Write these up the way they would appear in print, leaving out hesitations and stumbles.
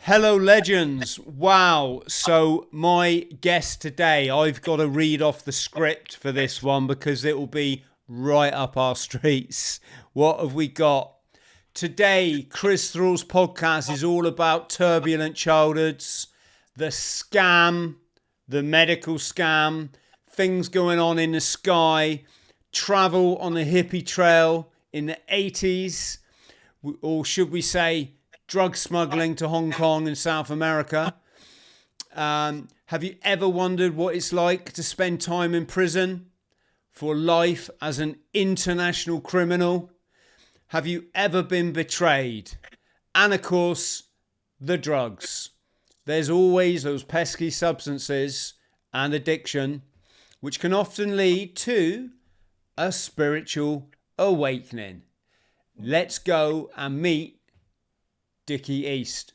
Hello, legends. Wow. So, my guest today, I've got to read off the script for this one because it will be right up our streets. What have we got? Today, Chris Thrall's podcast is all about turbulent childhoods, the scam, the medical scam, things going on in the sky, travel on the hippie trail in the 80s, or should we say, drug smuggling to Hong Kong and South America. Have you ever wondered what it's like to spend time in prison for life as an international criminal? Have you ever been betrayed? And of course, the drugs. There's always those pesky substances and addiction, which can often lead to a spiritual awakening. Let's go and meet Dicky East.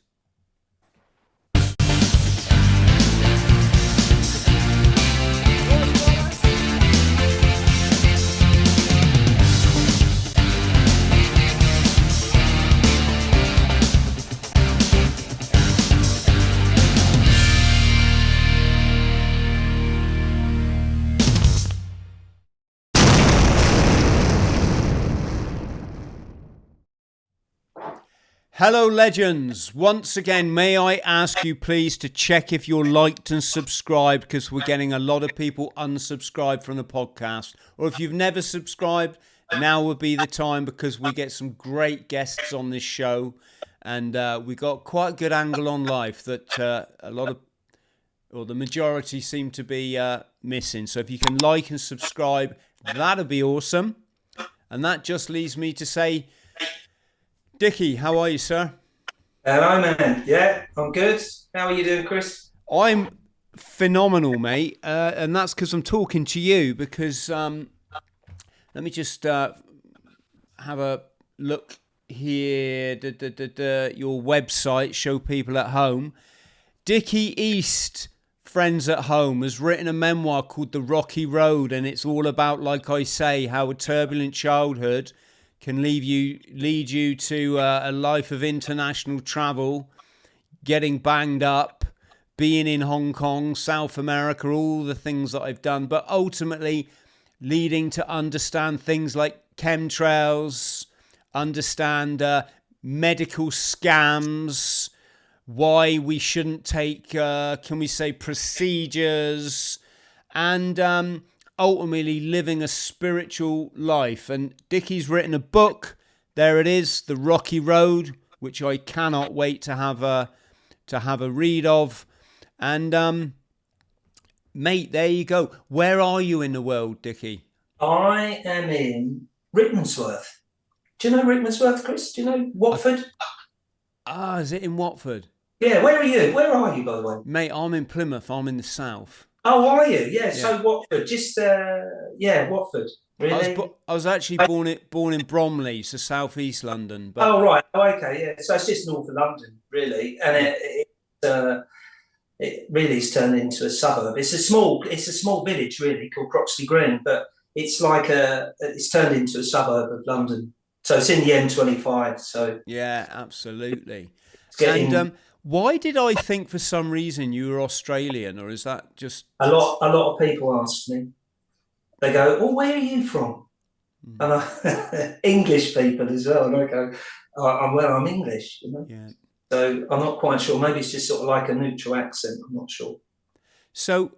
Hello, legends. Once again, may I ask you please to check if you're liked and subscribed, because we're getting a lot of people unsubscribed from the podcast. Or if you've never subscribed, now would be the time, because we get some great guests on this show. And we got quite a good angle on life that a lot of, or the majority seem to be missing. So if you can like and subscribe, that'd be awesome. And that just leaves me to say, Dicky, how are you, sir? Hello, man. Yeah, I'm good. How are you doing, Chris? I'm phenomenal, mate, and that's because I'm talking to you. Because let me just have a look here. Your website, show people at home. Dicky East, friends at home, has written a memoir called The Rocky Road, and it's all about, like I say, how a turbulent childhood can lead you to a life of international travel, getting banged up, being in Hong Kong, South America, all the things that I've done, but ultimately leading to understand things like chemtrails, understand medical scams, why we shouldn't take, can we say, procedures, and ultimately living a spiritual life. And Dicky's written a book. There it is, The Rocky Road, which I cannot wait to have a read of. And mate, there you go. Where are you in the world, Dicky? I am in Rickmansworth. Do you know Rickmansworth, Chris? Do you know Watford? Is it in Watford? Yeah, where are you? Where are you, by the way? Mate, I'm in Plymouth. I'm in the south. Oh, are you? Yeah, Yeah. so Watford. Just, yeah, Watford. Really? I was actually born in Bromley, so southeast London. But Oh, right. Oh, okay, yeah. So it's just north of London, really. And yeah, it really is turned into a suburb. It's a small village, really, called Croxley Green, but it's turned into a suburb of London. So it's in the M25. So yeah, absolutely. it's And getting why did I think for some reason you were Australian, or is that just? a lot of people ask me. They go, "Oh, where are you from?" Hmm, And English people as well. And I go, I'm English, you know. yeah. So I'm not quite sure. Maybe it's just sort of like a neutral accent. I'm not sure. So,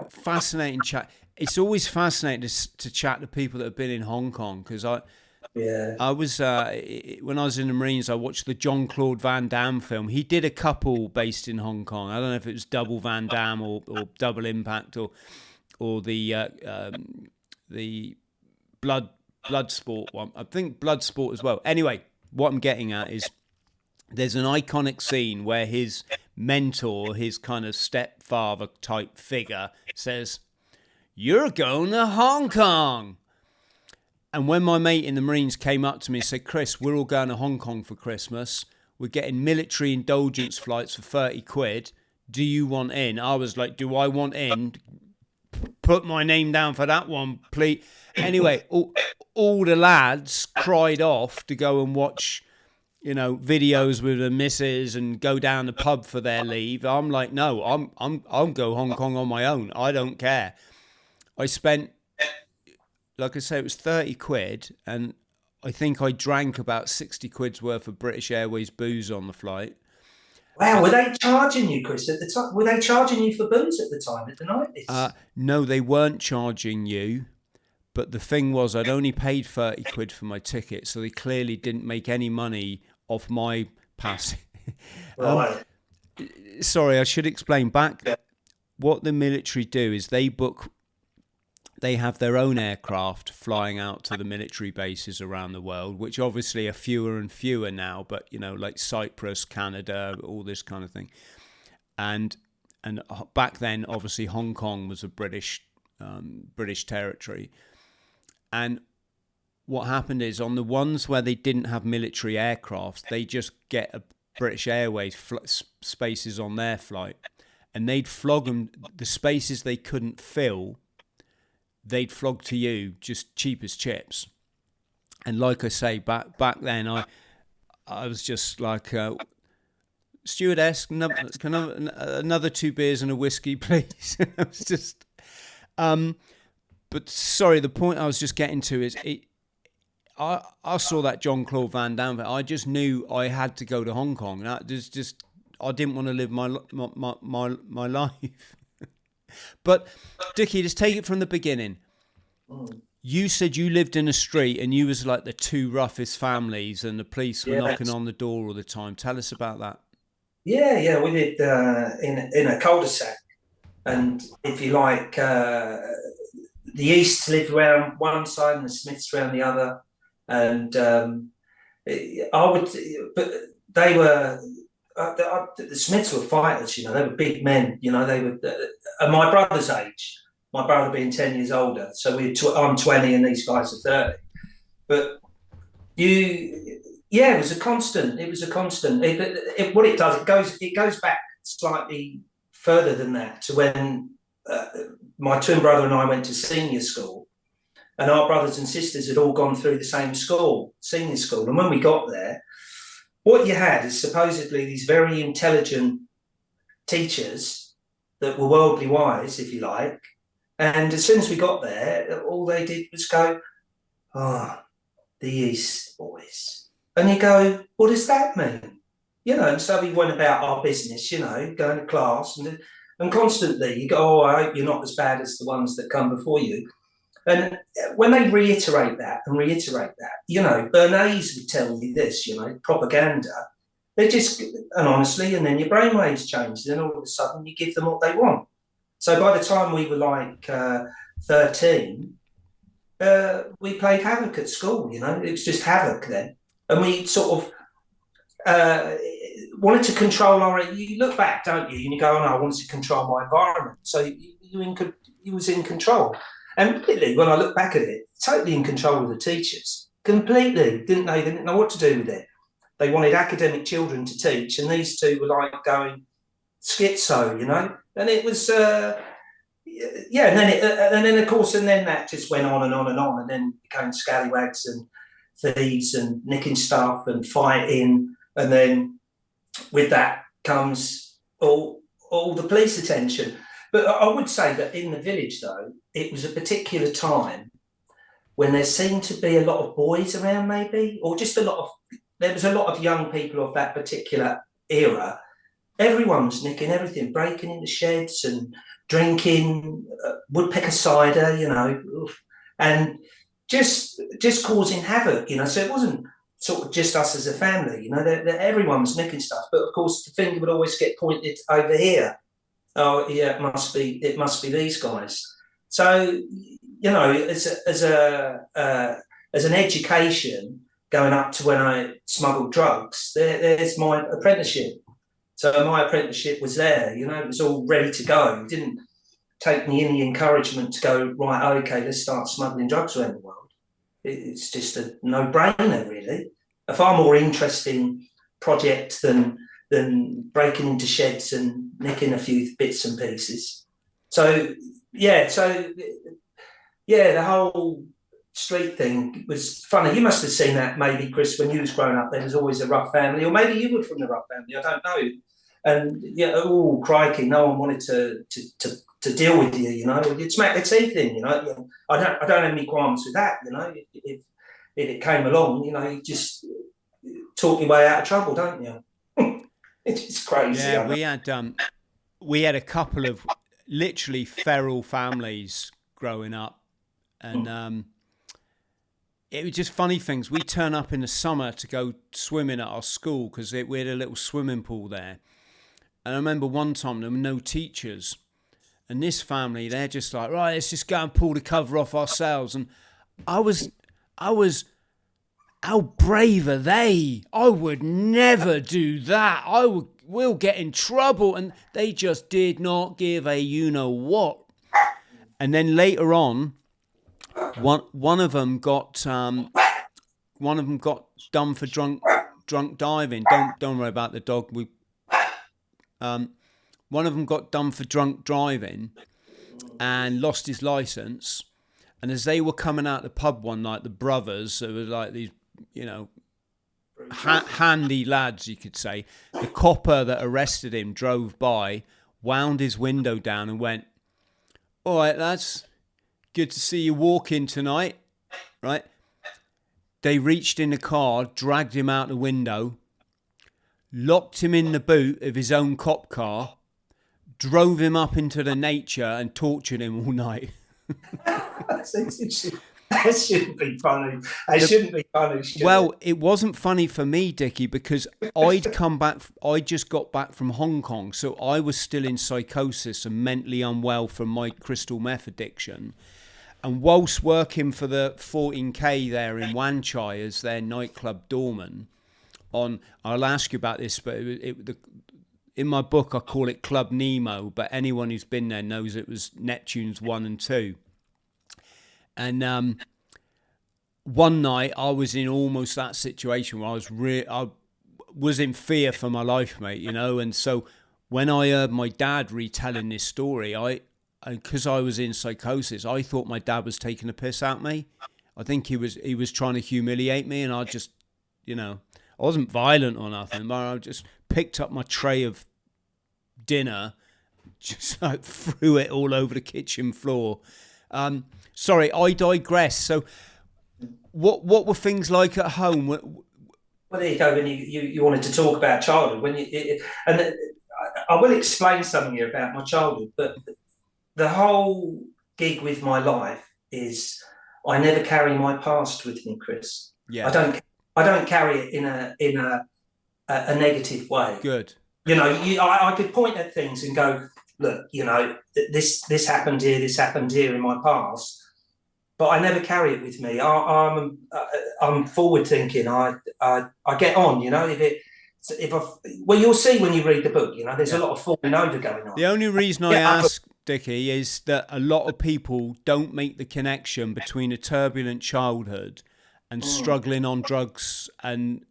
fascinating chat. It's always fascinating to chat to people that have been in Hong Kong, because Yeah. I was when I was in the Marines, I watched the John Claude Van Damme film. He did a couple based in Hong Kong. I don't know if it was Double Van Damme or Double Impact or the blood blood sport one. I think blood sport as well. Anyway, what I'm getting at is there's an iconic scene where his mentor, his kind of stepfather type figure, says, "You're going to Hong Kong." And when my mate in the Marines came up to me and said, "Chris, we're all going to Hong Kong for Christmas. We're getting military indulgence flights for 30 quid. Do you want in?" I was like, "Do I want in? Put my name down for that one, please." Anyway, all the lads cried off to go and watch videos with the missus and go down the pub for their leave. I'm like, no, I'll go Hong Kong on my own. I don't care. I spent, like I say, it was 30 quid, and I think I drank about 60 quid's worth of British Airways booze on the flight. Wow, were they charging you, Chris, at the time? Were they charging you for booze at the time, at the 90s? No, they weren't charging you. But the thing was, I'd only paid 30 quid for my ticket, so they clearly didn't make any money off my pass. Right. Sorry, I should explain back. What the military do is they have their own aircraft flying out to the military bases around the world, which obviously are fewer and fewer now, but, like Cyprus, Canada, all this kind of thing. And back then, obviously, Hong Kong was a British territory. And what happened is, on the ones where they didn't have military aircraft, they just get a British Airways spaces on their flight, and they'd flog them, the spaces they couldn't fill, they'd flog to you just cheap as chips. And like I say, back then, I was just like, stewardess, can another 2 beers and a whiskey, please? I was just... But sorry, the point I was just getting to is I saw that Jean-Claude Van Damme. I just knew I had to go to Hong Kong. I didn't want to live my life. But Dicky, just take it from the beginning. You said you lived in a street and you was like the 2 roughest families, and the police were knocking on the door all the time. Tell us about that. Yeah, we lived in a cul-de-sac, and if you like, the East lived around one side and the Smiths around the other, and but they were the Smiths were fighters. They were big men. They were at my brother's age. My brother being 10 years older, so I'm 20 and these guys are 30. But it was a constant. It was a constant. What it does, it goes back slightly further than that to when my twin brother and I went to senior school, and our brothers and sisters had all gone through the same school, senior school. And when we got there, what you had is supposedly these very intelligent teachers that were worldly wise, if you like. And as soon as we got there, all they did was go, the East boys. And you go, what does that mean? And so we went about our business, going to class, and constantly you go, I hope you're not as bad as the ones that come before you. And when they reiterate that, Bernays would tell you this, propaganda. They just, and honestly, and then your brainwaves change. Then all of a sudden you give them what they want. So by the time we were like 13, we played havoc at school, it was just havoc then. And we sort of wanted to control you look back, don't you? And you go, I wanted to control my environment. So you was in control. And really, when I look back at it, totally in control of the teachers. Completely. They didn't know what to do with it. They wanted academic children to teach, and these two were like going schizo, And it was, and then of course, and then that just went on and on and on, and then became scallywags and thieves and nicking stuff and fighting, and then with that comes all the police attention. But I would say that in the village, though, it was a particular time when there seemed to be a lot of boys around, maybe, or just there was a lot of young people of that particular era. Everyone was nicking everything, breaking into sheds and drinking woodpecker cider, and just causing havoc, So it wasn't sort of just us as a family, everyone was nicking stuff. But of course, the finger would always get pointed over here. Oh yeah, it must be these guys. So as an education going up to when I smuggled drugs, there's my apprenticeship. So my apprenticeship was there, it was all ready to go. It didn't take me any encouragement to go, right, okay, let's start smuggling drugs around the world. It's just a no-brainer, really. A far more interesting project than breaking into sheds and nicking a few bits and pieces. The whole street thing was funny. You must have seen that maybe, Chris, when you was growing up. There was always a rough family, or maybe you were from the rough family. I don't know. And yeah, oh crikey, no one wanted to deal with you. You know, you'd smack the teeth in. You know, I don't have any qualms with that. You know, if it came along, you know, you just talk your way out of trouble, don't you? It's just crazy. Yeah, we had a couple of literally feral families growing up, and it was just funny things. We turn up in the summer to go swimming at our school because we had a little swimming pool there. And I remember one time there were no teachers, and this family, they're just like, right, let's just go and pull the cover off ourselves. And I was, how brave are they? I would never do that. We'll get in trouble. And they just did not give a you know what. And then later on, one of them got done for drunk diving. Don't worry about the dog. One of them got done for drunk driving and lost his license. And as they were coming out the pub one night, the brothers, it was like these, you know, handy lads, you could say. The copper that arrested him drove by, wound his window down and went, "All right, lads, good to see you walking tonight." Right? They reached in the car, dragged him out the window, locked him in the boot of his own cop car, drove him up into the nature and tortured him all night. That shouldn't be funny. It shouldn't be funny. Well, it wasn't funny for me, Dicky, because I'd come back. I just got back from Hong Kong, so I was still in psychosis and mentally unwell from my crystal meth addiction. And whilst working for the 14K there in Wan Chai as their nightclub doorman, I'll ask you about this, but in my book I call it Club Nemo, but anyone who's been there knows it was Neptune's 1 and 2. And one night I was in almost that situation where I was in fear for my life, mate, you know. And so when I heard my dad retelling this story, because I was in psychosis, I thought my dad was taking a piss at me. I think he was trying to humiliate me, and I just, you know, I wasn't violent or nothing, but I just picked up my tray of dinner, just like threw it all over the kitchen floor. Sorry, I digress. So, what were things like at home? Well, there you go. When you wanted to talk about childhood, and I will explain something here about my childhood, but the whole gig with my life is I never carry my past with me, Chris. Yeah. I don't carry it in a negative way. Good. You know, I could point at things and go, look, you know, this happened here in my past, but I never carry it with me. I'm forward thinking. I get on. You know, well, you'll see when you read the book. You know, there's a lot of falling over going on. The only reason I ask, Dicky, is that a lot of people don't make the connection between a turbulent childhood and struggling on drugs and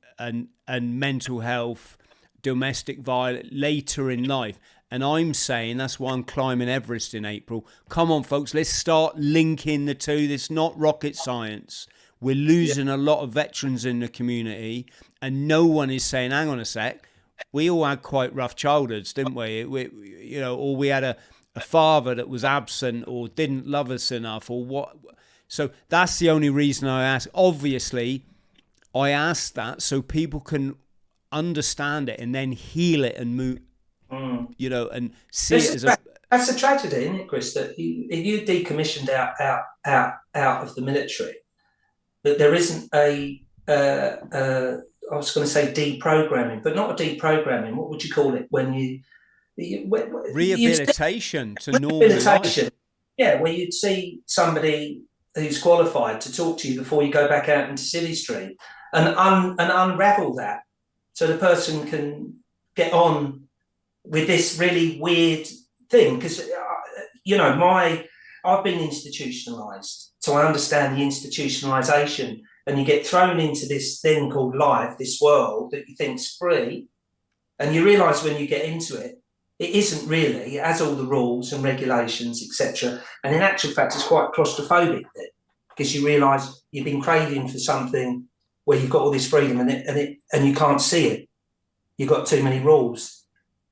mental health, domestic violence later in life. And I'm saying that's why I'm climbing Everest in April. Come on, folks, let's start linking the two. It's not rocket science. We're losing a lot of veterans in the community, and no one is saying, hang on a sec, we all had quite rough childhoods, didn't we? You know, or we had a father that was absent or didn't love us enough or what. So that's the only reason I ask. Obviously, I ask that so people can understand it and then heal it and move, you know, and see it as that's a tragedy, isn't it, Chris? That if you decommissioned out of the military, that there isn't I was going to say deprogramming, but not a deprogramming. What would you call it when you rehabilitation to normal life? Yeah, where you'd see somebody who's qualified to talk to you before you go back out into City Street and unravel that, so the person can get on with this really weird thing. Because you know, I've been institutionalized, so I understand the institutionalization, and you get thrown into this thing called life, this world that you think's free, and you realize when you get into it, it isn't really. It has all the rules and regulations, etc. And in actual fact, it's quite claustrophobic. because you realise you've been craving for something where you've got all this freedom and you can't see it. You've got too many rules.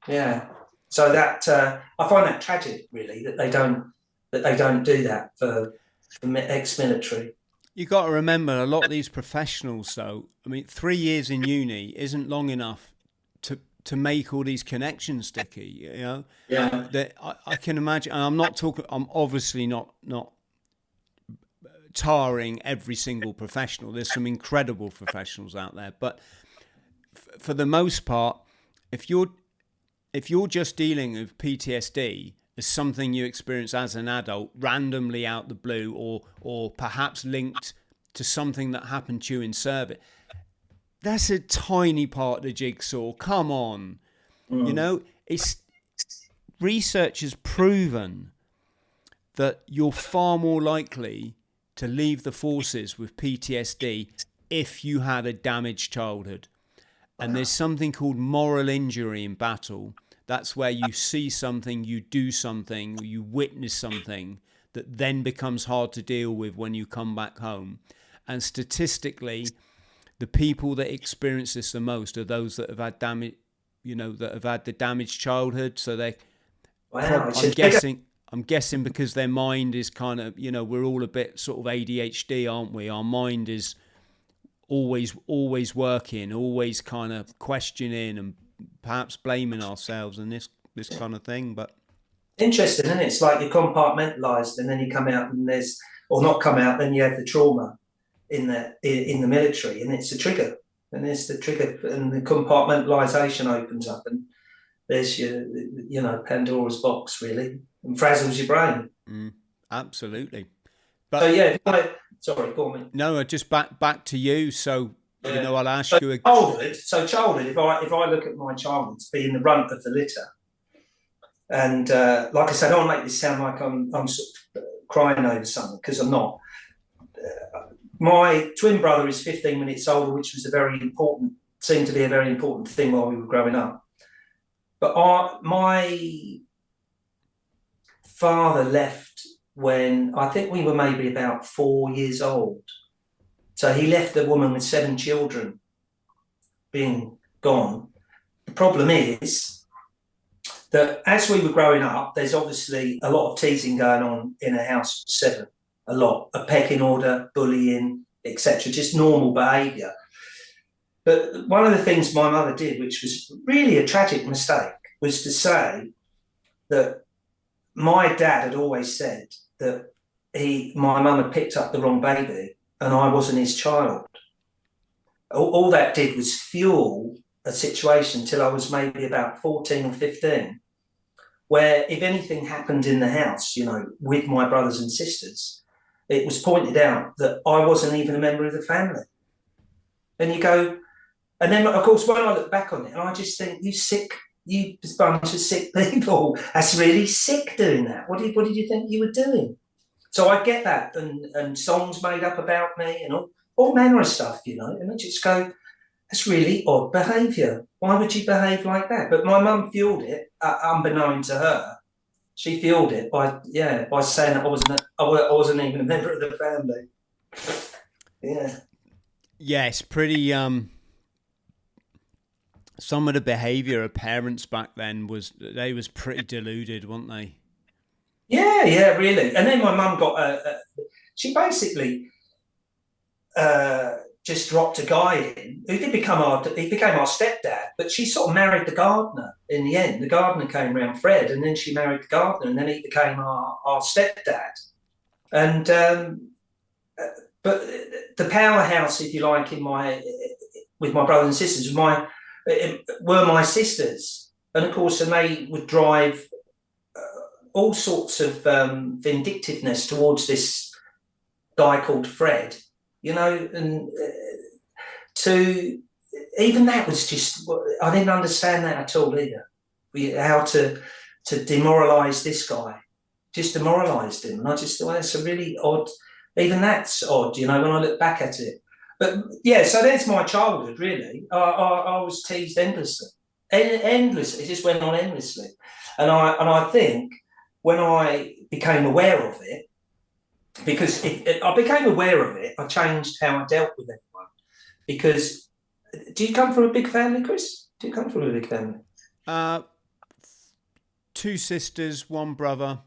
Yeah. So that I find that tragic, really, that they don't do that for ex-military. You got to remember, a lot of these professionals, though. I mean, 3 years in uni isn't long enough to make all these connections, Dicky. You know, Yeah. that I can imagine. And I'm not talking. I'm obviously not tarring every single professional. There's some incredible professionals out there, but for the most part, if you're just dealing with PTSD as something you experience as an adult, randomly out the blue, or perhaps linked to something that happened to you in service, that's a tiny part of the jigsaw. Come on. You know, it's research has proven that you're far more likely to leave the forces with PTSD if you had a damaged childhood. And there's something called moral injury in battle. That's where you see something, you do something, you witness something that then becomes hard to deal with when you come back home. And statistically, the people that experience this the most are those that have had damage, that have had the damaged childhood. So I'm guessing because their mind is kind of, we're all a bit sort of ADHD, aren't we? Our mind is always working, always kind of questioning and perhaps blaming ourselves and this kind of thing. But interesting, isn't it? It's like you're compartmentalized, and then you come out and then you have the trauma in the military, and it's a trigger, and the compartmentalization opens up, and there's your Pandora's box, really, and frazzles your brain. Absolutely. But so yeah, sorry, go on. No, just back to you. So I'll ask you. Childhood. If I look at my childhood as being the runt of the litter, and like I said, I don't want to make this sound like I'm sort of crying over something, because I'm not. My twin brother is 15 minutes older, which was seemed to be a very important thing while we were growing up. But my father left when I think we were maybe about 4 years old. So he left a woman with 7 children being gone. The problem is that as we were growing up, there's obviously a lot of teasing going on in a house of 7. A lot of pecking order, bullying, etc. Just normal behaviour. But one of the things my mother did, which was really a tragic mistake, was to say that my dad had always said that my mum had picked up the wrong baby and I wasn't his child. All that did was fuel a situation till I was maybe about 14 or 15, where if anything happened in the house, with my brothers and sisters, it was pointed out that I wasn't even a member of the family. And you go, and then of course, when I look back on it, and I just think, you bunch of sick people, that's really sick doing that. What did you think you were doing? So I get that, and songs made up about me and all manner of stuff, and I just go, that's really odd behaviour. Why would you behave like that? But my mum fueled it, unbeknown to her. She fueled it by saying that I wasn't even a member of the family. Yeah. Yes, pretty. Some of the behaviour of parents back then was pretty deluded, weren't they? Yeah, really. And then my mum got she basically just dropped a guy in who became our stepdad, but she sort of married the gardener in the end. The gardener came round, Fred, and then she married the gardener, and then he became our stepdad. And but the powerhouse, if you like, with my brothers and sisters, were my sisters, and of course, and they would drive all sorts of vindictiveness towards this guy called Fred, and to even that was just, I didn't understand that at all either. How to demoralise this guy, just demoralised him, and I just thought that's a really odd. Even that's odd, when I look back at it. But yeah, so that's my childhood, really. I was teased endlessly. It just went on endlessly. And I think when I became aware of it, because I became aware of it. I changed how I dealt with everyone. Because, do you come from a big family, Chris? Do you come from a big family? Uh, 2 sisters, 1 brother,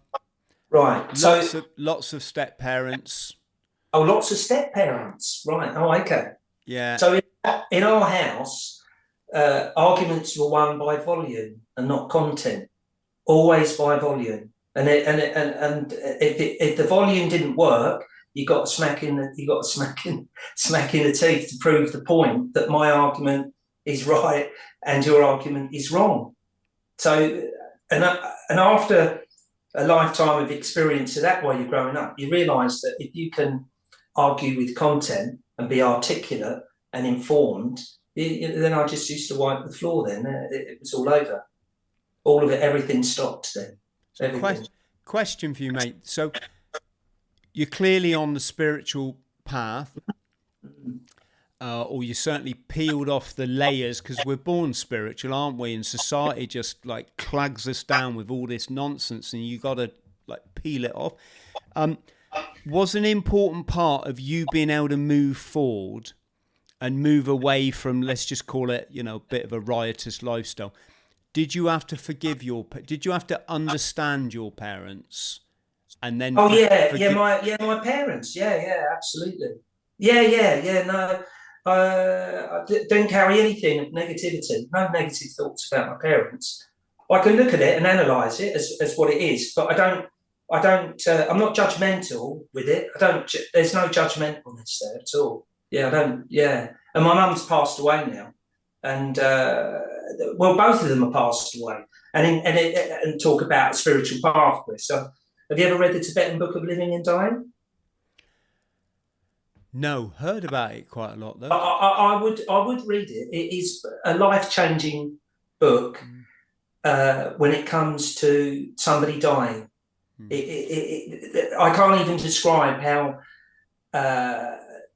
Right. So, lots of step parents. oh, lots of step parents. Right. Oh, okay. Yeah, So in our house, arguments were won by volume and not content. Always by volume. And if the volume didn't work, you got to smack in the teeth to prove the point that my argument is right and your argument is wrong. So and after a lifetime of experience of that while you're growing up, you realise that if you can argue with content and be articulate and informed, then I just used to wipe the floor. Then it was all over. All of it, everything stopped then. so question for you, mate. So you're clearly on the spiritual path, or you certainly peeled off the layers, because we're born spiritual, aren't we? And society just like clugs us down with all this nonsense, and you got to like peel it off. Was an important part of you being able to move forward and move away from, let's just call it, a bit of a riotous lifestyle. Did you have to forgive did you have to understand your parents and then? Oh my parents. Yeah, absolutely. Yeah. No, I didn't carry anything of negativity. No negative thoughts about my parents. I can look at it and analyse it as what it is, but I don't. I'm not judgmental with it. There's no judgmentalness there at all. Yeah, I don't. Yeah, and my mum's passed away now, and well, both of them are passed away. And talk about a spiritual pathway. So, have you ever read the Tibetan Book of Living and Dying? No, heard about it quite a lot though. I would read it. It is a life-changing book when it comes to somebody dying. I can't even describe how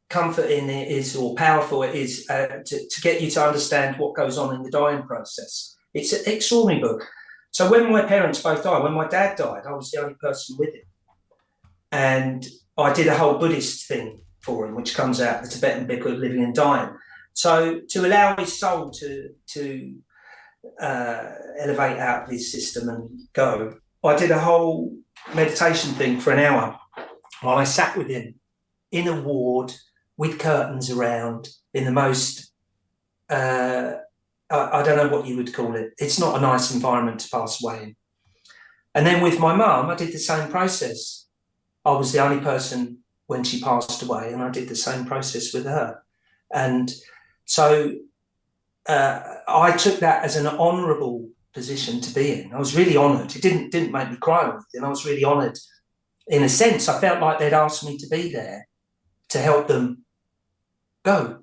comforting it is or powerful it is to get you to understand what goes on in the dying process. It's an extraordinary book. So when my parents both died, when my dad died, I was the only person with him. And I did a whole Buddhist thing for him, which comes out, the Tibetan Book of Living and Dying. So to allow his soul to elevate out of his system and go, I did a whole meditation thing for an hour while I sat with him in a ward with curtains around in the most, I don't know what you would call it. It's not a nice environment to pass away in. And then with my mum, I did the same process. I was the only person when she passed away, and I did the same process with her. And so I took that as an honourable position to be in. I was really honoured. It didn't make me cry or anything. I was really honoured. In a sense, I felt like they'd asked me to be there to help them go.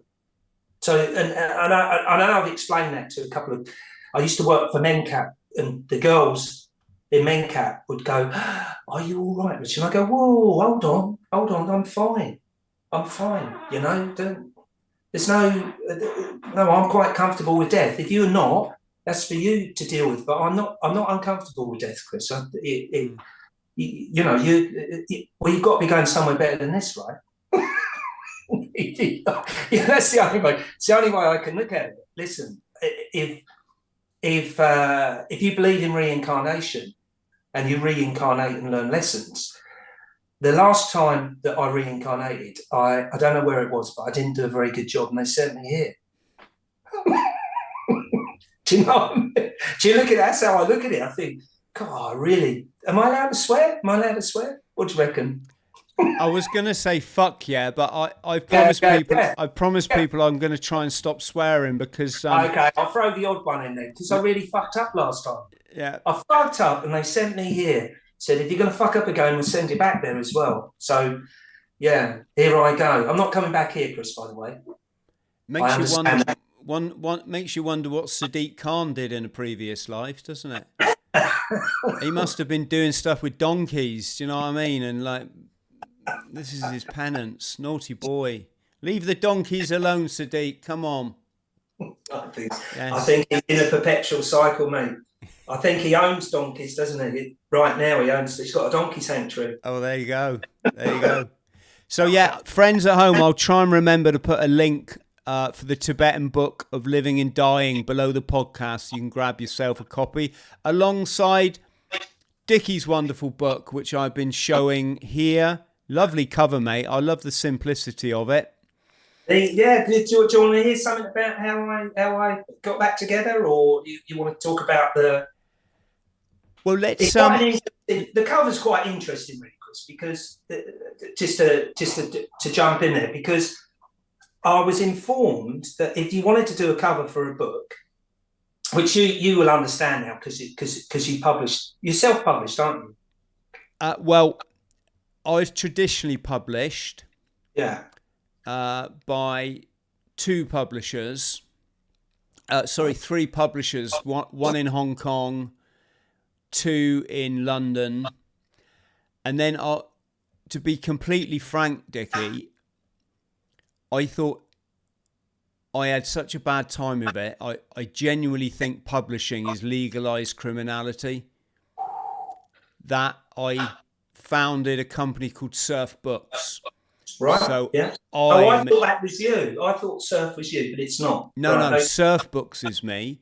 So, and I know I've explained that to a couple of. I used to work for MenCap, and the girls in MenCap would go, "Are you all right, Richard?" And I go, "Whoa, hold on, I'm fine. There's no, I'm quite comfortable with death. If you're not, that's for you to deal with. But I'm not uncomfortable with death, Chris. You've got to be going somewhere better than this, right?" Yeah, that's the only way. It's the only way I can look at it. Listen, if you believe in reincarnation and you reincarnate and learn lessons, the last time that I reincarnated, I don't know where it was, but I didn't do a very good job, and they sent me here. Do you know what I mean? Do you look at it? That's how I look at it. I think, God, really? Am I allowed to swear? What do you reckon? I was going to say fuck yeah, but I promised people. Yeah. I promised people I'm going to try and stop swearing because. Okay, I'll throw the odd one in there because I really fucked up last time. Yeah, I fucked up, and they sent me here. Said if you're going to fuck up again, we'll send you back there as well. So, yeah, here I go. I'm not coming back here, Chris. By the way, makes you wonder. Makes you wonder what Sadiq Khan did in a previous life, doesn't it? He must have been doing stuff with donkeys. Do you know what I mean? And like. This is his penance. Naughty boy. Leave the donkeys alone, Sadiq. Come on. I think he's in a perpetual cycle, mate. I think he owns donkeys, doesn't he? Right now, he's got a donkey sanctuary. Oh, there you go. There you go. So yeah, friends at home, I'll try and remember to put a link for the Tibetan Book of Living and Dying below the podcast. You can grab yourself a copy alongside Dicky's wonderful book, which I've been showing here. Lovely cover, mate. I love the simplicity of it. Yeah, do you want to hear something about how I got back together, or you want to talk about the? Well, let's. The cover's quite interesting, really, Chris, because just to jump in there, because I was informed that if you wanted to do a cover for a book, which you will understand now because you're self-published, aren't you? Well, I was traditionally published. Yeah. By three publishers, one in Hong Kong, two in London, and then to be completely frank, Dicky, I thought I had such a bad time with it. I genuinely think publishing is legalized criminality, that I founded a company called Surf Books. Right. So yeah. I thought that was you. I thought Surf was you, but it's not. No, Surf Books is me.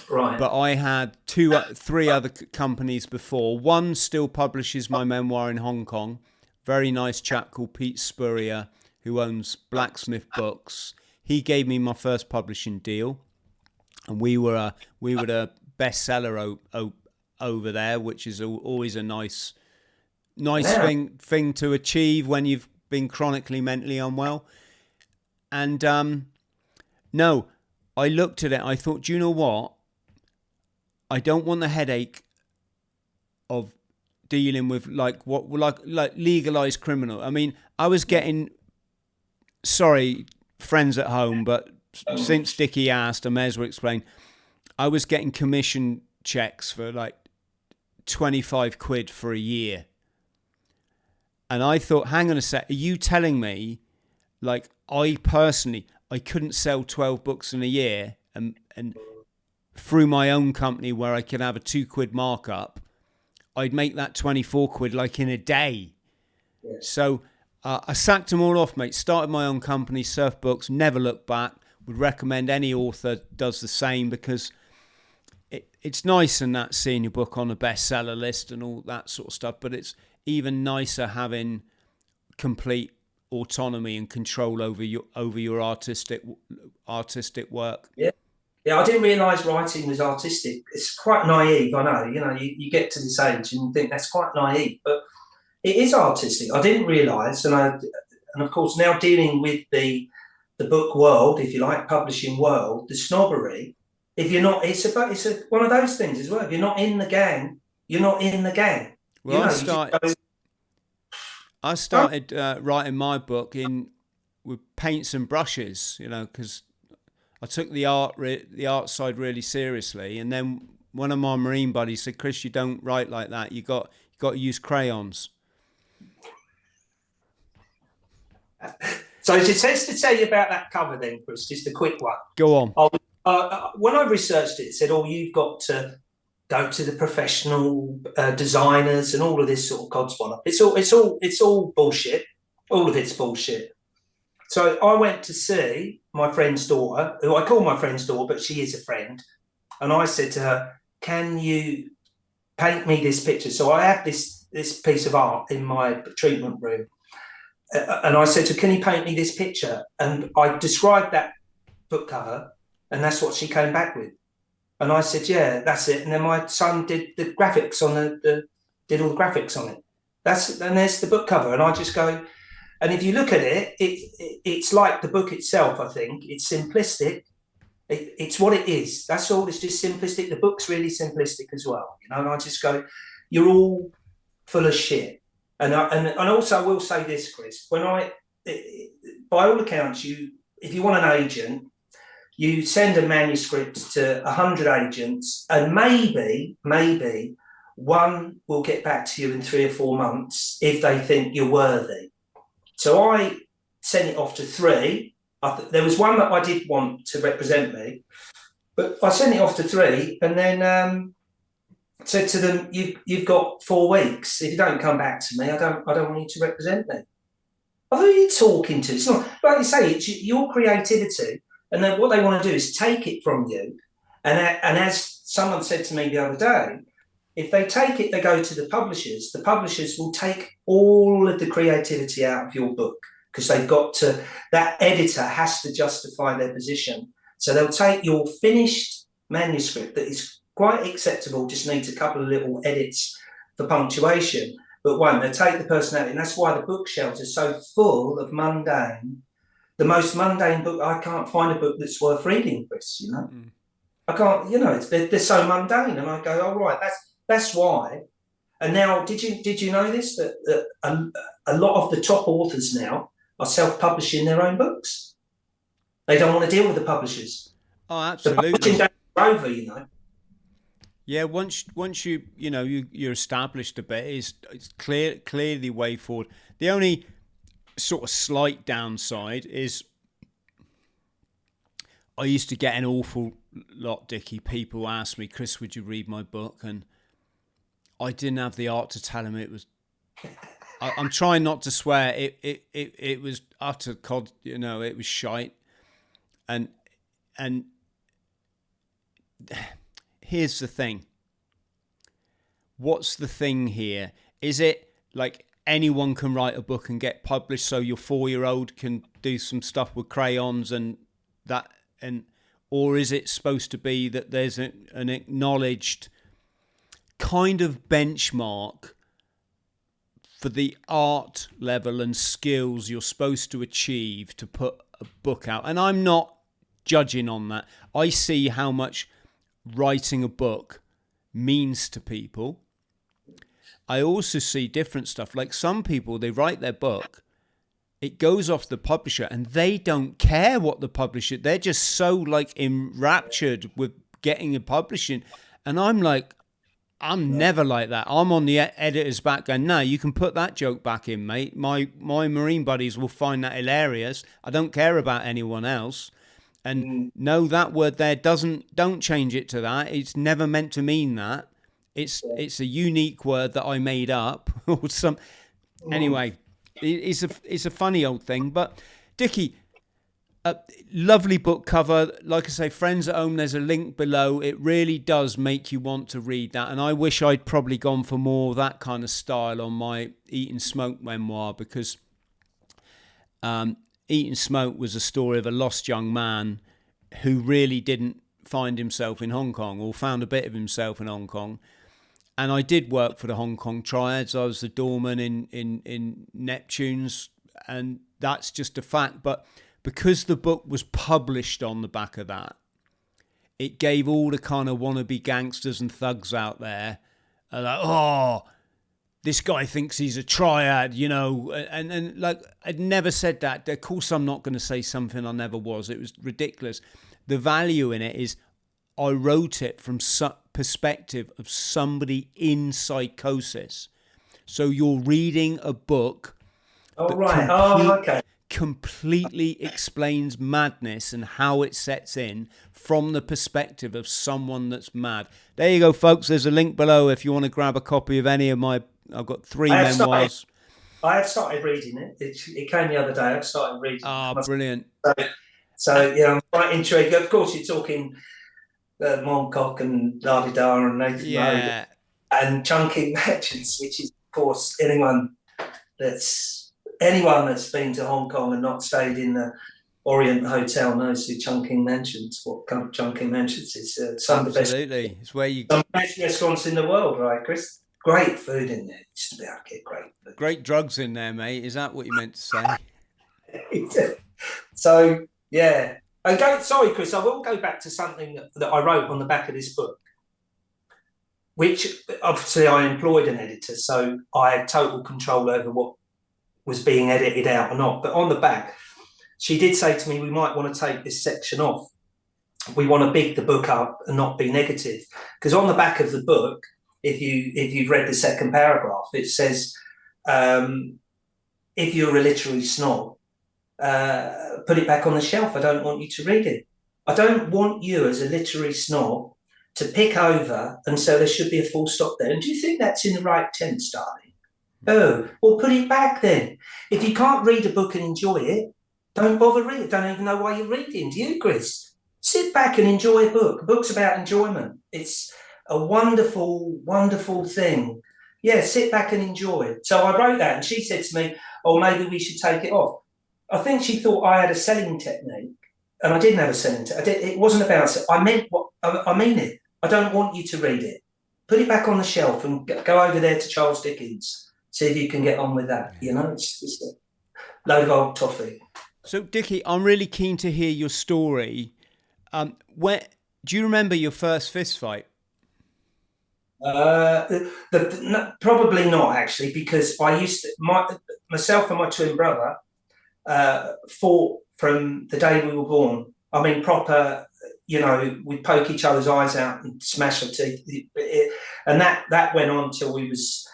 Right. But I had three other companies before. One still publishes my memoir in Hong Kong. Very nice chap called Pete Spurrier, who owns Blacksmith Books. He gave me my first publishing deal, and we were the bestseller over there, which is always a nice thing to achieve when you've been chronically mentally unwell. And no, I looked at it. I thought, do you know what? I don't want the headache of dealing with like legalized criminal. I mean, I was getting, sorry, friends at home, but since Dicky asked, I may as well explain. I was getting commission checks for like 25 quid for a year. And I thought, hang on a sec, are you telling me, like, I couldn't sell 12 books in a year and through my own company where I could have a 2 quid markup, I'd make that 24 quid like in a day. Yeah. So I sacked them all off, mate. Started my own company, Surf Books, never looked back. Would recommend any author does the same, because it's nice and that seeing your book on a bestseller list and all that sort of stuff, but it's even nicer having complete autonomy and control over your artistic work. Yeah. Yeah, I didn't realise writing was artistic. It's quite naive, I know. You know, you get to this age and you think that's quite naive, but it is artistic. I didn't realise, and of course now dealing with the book world, if you like, publishing world, the snobbery. If you're not, it's one of those things as well. If you're not in the gang, you're not in the gang. Well, you know, I started writing my book with paints and brushes, you know, because I took the art side really seriously. And then one of my Marine buddies said, "Chris, you don't write like that. You got to use crayons." So just to tell you about that cover then, Chris, just a quick one. Go on. When I researched it, it said, you've got to go to the professional designers and all of this sort of codswallop. It's all bullshit. All of it's bullshit. So I went to see my friend's daughter, who I call my friend's daughter, but she is a friend. And I said to her, "Can you paint me this picture?" So I have this piece of art in my treatment room. And I said to her, "Can you paint me this picture?" And I described that book cover, and that's what she came back with. And I said, "Yeah, that's it." And then my son did the graphics on did all the graphics on it. And there's the book cover. And I just go, and if you look at it, it's like the book itself. I think it's simplistic. It's what it is. That's all. It's just simplistic. The book's really simplistic as well, you know. And I just go, "You're all full of shit." And also I will say this, Chris. By all accounts, if you want an agent, you send a manuscript to 100 agents, and maybe one will get back to you in 3 or 4 months if they think you're worthy. So I sent it off to 3. There was one that I did want to represent me, but I sent it off to 3, and then said to them, you've got 4 weeks. If you don't come back to me, I don't want you to represent me. Who are you talking to? It's not, like you say, it's your creativity. And then what they want to do is take it from you. And as someone said to me the other day, if they take it, they go to the publishers. The publishers will take all of the creativity out of your book because they've got to, that editor has to justify their position. So they'll take your finished manuscript that is quite acceptable, just needs a couple of little edits for punctuation, but they take the personality. And that's why the bookshelves are so full of mundane. The most mundane book, I can't find a book that's worth reading, Chris, you know. I can't, you know, they're so mundane. And I go, oh, right, that's why. And now, did you know this, that a lot of the top authors now are self-publishing their own books? They don't want to deal with the publishers. Oh, absolutely. The publishing over, you know. Yeah, once you're established a bit, it's clearly the way forward. The only sort of slight downside is I used to get an awful lot, Dicky. People ask me, Chris, would you read my book? And I didn't have the art to tell them it was. I'm trying not to swear. It was utter cod. You know, it was shite. And here's the thing. What's the thing here? Is it like anyone can write a book and get published, so your 4-year-old can do some stuff with crayons and that, or is it supposed to be that there's an acknowledged kind of benchmark for the art level and skills you're supposed to achieve to put a book out? And I'm not judging on that. I see how much writing a book means to people. I also see different stuff. Like some people, they write their book, it goes off the publisher, and they don't care what the publisher. They're just so like enraptured with getting a publishing, and I'm like, I'm never like that. I'm on the editor's back going, no, you can put that joke back in, mate. My Marine buddies will find that hilarious. I don't care about anyone else. And no, that word there don't change it to that. It's never meant to mean that. It's a unique word that I made up or some. Anyway, it's a funny old thing. But Dicky, lovely book cover. Like I say, Friends at Home, there's a link below. It really does make you want to read that. And I wish I'd probably gone for more of that kind of style on my Eat and Smoke memoir, because Eat and Smoke was a story of a lost young man who really didn't find himself in Hong Kong, or found a bit of himself in Hong Kong. And I did work for the Hong Kong Triads. I was the doorman in Neptune's, and that's just a fact. But because the book was published on the back of that, it gave all the kind of wannabe gangsters and thugs out there like, oh, this guy thinks he's a triad, you know, and like, I'd never said that. Of course, I'm not going to say something I never was. It was ridiculous. The value in it is I wrote it from perspective of somebody in psychosis. So you're reading a book that completely explains madness and how it sets in from the perspective of someone that's mad. There you go, folks. There's a link below if you want to grab a copy of any of my... I've got 3 memoirs. I have started reading it. It came the other day. I've started reading it. Oh, brilliant. So yeah, I'm quite intrigued. Of course, you're talking Moncock and La-di-da and Nathan Road and Chunking Merchants, which is, of course, anyone that's been to Hong Kong and not stayed in the Orient Hotel knows who Chunking Mansions, what kind of Chunking Mansions is. Some of the best, it's where you... some of the best restaurants in the world, right, Chris? Great food in there. Used to be able to get great food. Great drugs in there, mate. Is that what you meant to say? So, yeah. Sorry, Chris, I will go back to something that I wrote on the back of this book, which obviously I employed an editor, so I had total control over what was being edited out or not. But on the back, she did say to me, we might want to take this section off. We want to big the book up and not be negative. Because on the back of the book, if you've read the second paragraph, it says, if you're a literary snob, put it back on the shelf. I don't want you to read it. I don't want you as a literary snob to pick over, and so there should be a full stop there. And do you think that's in the right tense, darling? Oh, well, put it back then. If you can't read a book and enjoy it, don't bother reading it. Don't even know why you're reading. Do you, Chris? Sit back and enjoy a book. A book's about enjoyment. It's a wonderful, wonderful thing. Yeah, sit back and enjoy it. So I wrote that, and she said to me, oh, maybe we should take it off. I think she thought I had a selling technique, and I didn't have a selling technique. It wasn't about, I meant what, I mean it. I don't want you to read it. Put it back on the shelf and go over there to Charles Dickens. See if you can get on with that. You know, it's a load of old toffee. So, Dicky, I'm really keen to hear your story. Where do you remember your first fist fight? Probably not, actually, because I used to, myself and my twin brother fought from the day we were born. I mean, proper, you know, we'd poke each other's eyes out and smash our teeth. And that went on till we was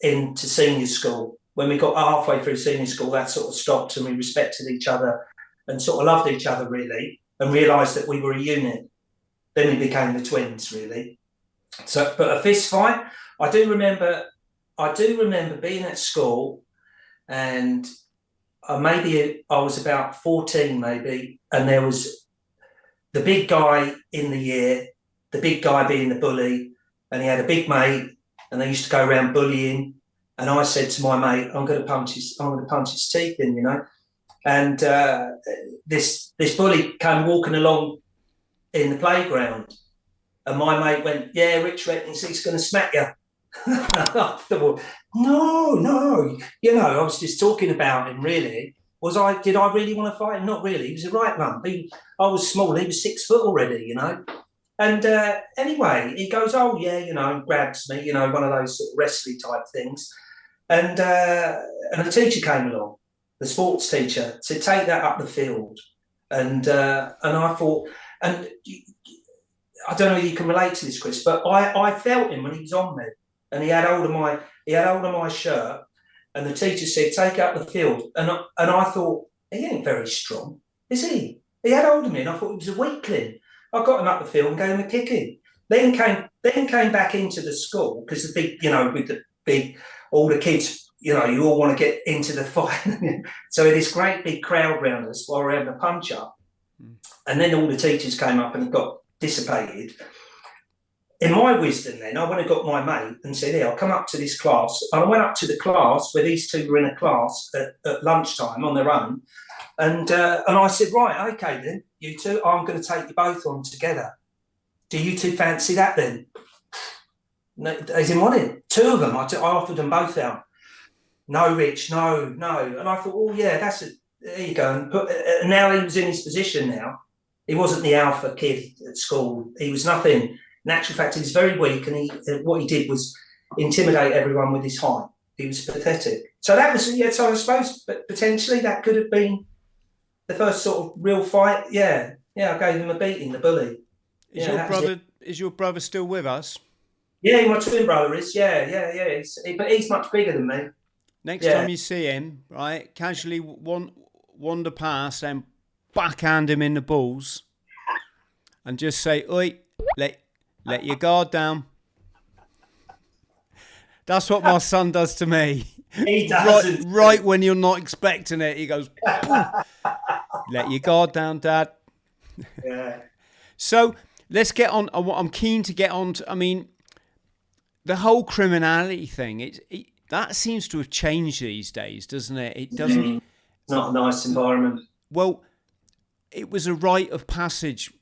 into senior school. When we got halfway through senior school, that sort of stopped, and we respected each other and sort of loved each other, really, and realised that we were a unit. Then we became the twins, really. So, but a fist fight, I do remember being at school, and maybe I was about 14, maybe, and there was the big guy in the year, the big guy being the bully, and he had a big mate, and they used to go around bullying. And I said to my mate, I'm going to punch his teeth in, you know. And this bully came walking along in the playground, and my mate went, yeah, Rich reckons he's going to smack you. I thought, no, you know, I was just talking about him, really. Did I really want to fight him? Not really. He was a right lump. I was small. He was 6 foot already, you know. And anyway, he goes, oh, yeah, you know, and grabs me, you know, one of those sort of wrestling type things. And the teacher came along, the sports teacher, to take that up the field. And I thought, and I don't know if you can relate to this, Chris, but I felt him when he was on me, and he had hold of my shirt, and the teacher said, take it up the field. And I thought, he ain't very strong, is he? He had hold of me, and I thought he was a weakling. I got him up the field and gave him a kicking. Then came back into the school, because the big, you know, with the big, all the kids, you know, you all want to get into the fight. So this great big crowd around us while we're having a punch up. And then all the teachers came up and it got dissipated. In my wisdom then, I went and got my mate and said, here, I'll come up to this class. And I went up to the class where these two were in a class at lunchtime on their own. And I said, right, okay then, you two, I'm going to take you both on together. Do you two fancy that then? No, they didn't want it. 2 of them, I offered them both out. No, Rich, no. And I thought, oh yeah, there you go. And now he was in his position now. He wasn't the alpha kid at school. He was nothing. In actual fact, he was very weak, and what he did was intimidate everyone with his height. He was pathetic. So that was, yeah, so I suppose, but potentially that could have been the first sort of real fight. Yeah, I gave him a beating, the bully. Is your brother still with us? Yeah, my twin brother is. Yeah. But he's much bigger than me. Next time you see him, right, casually wander past and backhand him in the balls, and just say, "Oi, let your guard down." That's what my son does to me. He does. Right when you're not expecting it, he goes, "Let your guard down, Dad." Yeah. So let's get on. I'm keen to get on to, I mean, the whole criminality thing. That seems to have changed these days, doesn't it? It doesn't. It's not a nice environment. Well, it was a rite of passage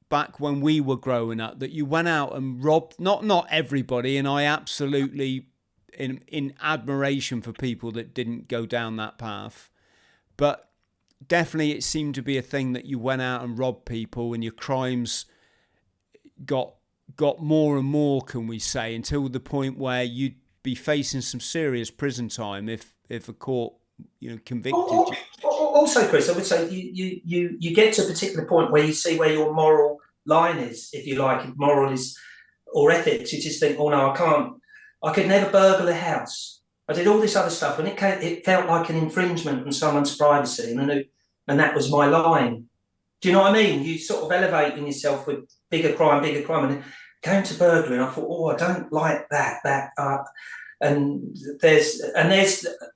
back when we were growing up that you went out and robbed. Not everybody, and I absolutely in admiration for people that didn't go down that path, but definitely it seemed to be a thing that you went out and robbed people, and your crimes got more and more, can we say, until the point where you'd be facing some serious prison time if a court, you know, convicted you. Also, Chris, I would say you get to a particular point where you see where your moral line is, if you like, if moral is or ethics. You just think, oh no, I could never burgle a house. I did all this other stuff, and it felt like an infringement on someone's privacy, and that was my line. Do you know what I mean? You sort of elevating yourself with bigger crime, and came to burglary, and I thought, oh, I don't like that. And there's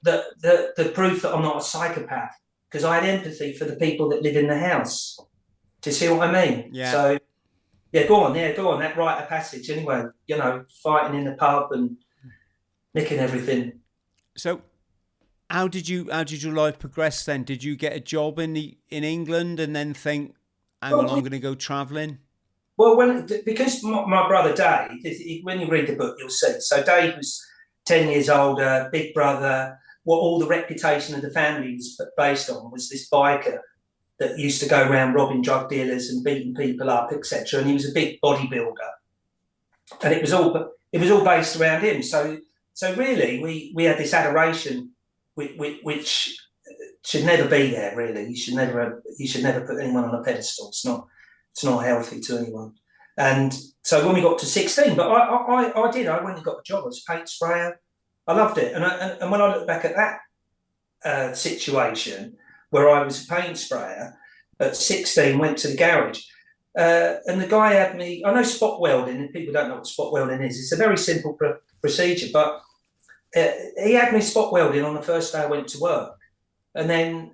the proof that I'm not a psychopath, because I had empathy for the people that live in the house. Do you see what I mean? Yeah. So yeah, go on. That rite of passage. Anyway, fighting in the pub and nicking everything. So how did your life progress then? Did you get a job in England and then think, hang on, I'm going to go travelling? Well, because my brother Dave, when you read the book, you'll see. So Dave was 10 years older, big brother. What all the reputation of the family was based on was this biker that used to go around robbing drug dealers and beating people up, etc. And he was a big bodybuilder, and it was all based around him. So really, we had this adoration, which should never be there. Really, you should never put anyone on a pedestal. It's not healthy to anyone. And so when we got to 16, but I went and got a job as a paint sprayer. I loved it. And when I look back at that situation where I was a paint sprayer at 16, went to the garage, and the guy had me, I know spot welding, and people don't know what spot welding is. It's a very simple procedure, but he had me spot welding on the first day I went to work. And then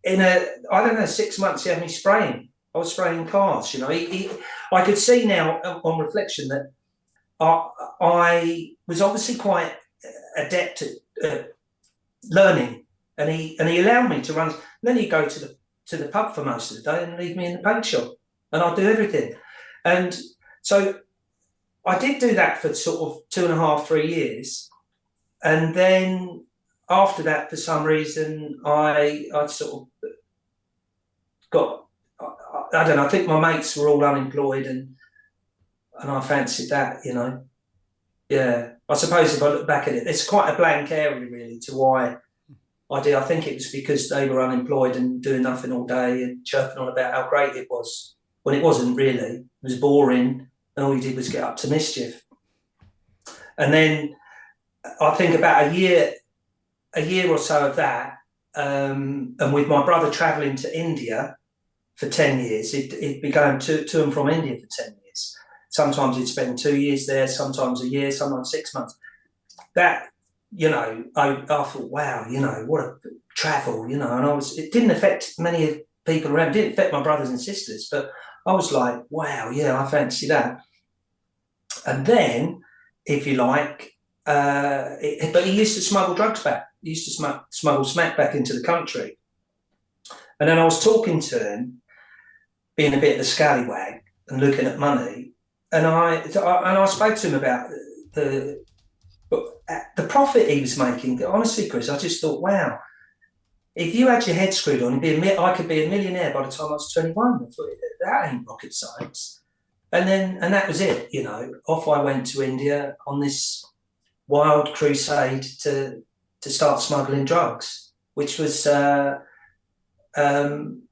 in 6 months, he had me spraying. I was spraying cars, I could see now on reflection that I was obviously quite adept at learning, and he allowed me to run. And then he'd go to the pub for most of the day and leave me in the paint shop, and I'd do everything. And so I did do that for sort of 2.5, 3 years, and then after that, for some reason, I sort of got. I don't know. I think my mates were all unemployed, and I fancied that, Yeah, I suppose if I look back at it, it's quite a blank area really to why I did. I think it was because they were unemployed and doing nothing all day and chirping on about how great it was, when it wasn't really. It was boring, and all you did was get up to mischief. And then I think about a year or so of that, and with my brother travelling to India for 10 years, he'd be going to and from India for 10 years. Sometimes he'd spend 2 years there, sometimes a year, sometimes 6 months. That, I thought, wow, what a travel, and it didn't affect many people around. It didn't affect my brothers and sisters, but I was like, wow, yeah, I fancy that. And then, if you like, but he used to smuggle drugs back. He used to smuggle smack back into the country. And then I was talking to him, being a bit of a scallywag and looking at money, and I spoke to him about the profit he was making. Honestly, Chris, I just thought, wow, if you had your head screwed on, I could be a millionaire by the time I was 21. I thought, that ain't rocket science. And that was it. Off I went to India on this wild crusade to start smuggling drugs, which was. And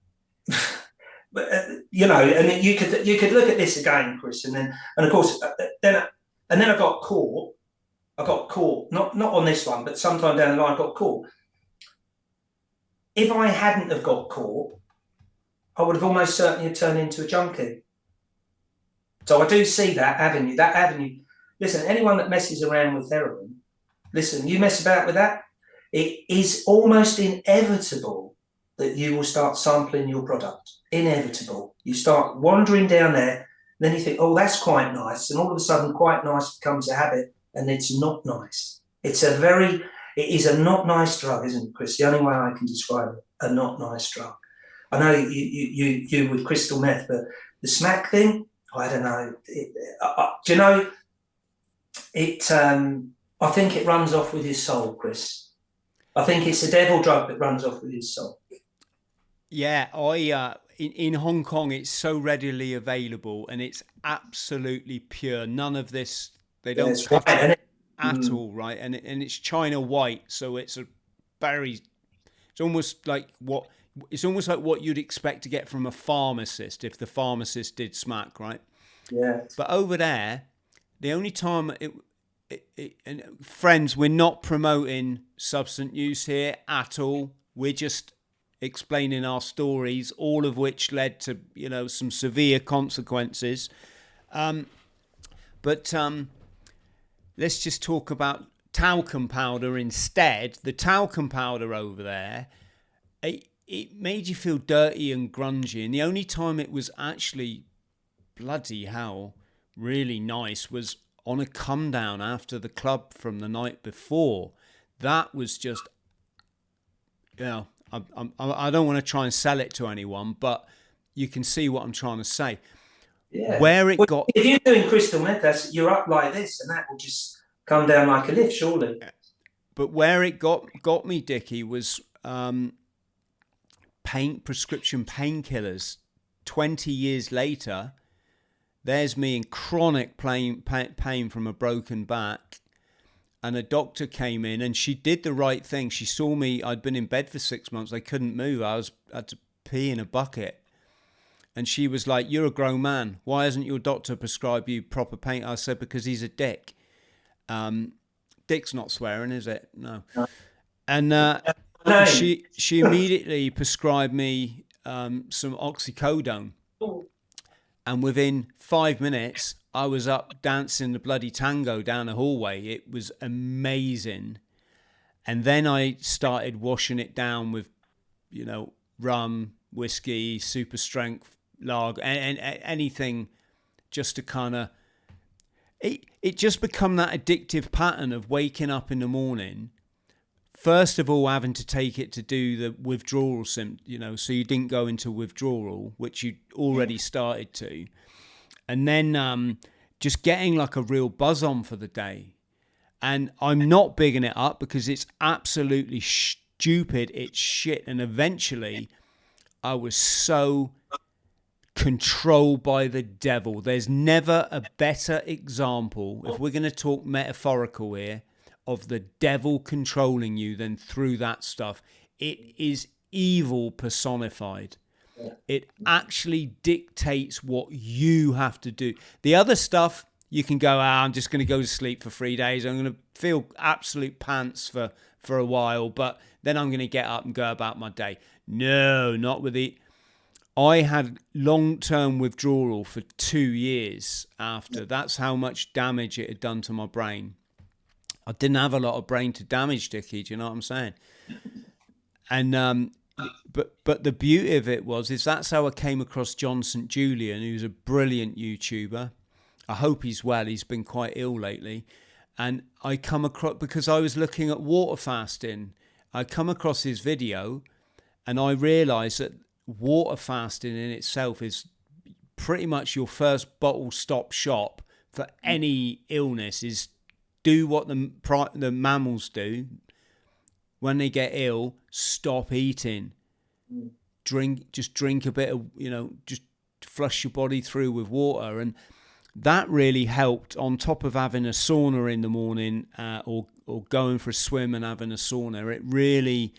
you could look at this again, Chris, and of course then I got caught. Not on this one, but sometime down the line I got caught. If I hadn't have got caught, I would have almost certainly turned into a junkie. So I do see that avenue. Listen, anyone that messes around with heroin, listen, you mess about with that, it is almost inevitable that you will start sampling your product. Inevitable. You start wandering down there, then you think, oh, that's quite nice. And all of a sudden, quite nice becomes a habit, and it's not nice. It is a not nice drug, isn't it, Chris? The only way I can describe it, a not nice drug. I know you with crystal meth, but the smack thing, I don't know. Do you know, I think it runs off with his soul, Chris. I think it's the devil drug that runs off with his soul. Yeah, in Hong Kong, it's so readily available, and it's absolutely pure. None of this, they don't cut it at all, right? And it's China white, so it's almost like what you'd expect to get from a pharmacist if the pharmacist did smack, right? Yeah. But over there, the only time and friends, we're not promoting substance use here at all. We're just explaining our stories, all of which led to some severe consequences. But let's just talk about talcum powder instead. The talcum powder over there, it made you feel dirty and grungy. And the only time it was actually bloody hell really nice was on a come down after the club from the night before. That was just, you know, I don't want to try and sell it to anyone, but you can see what I'm trying to say. Yeah. Where it got, if you're doing crystal meth, you're up like this, and that will just come down like a lift, surely. but where it got me, Dicky, was prescription painkillers. 20 years later, there's me in chronic pain from a broken back. And a doctor came in and she did the right thing. She saw me. I'd been in bed for 6 months. I couldn't move. I had to pee in a bucket. And she was like, "You're a grown man. Why hasn't your doctor prescribed you proper pain?" I said, "Because he's a dick." Dick's not swearing, is it? No. And she immediately prescribed me some oxycodone. And within 5 minutes, I was up dancing the bloody tango down the hallway. It was amazing. And then I started washing it down with, you know, rum, whiskey, super strength lager, and anything just to kind of... It just become that addictive pattern of waking up in the morning, first of all having to take it to do the withdrawal you know, so you didn't go into withdrawal, which you already started to, and then just getting like a real buzz on for the day. And I'm not bigging it up because it's absolutely stupid, it's shit. And eventually I was so controlled by the devil. There's never a better example, if we're going to talk metaphorical here, of the devil controlling you than through that stuff. It is evil personified. It actually dictates what you have to do. The other stuff, you can go, I'm just going to go to sleep for 3 days. I'm going to feel absolute pants for a while, but then I'm going to get up and go about my day. No, not with it. I had long-term withdrawal for 2 years after. That's how much damage it had done to my brain. I didn't have a lot of brain to damage, Dicky. Do you know what I'm saying? And but the beauty of it is that's how I came across John St. Julian, who's a brilliant YouTuber. I hope he's well. He's been quite ill lately. And I come across, because I was looking at water fasting, I come across his video and I realised that water fasting in itself is pretty much your first bottle stop shop for any illness. Is do what the mammals do when they get ill: stop eating, drink a bit of, you know, just flush your body through with water. And that really helped, on top of having a sauna in the morning, or going for a swim and having a sauna.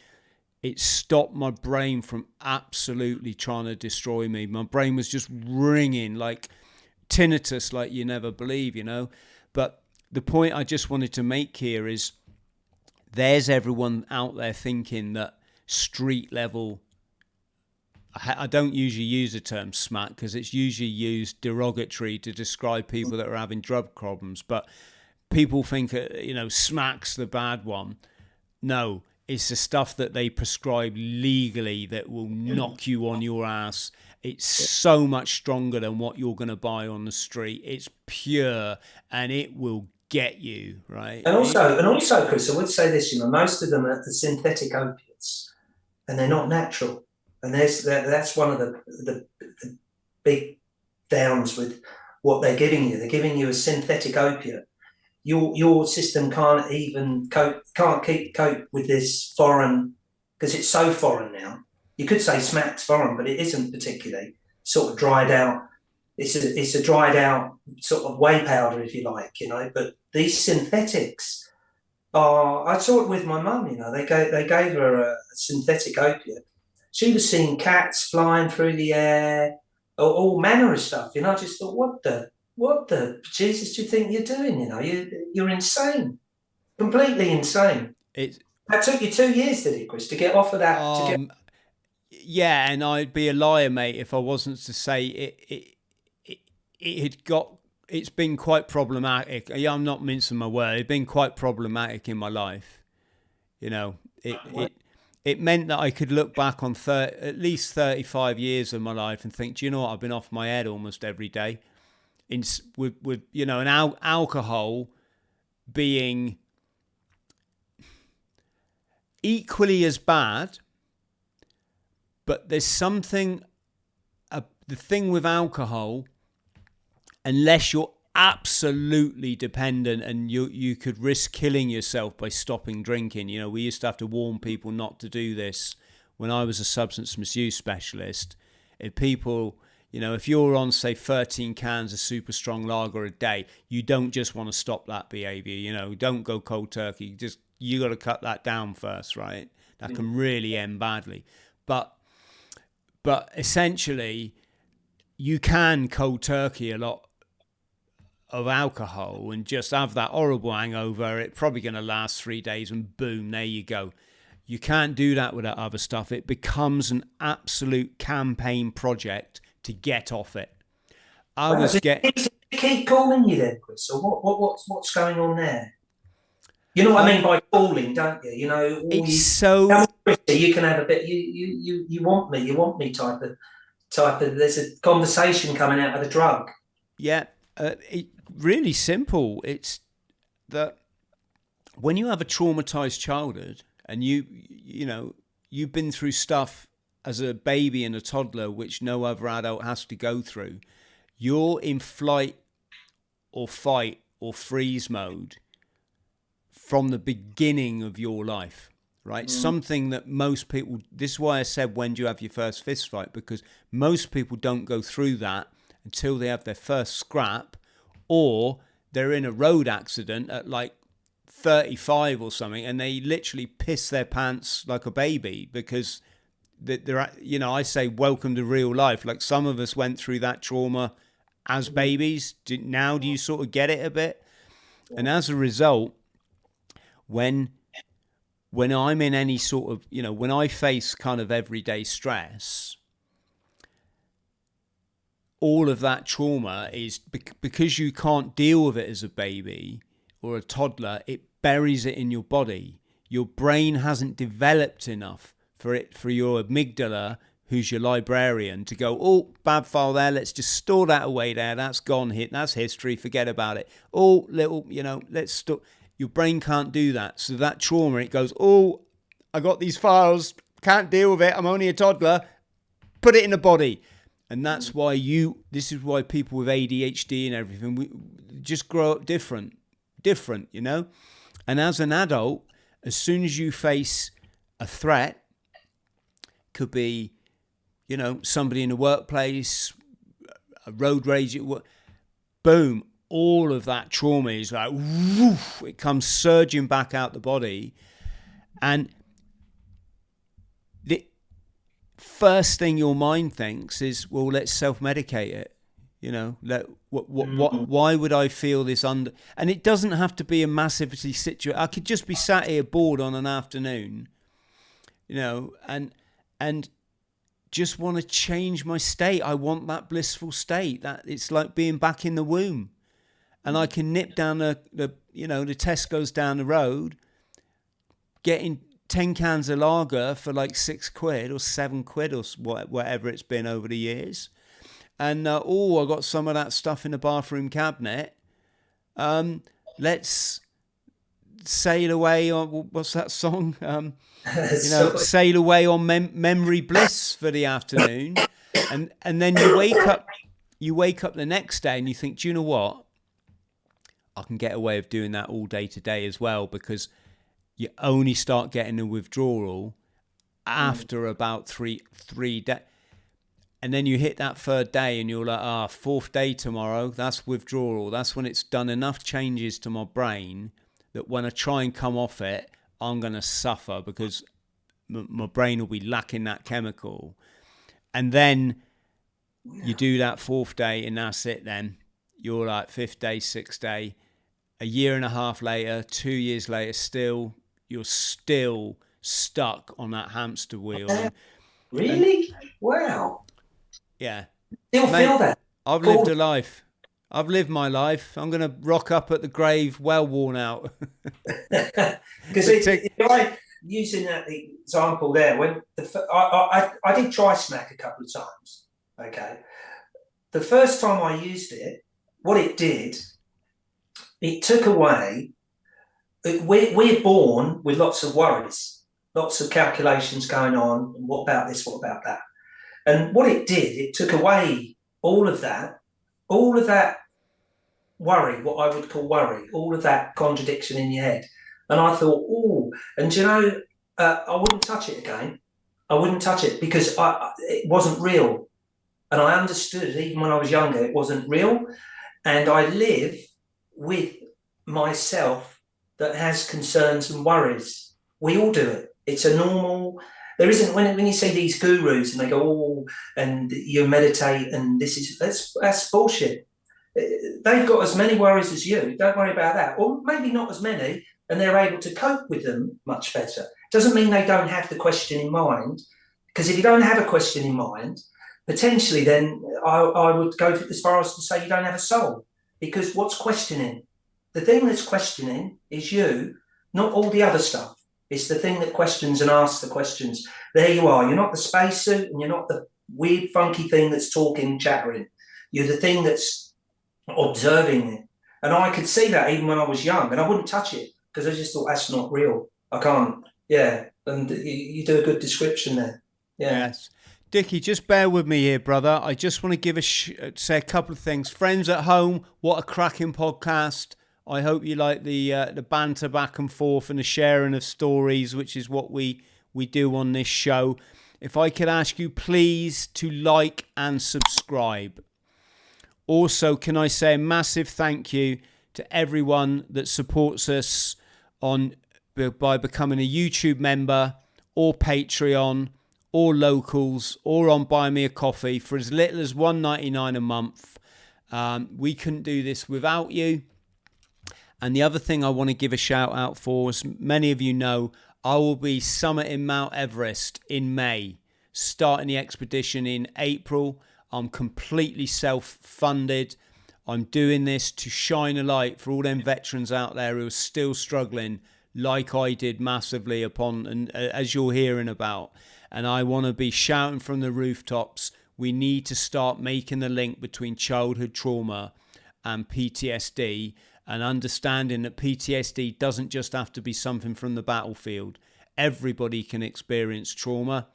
It stopped my brain from absolutely trying to destroy me. My brain was just ringing like tinnitus, like you never believe, you know. But the point I just wanted to make here is there's everyone out there thinking that street level... I don't usually use the term smack because it's usually used derogatory to describe people that are having drug problems. But people think, you know, smack's the bad one. No. It's the stuff that they prescribe legally that will knock you on your ass. It's so much stronger than what you're going to buy on the street. It's pure and it will get you, right? And also, Chris, I would say this, you know, most of them are the synthetic opiates and they're not natural. And that's one of the big downs with what they're giving you. They're giving you a synthetic opiate. Your system can't even cope with this foreign, because it's so foreign now. You could say smack's foreign, but it isn't particularly. Sort of dried out. It's a dried out sort of whey powder, if you like, you know. But these synthetics are... I saw it with my mum, you know. They gave her a synthetic opiate. She was seeing cats flying through the air, all manner of stuff. You know, I just thought, what the Jesus do you think you're doing? You know, you're insane, completely insane. That took you 2 years, did it, Chris, to get off of that? Yeah, and I'd be a liar, mate, if I wasn't to say it had got it's been quite problematic. Yeah, I'm not mincing my word. It's been quite problematic in my life. You know, it meant that I could look back on at least 35 years of my life and think, do you know what? I've been off my head almost every day. With you know, and alcohol being equally as bad, but there's something. The thing with alcohol, unless you're absolutely dependent and you could risk killing yourself by stopping drinking. You know, we used to have to warn people not to do this when I was a substance misuse specialist. If people, you know, if you're on, say, 13 cans of super strong lager a day, you don't just want to stop that behavior. You know, don't go cold turkey. You got to cut that down first, right? That can really end badly. But essentially, you can cold turkey a lot of alcohol and just have that horrible hangover. It's probably going to last 3 days and boom, there you go. You can't do that with that other stuff. It becomes an absolute campaign project to get off it. Keep calling you then, Chris. So what's going on there? You know what I mean by calling, don't you? You know, you can have a bit. You want me type of. There's a conversation coming out of the drug. Yeah, really simple. It's that when you have a traumatized childhood and you know you've been through stuff as a baby and a toddler which no other adult has to go through, you're in flight or fight or freeze mode from the beginning of your life, right? Something that most people, this is why I said, when do you have your first fist fight? Because most people don't go through that until they have their first scrap, or they're in a road accident at like 35 or something, and they literally piss their pants like a baby because they're, you know, I say welcome to real life. Like some of us went through that trauma as babies. Now do you sort of get it a bit? And as a result, when I'm in any sort of, you know, when I face kind of everyday stress, all of that trauma is because you can't deal with it as a baby or a toddler, it buries it in your body. Your brain hasn't developed enough for your amygdala, who's your librarian, to go, oh, bad file there, let's just store that away there, that's gone, that's history, forget about it. Oh, little, you know, let's store. Your brain can't do that. So that trauma, it goes, oh, I got these files, can't deal with it, I'm only a toddler, put it in the body. And that's why this is why people with ADHD and everything, we just grow up different, you know? And as an adult, as soon as you face a threat, could be, you know, somebody in the workplace, a road rage, boom, all of that trauma is like, woof, it comes surging back out the body. And the first thing your mind thinks is, well, let's self-medicate it. You know, why would I feel this under? And it doesn't have to be a massively situation. I could just be sat here bored on an afternoon, you know, and just want to change my state. I want that blissful state. That it's like being back in the womb. And I can nip down the Tesco's down the road, getting 10 cans of lager for like £6 or £7 or whatever it's been over the years. And, I got some of that stuff in the bathroom cabinet. Let's sail away on, what's that song? Sail away on memory bliss for the afternoon. And then you wake up the next day and you think, do you know what? I can get away with doing that all day today as well, because you only start getting a withdrawal after about three days. And then you hit that third day and you're like, fourth day tomorrow, that's withdrawal. That's when it's done enough changes to my brain that when I try and come off it, I'm going to suffer because my brain will be lacking that chemical. And then you do that fourth day and that's it then. You're like fifth day, sixth day, a year and a half later, 2 years later, you're still stuck on that hamster wheel. Really? Wow. Yeah. Still feel that. I've lived a life. I've lived my life. I'm going to rock up at the grave well worn out. Because I using that example there, when I did try smack a couple of times. Okay, the first time I used it, what it did, it took away. We're born with lots of worries, lots of calculations going on. And what about this? What about that? And what it did, it took away all of that worry, what I would call worry, all of that contradiction in your head. And I thought, oh, and I wouldn't touch it again. I wouldn't touch it because it wasn't real. And I understood, even when I was younger, it wasn't real. And I live with myself that has concerns and worries. We all do it. It's a normal. There isn't when you see these gurus and they go, oh, and you meditate and that's bullshit. They've got as many worries as you. Don't worry about that. Or maybe not as many, and they're able to cope with them much better. Doesn't mean they don't have the question in mind, because if you don't have a question in mind, potentially then I would go as far as to say you don't have a soul, because what's questioning? The thing that's questioning is you, not all the other stuff. It's the thing that questions and asks the questions. There you are. You're not the spacesuit, and you're not the weird, funky thing that's talking, chattering. You're the thing that's observing it. And I could see that even when I was young, and I wouldn't touch it because I just thought that's not real. I can't. Yeah. And you do a good description there. Yeah. Yes. Dicky, just bear with me here, brother. I just want to give say a couple of things. Friends at home, what a cracking podcast. I hope you like the banter back and forth and the sharing of stories, which is what we do on this show. If I could ask you, please, to like and subscribe. Also, can I say a massive thank you to everyone that supports us by becoming a YouTube member or Patreon or locals or on Buy Me a Coffee for as little as $1.99 a month. We couldn't do this without you. And the other thing I want to give a shout out for, as many of you know, I will be summiting Mount Everest in May, starting the expedition in April. I'm completely self-funded. I'm doing this to shine a light for all them veterans out there who are still struggling like I did massively and as you're hearing about. And I want to be shouting from the rooftops, we need to start making the link between childhood trauma and PTSD, and understanding that PTSD doesn't just have to be something from the battlefield. Everybody can experience trauma.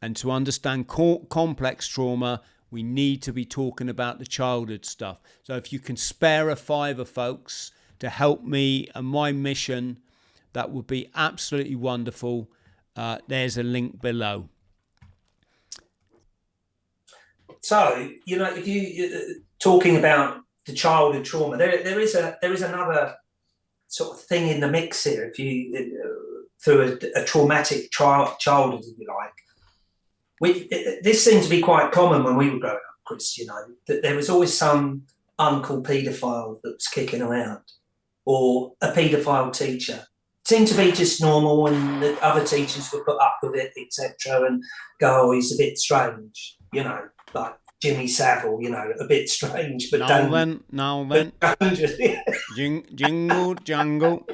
And to understand complex trauma, we need to be talking about the childhood stuff. So if you can spare a $5, folks, to help me and my mission, that would be absolutely wonderful. There's a link below. So, if you talking about the childhood trauma, there is another sort of thing in the mix here. If you through a traumatic childhood, if you like, this seemed to be quite common when we were growing up, Chris. That there was always some uncle paedophile that was kicking around, or a paedophile teacher. It seemed to be just normal, and the other teachers would put up with it, etc., and go, "Oh, he's a bit strange," like Jimmy Savile, a bit strange, but now then, jingle jangle.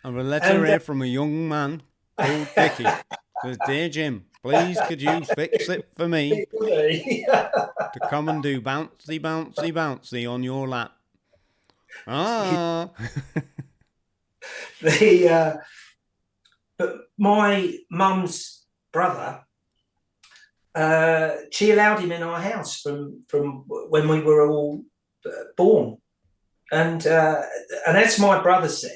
I have a letter here from a young man called Dicky. Says, "Dear Jim, please could you fix it for me to come and do bouncy, bouncy, bouncy on your lap?" Ah. But my mum's brother, she allowed him in our house from when we were all born, and as my brother said,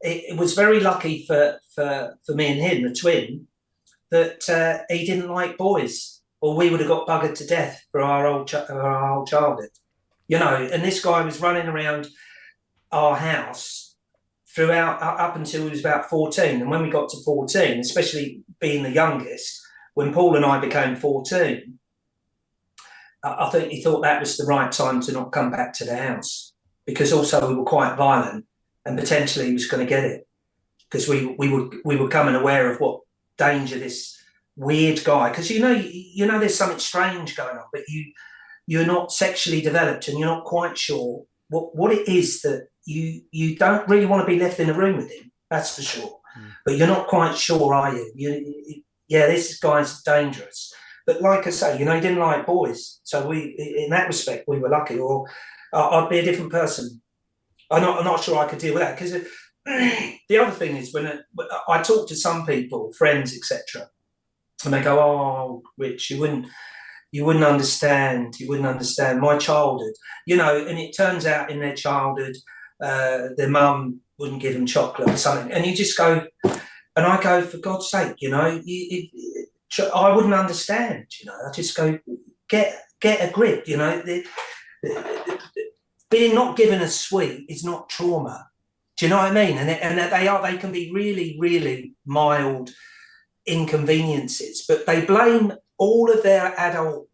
it was very lucky for me and him, the twin, that he didn't like boys, or we would have got buggered to death for our whole childhood, And this guy was running around our house throughout up until he was about 14, and when we got to 14, especially being the youngest, when Paul and I became 14, I think he thought that was the right time to not come back to the house, because also we were quite violent and potentially he was going to get it, because we were becoming aware of what danger this weird guy, because there's something strange going on, but you're not sexually developed and you're not quite sure what it is that you don't really want to be left in a room with him. That's for sure. But you're not quite sure, are you? Yeah, this guy's dangerous. But like I say, he didn't like boys. So in that respect, we were lucky. Or I'd be a different person. I'm not sure I could deal with that, because the other thing is, when I talk to some people, friends, etc., and they go, "Oh, Rich, you wouldn't understand. You wouldn't understand my childhood." And it turns out in their childhood, their mum wouldn't give them chocolate or something, and you just go, and I go, for God's sake, I wouldn't understand. I just go, get a grip. Being not given a sweet is not trauma. Do you know what I mean? And they can be really, really mild inconveniences, but they blame all of their adult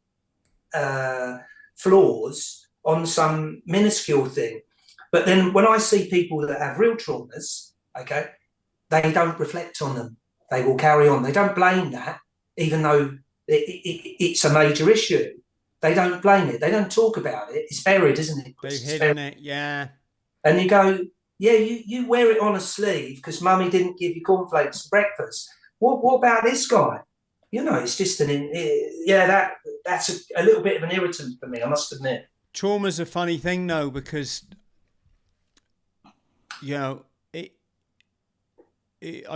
flaws on some minuscule thing. But then when I see people that have real traumas, okay, they don't reflect on them. They will carry on. They don't blame that, even though it's a major issue. They don't blame it. They don't talk about it. It's buried, isn't it? They've hidden it, yeah. And you go, yeah, you wear it on a sleeve because mummy didn't give you cornflakes for breakfast. What about this guy? It's just that's a little bit of an irritant for me, I must admit. Trauma's a funny thing, though, because, I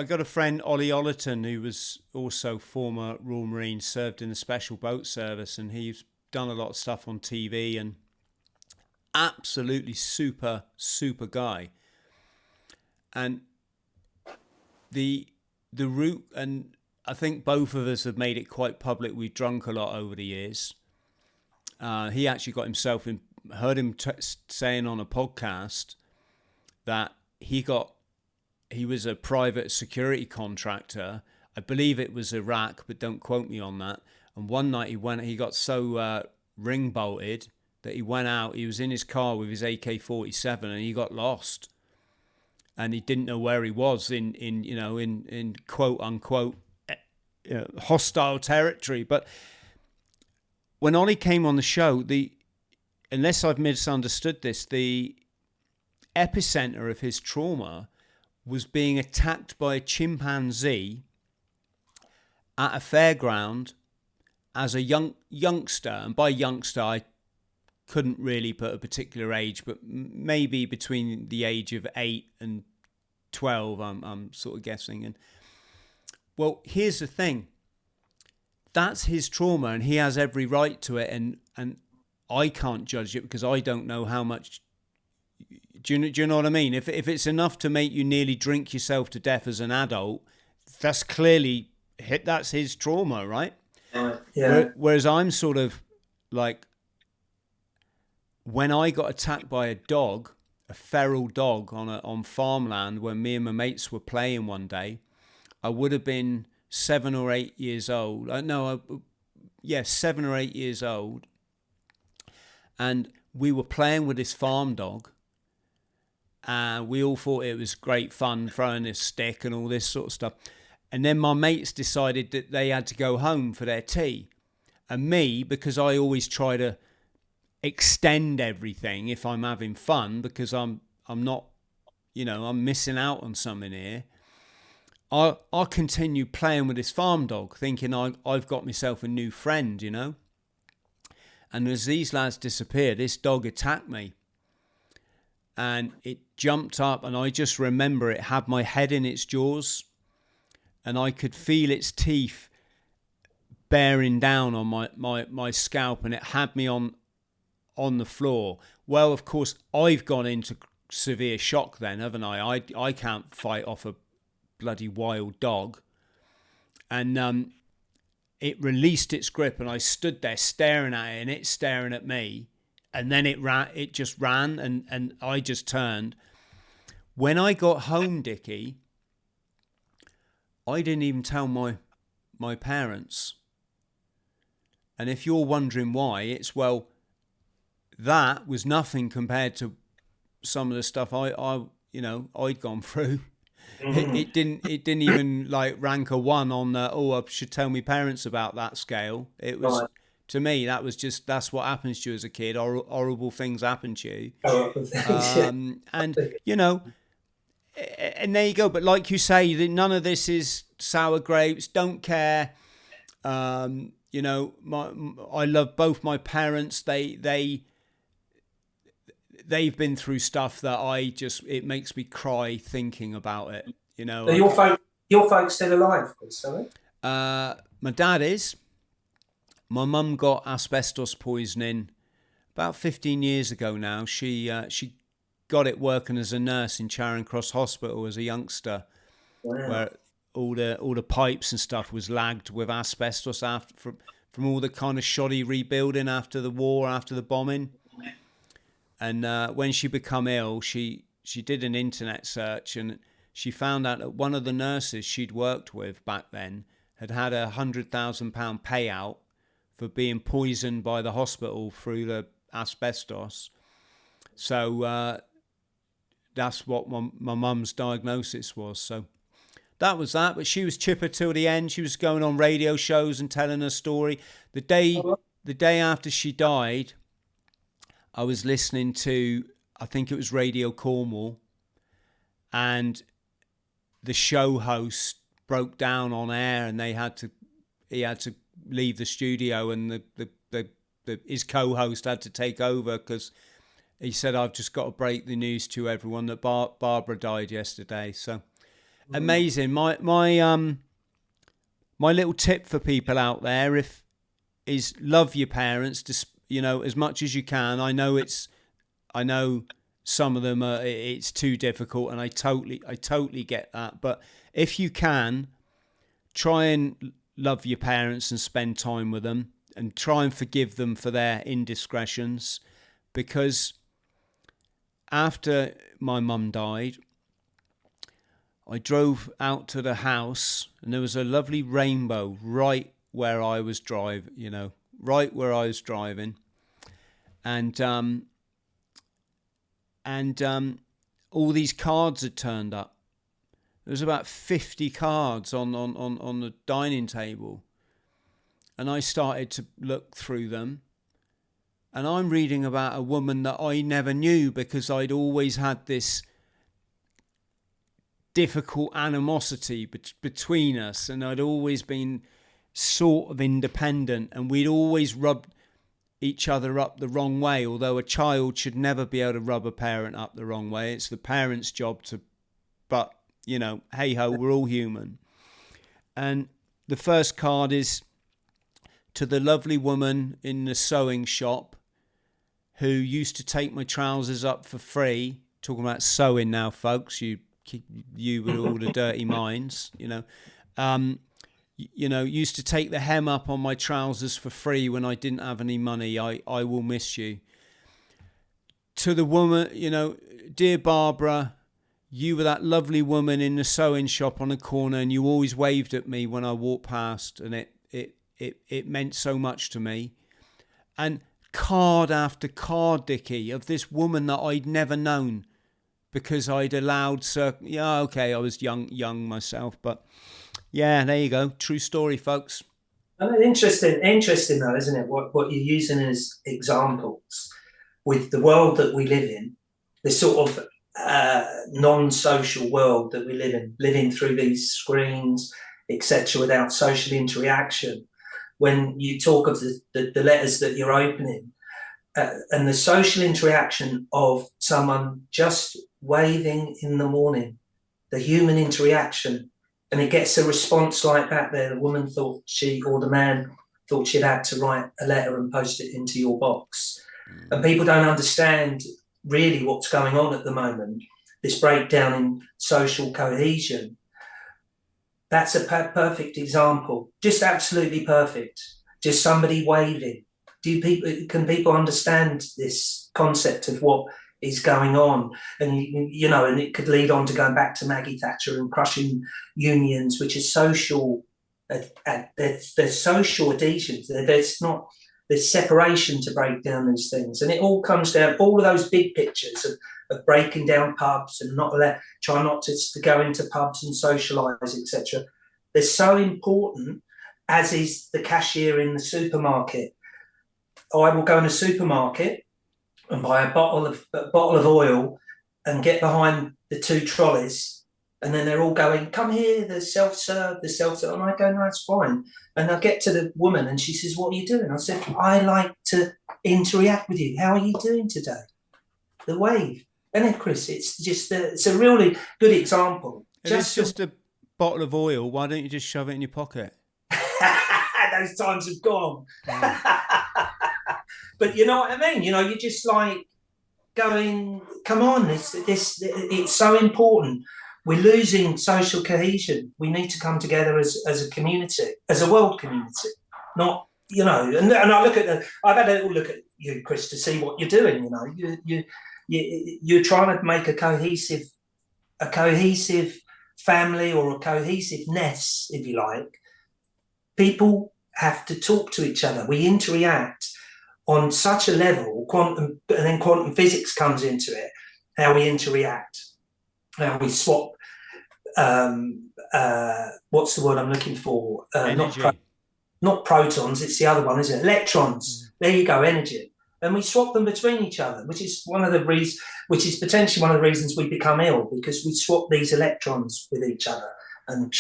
got a friend, Ollie Ollerton, who was also former Royal Marine, served in the Special Boat Service, and he's done a lot of stuff on TV, and absolutely super guy. And the route, and I think both of us have made it quite public, we've drunk a lot over the years. He actually got himself in, heard him saying on a podcast that he was a private security contractor. I believe it was Iraq, but don't quote me on that. And one night he got so ring bolted that he went out. He was in his car with his AK-47 and he got lost. And he didn't know where he was in quote unquote hostile territory. But when Ollie came on the show, unless I've misunderstood this, the epicenter of his trauma was being attacked by a chimpanzee at a fairground as a youngster. And by youngster, I couldn't really put a particular age, but maybe between the age of 8 and 12, I'm sort of guessing. And well, here's the thing. That's his trauma, and he has every right to it. And I can't judge it because I don't know how much. Do you know what I mean? If it's enough to make you nearly drink yourself to death as an adult, that's clearly that's his trauma, right? Yeah. Whereas I'm sort of like, when I got attacked by a dog, a feral dog on farmland, when me and my mates were playing one day, I would have been 7 or 8 years old. 7 or 8 years old, and we were playing with this farm dog. And we all thought it was great fun throwing this stick and all this sort of stuff. And then my mates decided that they had to go home for their tea. And me, because I always try to extend everything if I'm having fun, because I'm not, I'm missing out on something here. I'll continue playing with this farm dog, thinking I've got myself a new friend, And as these lads disappeared, this dog attacked me. And it jumped up, and I just remember it had my head in its jaws, and I could feel its teeth bearing down on my scalp, and it had me on the floor. Well, of course, I've gone into severe shock then, haven't I? I can't fight off a bloody wild dog. And it released its grip, and I stood there staring at it, and it staring at me. And then it just ran, and I just turned. When I got home, Dicky, I didn't even tell my parents. And if you're wondering why, it's, well, that was nothing compared to some of the stuff I'd gone through. It didn't even like rank a 1 on I should tell my parents about that scale. It was to me, that's what happens to you as a kid. Horrible things happen to you. Yeah. And, and there you go. But like you say, none of this is sour grapes. Don't care. I love both my parents. They've been through stuff that it makes me cry thinking about it. Are your folks still alive, sorry? My dad is. My mum got asbestos poisoning about 15 years ago now. She got it working as a nurse in Charing Cross Hospital as a youngster, Wow. where all the pipes and stuff was lagged with asbestos from all the kind of shoddy rebuilding after the war, after the bombing. And when she became ill, she did an internet search, and she found out that one of the nurses she'd worked with back then had £100,000 payout for being poisoned by the hospital through the asbestos. So that's what my mum's diagnosis was. So that was that. But she was chipper till the end. She was going on radio shows and telling her story. The day after she died, I was listening to, I think it was Radio Cornwall, and the show host broke down on air, and he had to leave the studio, and his co-host had to take over because he said, "I've just got to break the news to everyone that Barbara died yesterday." So amazing. My little tip for people out there is love your parents, as much as you can. I know some of them it's too difficult, and I totally get that. But if you can, try and love your parents and spend time with them, and try and forgive them for their indiscretions, because after my mum died, I drove out to the house, and there was a lovely rainbow right where I was driving, and all these cards had turned up. There was about 50 cards on the dining table, and I started to look through them, and I'm reading about a woman that I never knew, because I'd always had this difficult animosity between us, and I'd always been sort of independent, and we'd always rubbed each other up the wrong way, although a child should never be able to rub a parent up the wrong way. It's the parent's job to, but hey ho, we're all human. And the first card is to the lovely woman in the sewing shop who used to take my trousers up for free. Talking about sewing now, folks, you with all the dirty minds, used to take the hem up on my trousers for free when I didn't have any money. I will miss you. To the woman, dear Barbara, you were that lovely woman in the sewing shop on the corner, and you always waved at me when I walked past, and it meant so much to me. And card after card, Dicky, of this woman that I'd never known, because I'd allowed I was young myself, but yeah, there you go. True story, folks. Interesting though, isn't it? What you're using as examples with the world that we live in, this sort of non-social world that we live in, living through these screens, etc., without social interaction. When you talk of the letters that you're opening, and the social interaction of someone just waving in the morning, the human interaction, and it gets a response like that there. The woman thought or the man thought she'd had to write a letter and post it into your box. And people don't understand really what's going on at the moment, this breakdown in social cohesion. That's a perfect example, just absolutely perfect. Just somebody waving. Can people understand this concept of what is going on? And and it could lead on to going back to Maggie Thatcher and crushing unions, which is social. There's social adhesions. There's separation to break down these things, and it all comes down. All of those big pictures of breaking down pubs and try not to go into pubs and socialise, etc. They're so important, as is the cashier in the supermarket. I will go in a supermarket and buy a bottle of oil and get behind the two trolleys, and then they're all going, "Come here, the self-serve, the self-serve." And I go, "No, it's fine." And I get to the woman and she says, "What are you doing?" I said, "I like to interact with you. How are you doing today?" The wave. And then, Chris, it's a really good example. If it's just a bottle of oil, why don't you just shove it in your pocket? Those times have gone. Yeah. But you know what I mean? You're just like going, come on, it's so important. We're losing social cohesion. We need to come together as a community, as a world community, not, and I I've had a little look at you, Chris, to see what you're doing. You're trying to make a cohesive family, or a cohesiveness, if you like. People have to talk to each other. We interact on such a level, and then quantum physics comes into it, how we interact, how we swap, what's the word I'm looking for? Energy. Not protons, it's the other one, isn't it? Electrons. There you go, energy. And we swap them between each other, which is potentially one of the reasons we become ill, because we swap these electrons with each other. And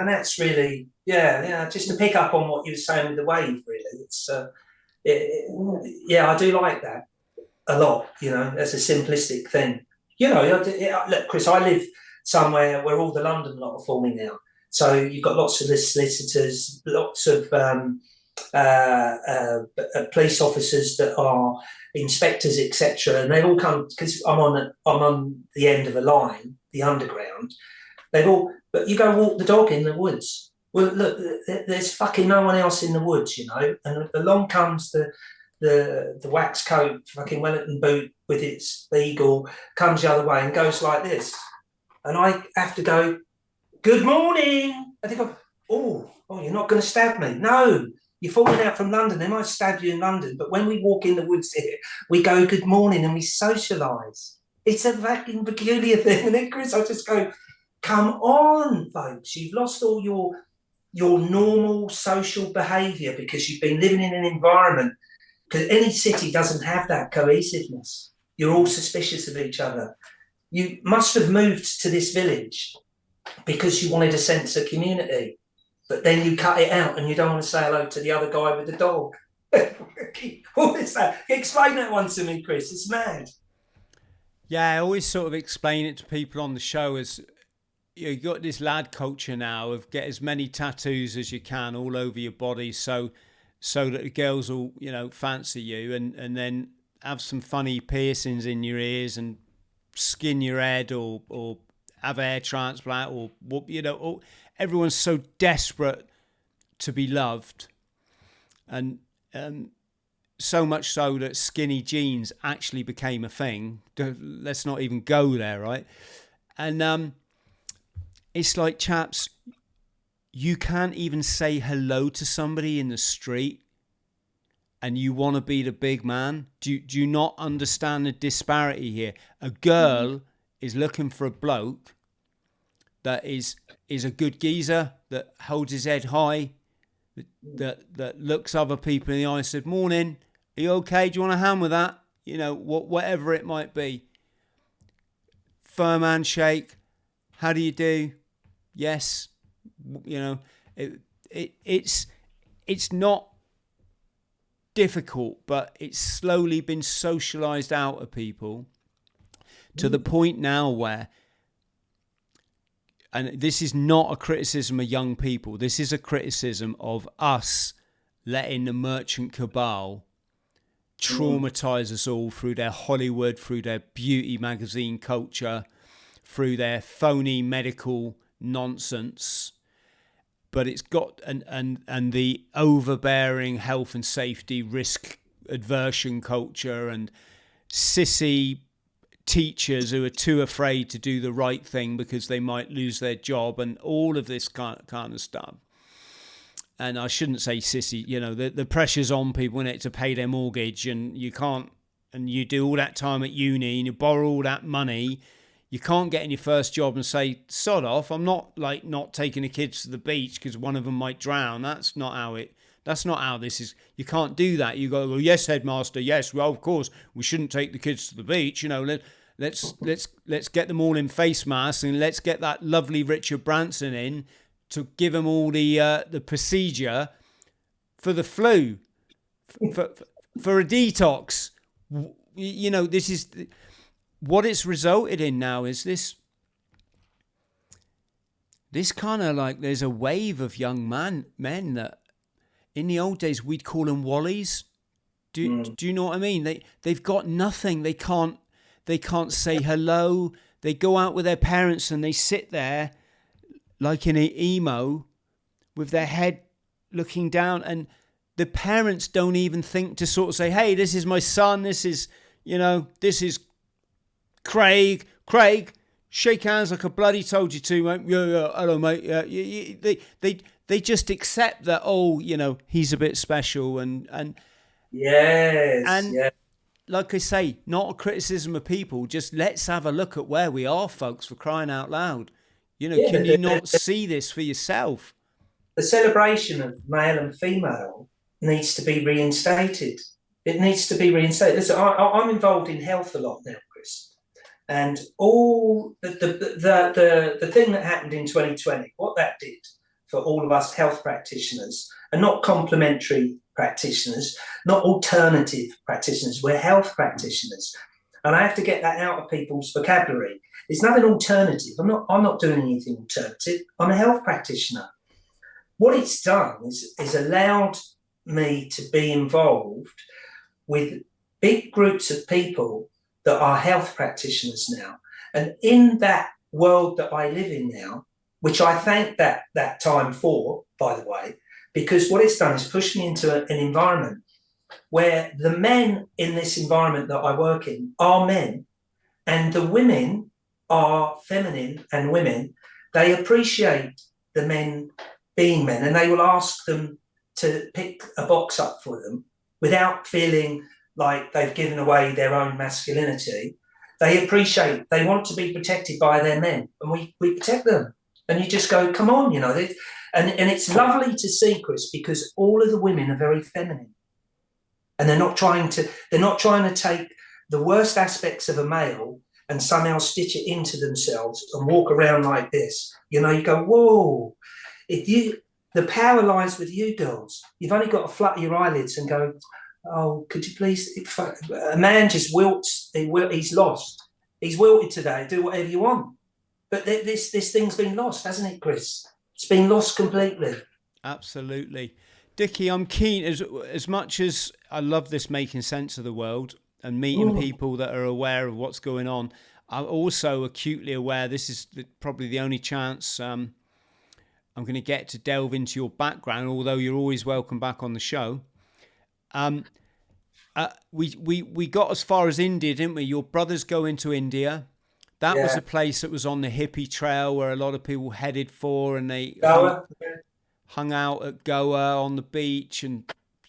that's really, just to pick up on what you were saying with the wave, really. It's, I do like that a lot, as a simplistic thing. Look, Chris, I live somewhere where all the London lot are forming now. So you've got lots of solicitors, lots of police officers that are inspectors, etc. And they all come, because I'm on the end of a line, the underground. But you go walk the dog in the woods. Well, look, there's fucking no one else in the woods, And along comes the wax coat fucking Wellington boot with its eagle, comes the other way and goes like this. And I have to go, "Good morning." And they go, oh, you're not going to stab me. No, you're falling out from London. They might stab you in London. But when we walk in the woods here, we go, "Good morning," and we socialise. It's a fucking peculiar thing. And then, Chris, I just go, come on, folks. You've lost all your normal social behaviour because you've been living in an environment, because any city doesn't have that cohesiveness. You're all suspicious of each other. You must have moved to this village because you wanted a sense of community, but then you cut it out and you don't want to say hello to the other guy with the dog. What is that? Explain that one to me, Chris. It's mad. Yeah, I always sort of explain it to people on the show as, you've got this lad culture now of get as many tattoos as you can all over your body, so that the girls will, fancy you, and then have some funny piercings in your ears and skin your head, or have a hair transplant, or everyone's so desperate to be loved, and so much so that skinny jeans actually became a thing. Let's not even go there, right? And it's like, chaps, you can't even say hello to somebody in the street and you want to be the big man. Do you not understand the disparity here? A girl is looking for a bloke that is a good geezer, that holds his head high, that looks other people in the eye and says, "Morning, are you okay? Do you want a hand with that?" Whatever it might be. Firm handshake. How do you do? Yes. It's not difficult, but it's slowly been socialized out of people to the point now where, and this is not a criticism of young people, this is a criticism of us letting the merchant cabal traumatize us all through their Hollywood, through their beauty magazine culture, through their phony medical nonsense. But it's got and the overbearing health and safety risk aversion culture, and sissy teachers who are too afraid to do the right thing because they might lose their job, and all of this kind of stuff. And I shouldn't say sissy, the pressure's on people, innit, to pay their mortgage, and you can't, and you do all that time at uni and you borrow all that money. You can't get in your first job and say, "Sod off, I'm not taking the kids to the beach because one of them might drown." That's not That's not how this is. You can't do that. You go, well, yes, headmaster, yes. Well, of course, we shouldn't take the kids to the beach. You know, let's get them all in face masks, and let's get that lovely Richard Branson in to give them all the procedure for the flu, for a detox. You know, this is what it's resulted in now. Is this kind of like, there's a wave of young men that in the old days we'd call them wallies. Do you know what I mean? They've got nothing. They can't say hello. They go out with their parents and they sit there like in an emo with their head looking down, and the parents don't even think to sort of say, hey, this is my son, this is Craig, shake hands like I bloody told you to, mate. Yeah, hello, mate. Yeah. They just accept that, oh, you know, he's a bit special, and yes, and yeah. like I say, not a criticism of people. Just let's have a look at where we are, folks, for crying out loud. You know, Yeah, can you not see this for yourself? The celebration of male and female needs to be reinstated. It needs to be reinstated. Listen, I'm involved in health a lot now, Chris, and all the thing that happened in 2020, what that did for all of us health practitioners, and not complementary practitioners, not alternative practitioners, we're health practitioners. And I have to get that out of people's vocabulary. There's nothing alternative. I'm not doing anything alternative. I'm a health practitioner. What it's done is allowed me to be involved with big groups of people that are health practitioners now. And in that world that I live in now, which I thank that time for, by the way, because what it's done is pushed me into an environment where the men in this environment that I work in are men, and the women are feminine and women. They appreciate the men being men, and they will ask them to pick a box up for them without feeling like they've given away their own masculinity. They want to be protected by their men, and we protect them. And you just go, come on, you know. And it's lovely to see, Chris, because all of the women are very feminine, and they're not trying to take the worst aspects of a male and somehow stitch it into themselves and walk around like this. You know, you go, whoa. The power lies with you, girls. You've only got to flutter your eyelids and go, oh, could you please? A man just wilts. He's lost. He's wilted today. Do whatever you want. But this thing's been lost, hasn't it, Chris? It's been lost completely. Absolutely. Dicky, I'm keen, as much as I love this making sense of the world and meeting people that are aware of what's going on, I'm also acutely aware this is probably the only chance I'm going to get to delve into your background, although you're always welcome back on the show. We got as far as India, didn't we? Your brothers go into India. That was a place that was on the hippie trail where a lot of people headed for, and they hung out at Goa on the beach and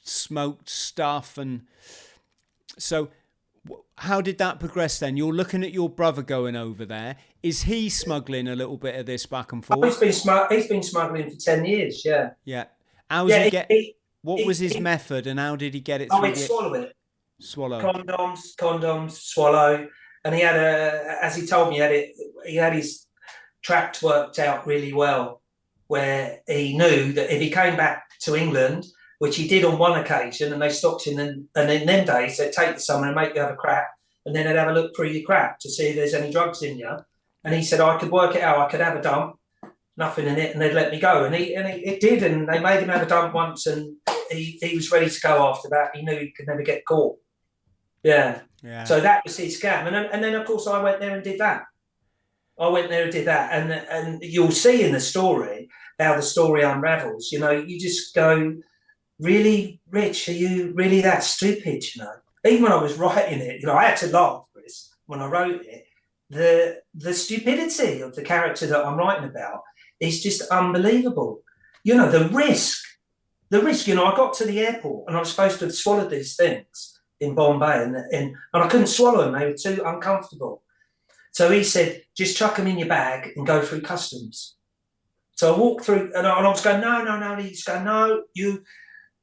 smoked stuff. And so how did that progress then? You're looking at your brother going over there. Is he smuggling a little bit of this back and forth? He's been smuggling for 10 years, yeah. Yeah. What was his method, and how did he get it through? He'd swallow it. Swallow. Condoms, swallow. And he had as he told me, he had his tract worked out really well, where he knew that if he came back to England, which he did on one occasion, and they stopped him, and in them days they'd take you somewhere and make you have a crap, and then they'd have a look through your crap to see if there's any drugs in you. And he said, I could work it out. I could have a dump, nothing in it, and they'd let me go. And it did, and they made him have a dump once, and he was ready to go after that. He knew he could never get caught. Yeah. So that was his scam, and then of course I went there and did that. And you'll see in the story how the story unravels. You know, you just go, really, Rich, are you really that stupid? You know, even when I was writing it, you know, I had to laugh, Chris, when I wrote it. The stupidity of the character that I'm writing about is just unbelievable. You know, the risk. You know, I got to the airport and I was supposed to have swallowed these things in Bombay, and I couldn't swallow them. They were too uncomfortable. So he said, just chuck them in your bag and go through customs. So I walked through, and I was going, no. He's going, no,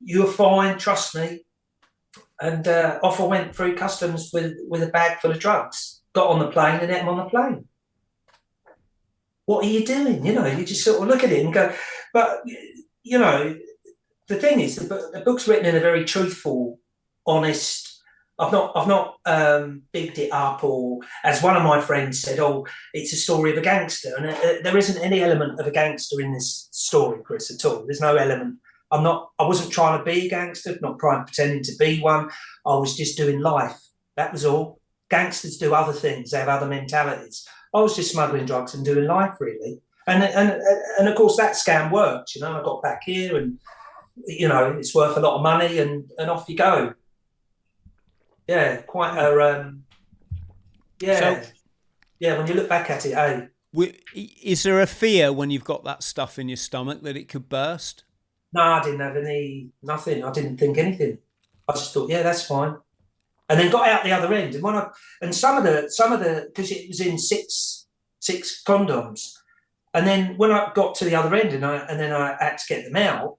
you're fine, trust me. And off I went through customs with a bag full of drugs. Got on the plane and ate them on the plane. What are you doing? You know, you just sort of look at it and go, but, you know, the thing is, the book's written in a very truthful, honest. I've not bigged it up, or as one of my friends said, "Oh, it's a story of a gangster," and there isn't any element of a gangster in this story, Chris, at all. There's no element. I wasn't trying to be a gangster, not pretending to be one. I was just doing life. That was all. Gangsters do other things. They have other mentalities. I was just smuggling drugs and doing life, really. And of course that scam worked. You know, I got back here, and you know, it's worth a lot of money, and off you go. Yeah, quite a yeah, So, yeah. When you look back at it, hey, is there a fear when you've got that stuff in your stomach that it could burst? no, I didn't have nothing. I didn't think anything. I just thought, yeah, that's fine. And then got out the other end. And some of the because it was in six condoms. And then when I got to the other end, and then I had to get them out.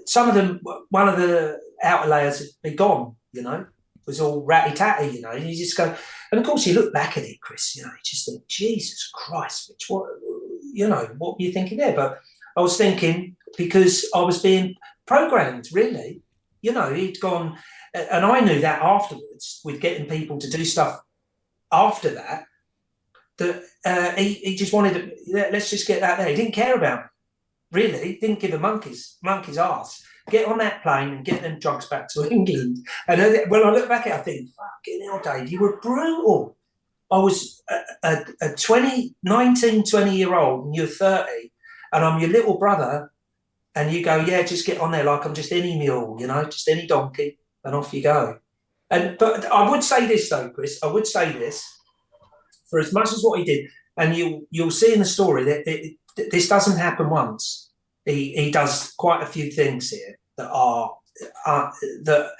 Some of them, one of the outer layers had been gone. You know, it was all ratty tatty. You know, and you just go, and of course you look back at it, Chris. You know, you just think, Jesus Christ, which what, you know, what were you thinking there? But I was thinking because I was being programmed, really. You know, he'd gone, and I knew that afterwards with getting people to do stuff after that. That he just wanted to, let's just get that there. He didn't care about me, really. He didn't give a monkey's ass. Get on that plane and get them drugs back to England. And when I look back at it, I think, fucking hell, Dave, you were brutal. I was a 19, 20-year-old, and you're 30, and I'm your little brother, and you go, yeah, just get on there like I'm just any mule, you know, just any donkey, and off you go. But I would say this, though, Chris, I would say this, for as much as what he did, and you'll see in the story that this doesn't happen once. He does quite a few things here that are that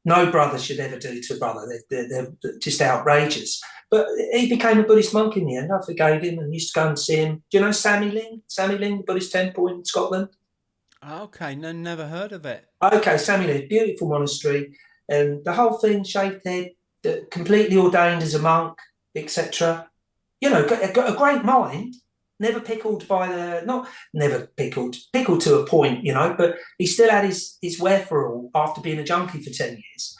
no brother should ever do to a brother. They're just outrageous. But he became a Buddhist monk in the end. I forgave him and used to go and see him. Do you know Sammy Ling? Sammy Ling, the Buddhist temple in Scotland? Okay, no, never heard of it. Okay, Sammy Ling, beautiful monastery. And the whole thing, shaved head, completely ordained as a monk, etc. You know, got a great mind, never pickled by the, not never pickled to a point, you know, but he still had his wherewithal after being a junkie for 10 years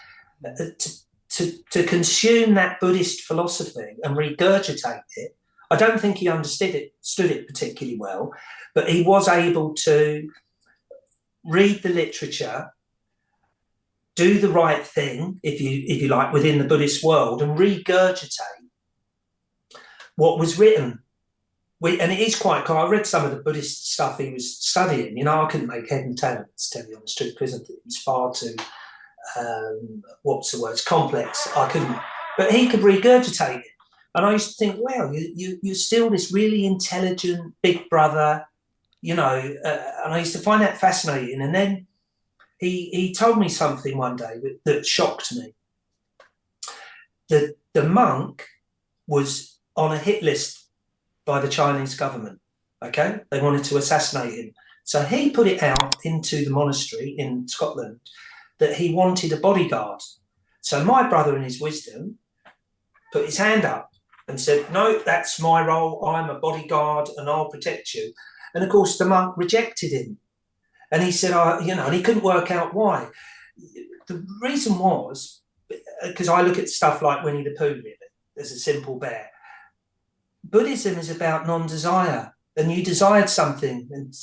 to consume that Buddhist philosophy and regurgitate it. I don't think he stood it particularly well, but he was able to read the literature, do the right thing, if you like, within the Buddhist world, and regurgitate what was written. And it is quite cool. I read some of the Buddhist stuff he was studying. You know, I couldn't make head and tail of it, to tell you on the street, because it was far too, what's the word, it's complex. I couldn't, but he could regurgitate it. And I used to think, well, you're still this really intelligent big brother, you know, and I used to find that fascinating. And then he told me something one day that shocked me. The monk was on a hit list by the Chinese government. Okay, they wanted to assassinate him, so he put it out into the monastery in Scotland that he wanted a bodyguard. So my brother, in his wisdom, put his hand up and said, "No, that's my role. I'm a bodyguard, and I'll protect you." And of course, the monk rejected him, and he said, "You know," and he couldn't work out why. The reason was because I look at stuff like Winnie the Pooh, really, as a simple bear. Buddhism is about non-desire, and you desired something, and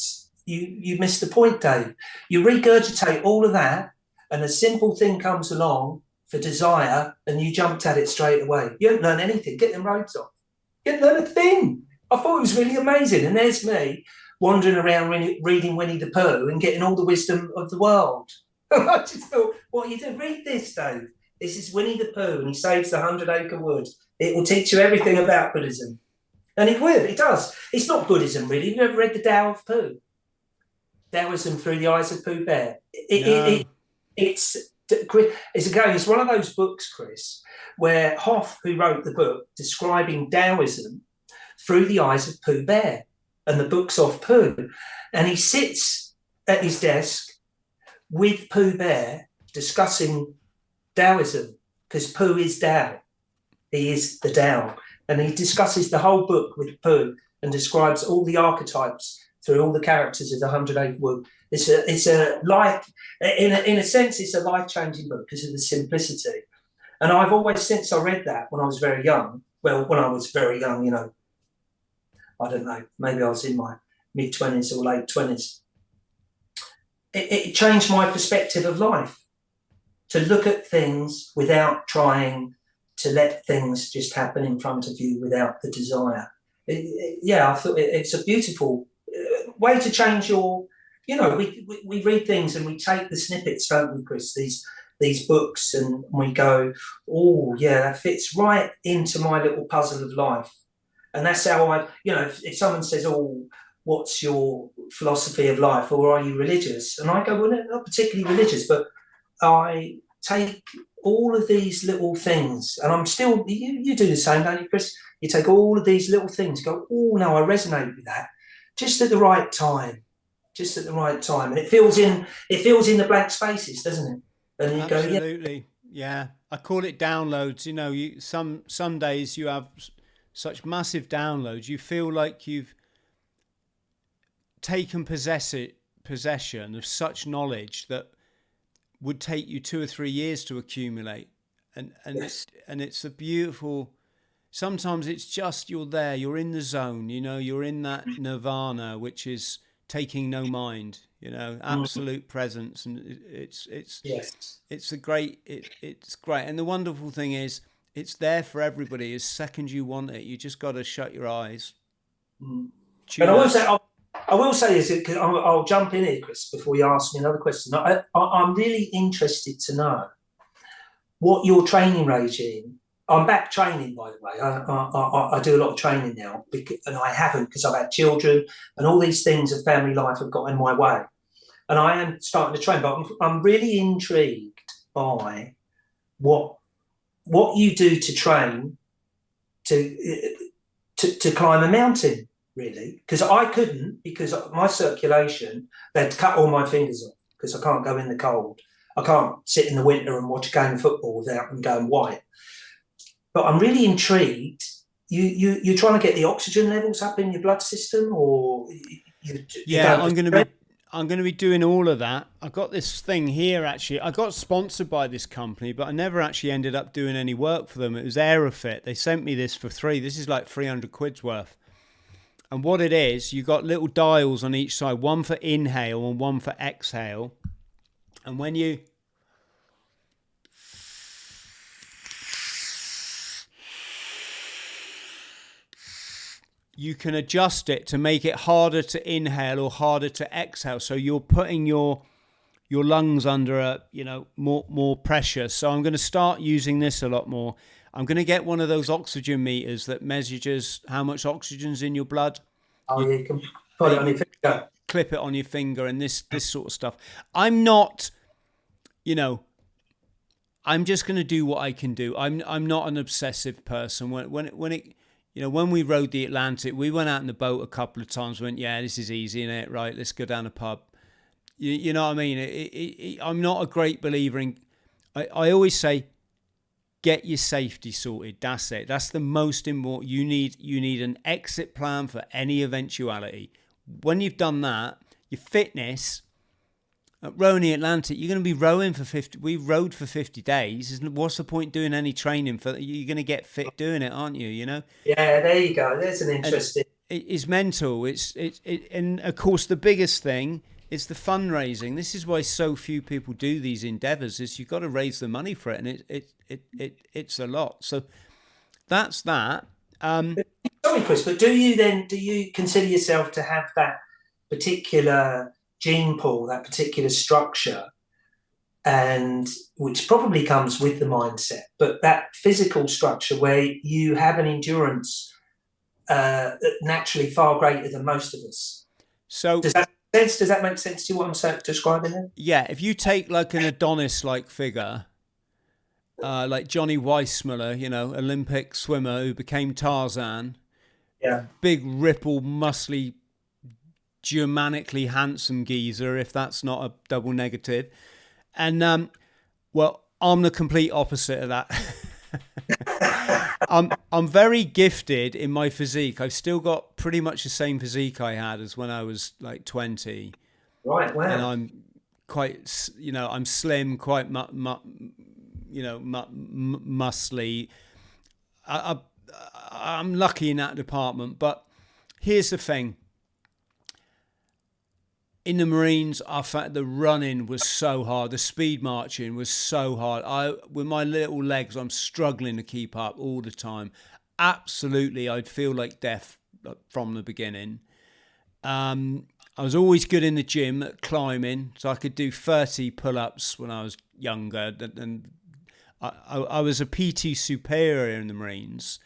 you missed the point, Dave. You regurgitate all of that, and a simple thing comes along for desire, and you jumped at it straight away. You don't learn anything. Get them roads off. You didn't learn a thing. I thought it was really amazing, and there's me wandering around reading Winnie the Pooh and getting all the wisdom of the world. I just thought, what you do? Read this, Dave. This is Winnie the Pooh, and he saves the 100-acre wood. It will teach you everything about Buddhism. And it will, it does. It's not Buddhism, really. You've never read the Tao of Pooh? Taoism through the eyes of Pooh Bear. It's one of those books, Chris, where Hoff, who wrote the book describing Taoism through the eyes of Pooh Bear, and the book's of Pooh. And he sits at his desk with Pooh Bear discussing Taoism, because Pooh is Tao. He is the Tao. And he discusses the whole book with Pooh and describes all the archetypes through all the characters of the 108th Wood. It's a life, in a sense, it's a life-changing book because of the simplicity. And I've always, since I read that when I was very young, well, when I was very young, you know, I don't know, maybe I was in my mid-20s or late 20s, it changed my perspective of life, to look at things without trying to let things just happen in front of you without the desire. I thought it's a beautiful way to change your, you know, we read things and we take the snippets, don't we, Chris, these books, and we go, oh yeah, that fits right into my little puzzle of life. And that's how I, you know, if someone says, oh, what's your philosophy of life, or are you religious? And I go, well, not particularly religious, but I take all of these little things, and I'm still, you do the same, don't you, Chris? You take all of these little things, go, oh no, I resonate with that, just at the right time, and it fills in the blank spaces, doesn't it? And you Absolutely. go, Yeah. I call it downloads. You know, some days you have such massive downloads, you feel like you've taken possession of such knowledge that would take you 2 or 3 years to accumulate. yes. And it's a beautiful, sometimes it's just, you're there, you're in the zone, you know, you're in that nirvana, which is taking no mind, you know, absolute presence. And Yes. it's great. And the wonderful thing is, it's there for everybody. As second you want it, you just got to shut your eyes. And I will say this, because I'll jump in here, Chris, before you ask me another question. I'm really interested to know what your training regime. I'm back training, by the way. I do a lot of training now, and I haven't because I've had children and all these things of family life have got in my way. And I am starting to train, but I'm really intrigued by what you do to train to climb a mountain, really, because I couldn't, because my circulation, they'd cut all my fingers off because I can't go in the cold. I can't sit in the winter and watch a game of football without them going white. But I'm really intrigued. You're trying to get the oxygen levels up in your blood system, or I'm going to be doing all of that. I got this thing here, actually. I got sponsored by this company, but I never actually ended up doing any work for them. It was Aerofit. They sent me this for free. This is like 300 quid's worth. And what it is, you got little dials on each side, one for inhale and one for exhale. And when you can adjust it to make it harder to inhale or harder to exhale. So you're putting your lungs under more pressure. So I'm going to start using this a lot more. I'm going to get one of those oxygen meters that measures how much oxygen's in your blood. Oh, yeah, you can put it on your finger. Clip it on your finger and this sort of stuff. I'm not, I'm just going to do what I can do. I'm not an obsessive person. When we rode the Atlantic, we went out in the boat a couple of times. Went, yeah, this is easy, innit? Right, let's go down a pub. You know what I mean? I'm not a great believer in. I always say, get your safety sorted. That's it. That's the most important. You need an exit plan for any eventuality. When you've done that, your fitness. Rowing the Atlantic, you're going to be rowing for 50. We rowed for 50 days. What's the point doing any training for? You're going to get fit doing it, aren't you? You know. Yeah, there you go. There's an interesting. It's mental. And of course the biggest thing is the fundraising. This is why so few people do these endeavors. Is you've got to raise the money for it, and it's a lot. So that's that. Sorry, Chris, but do you consider yourself to have that particular gene pool, that particular structure, and which probably comes with the mindset, but that physical structure where you have an endurance naturally far greater than most of us? So does that make sense to you, what I'm describing there? Yeah, if you take like an Adonis-like figure, like Johnny Weissmuller, Olympic swimmer who became Tarzan, yeah, big, ripple, muscly Germanically handsome geezer, if that's not a double negative. And well, I'm the complete opposite of that. I'm very gifted in my physique. I've still got pretty much the same physique I had as when I was like 20. Right. And Wow. I'm quite, I'm slim, quite, muscly. I, I'm lucky in that department. But here's the thing. In the Marines, I found the running was so hard. The speed marching was so hard. With my little legs, I'm struggling to keep up all the time. Absolutely, I'd feel like death from the beginning. I was always good in the gym at climbing, so I could do 30 pull-ups when I was younger. And I was a PT superior in the Marines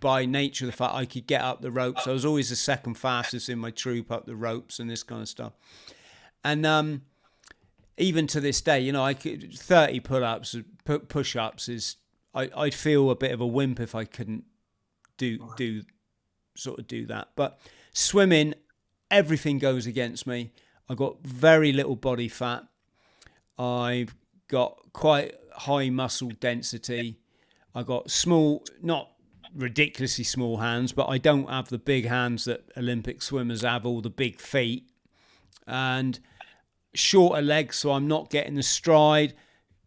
by nature of the fact I could get up the ropes. I was always the second fastest in my troop up the ropes and this kind of stuff. And even to this day, I could 30 pull-ups, push-ups is I'd feel a bit of a wimp if I couldn't do that. But swimming, everything goes against me. I've got very little body fat. I've got quite high muscle density. I've got small, not ridiculously small hands, but I don't have the big hands that Olympic swimmers have, all the big feet, and shorter legs, so I'm not getting the stride.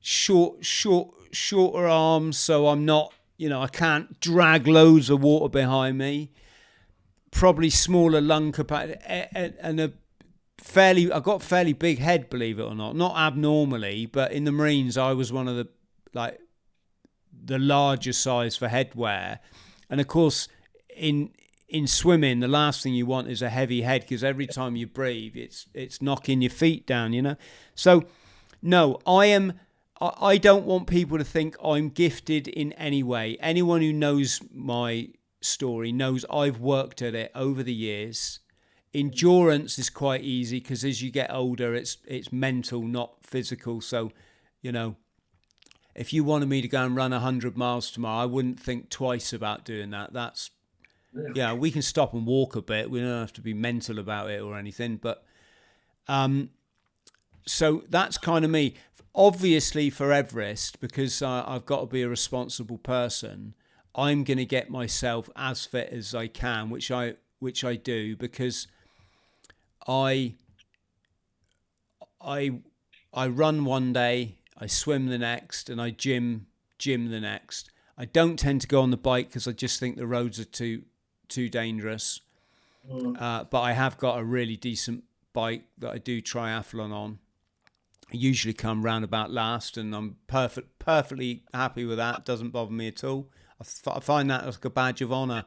Shorter arms, so I'm not, I can't drag loads of water behind me. Probably smaller lung capacity, and I've got fairly big head, believe it or not abnormally, but in the Marines I was one of the larger size for headwear. And of course in swimming, the last thing you want is a heavy head, because every time you breathe it's knocking your feet down. So no, I don't want people to think I'm gifted in any way. Anyone who knows my story knows I've worked at it over the years. Endurance is quite easy because as you get older it's mental, not physical. So if you wanted me to go and run 100 miles tomorrow, I wouldn't think twice about doing that. That's, we can stop and walk a bit. We don't have to be mental about it or anything. But so that's kind of me. Obviously for Everest, because I've got to be a responsible person, I'm going to get myself as fit as I can, which I do, because I run one day, I swim the next, and I gym the next. I don't tend to go on the bike because I just think the roads are too dangerous. But I have got a really decent bike that I do triathlon on. I usually come round about last, and I'm perfectly happy with that. It doesn't bother me at all. I find that like a badge of honour.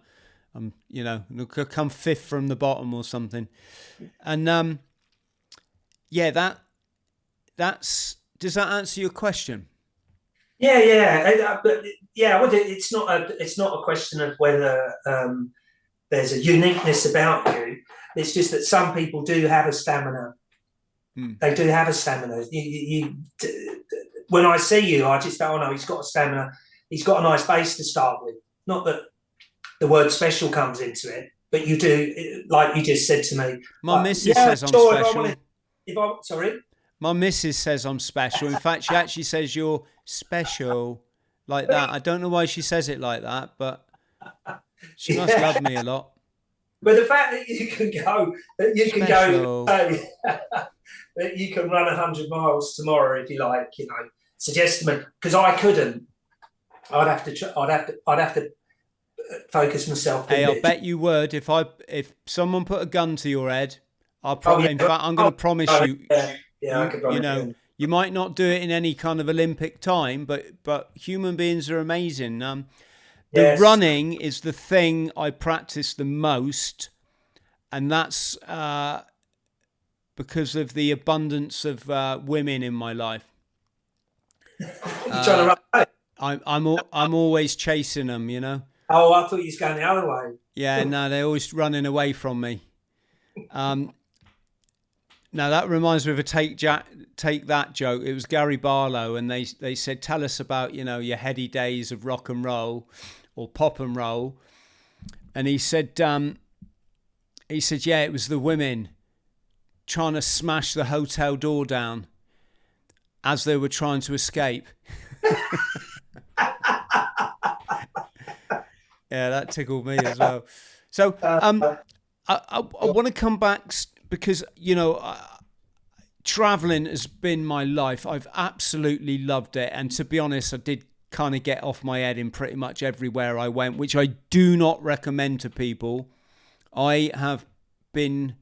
Come fifth from the bottom or something. And that's. Does that answer your question? Yeah. But well, it's not a question of whether there's a uniqueness about you. It's just that some people do have a stamina. They do have a stamina. When I see you, I just go, oh no, he's got a stamina. He's got a nice base to start with. Not that the word special comes into it, but you do, like you just said to me. My missus says I'm special. Sorry? My missus says I'm special. In fact, she actually says you're special, like that. I don't know why she says it like that, but she must love me a lot. But the fact that you can go, that you can run 100 miles tomorrow if you like, suggest to me, because I couldn't. I'd have to focus myself. Hey, I'll bet you would. If someone put a gun to your head, in fact, I'm going to promise you. I could run it. You might not do it in any kind of Olympic time, but human beings are amazing. The running is the thing I practice the most, and that's because of the abundance of women in my life. You're trying to run away? I'm always chasing them, Oh, I thought you was going the other way. Yeah, no, they're always running away from me. Now that reminds me of a take that joke. It was Gary Barlow, and they said, tell us about your heady days of rock and roll or pop and roll, and he said yeah, it was the women. trying to smash the hotel door down as they were trying to escape. Yeah, that tickled me as well. So I want to come back because, traveling has been my life. I've absolutely loved it. And to be honest, I did kind of get off my head in pretty much everywhere I went, which I do not recommend to people. I have been...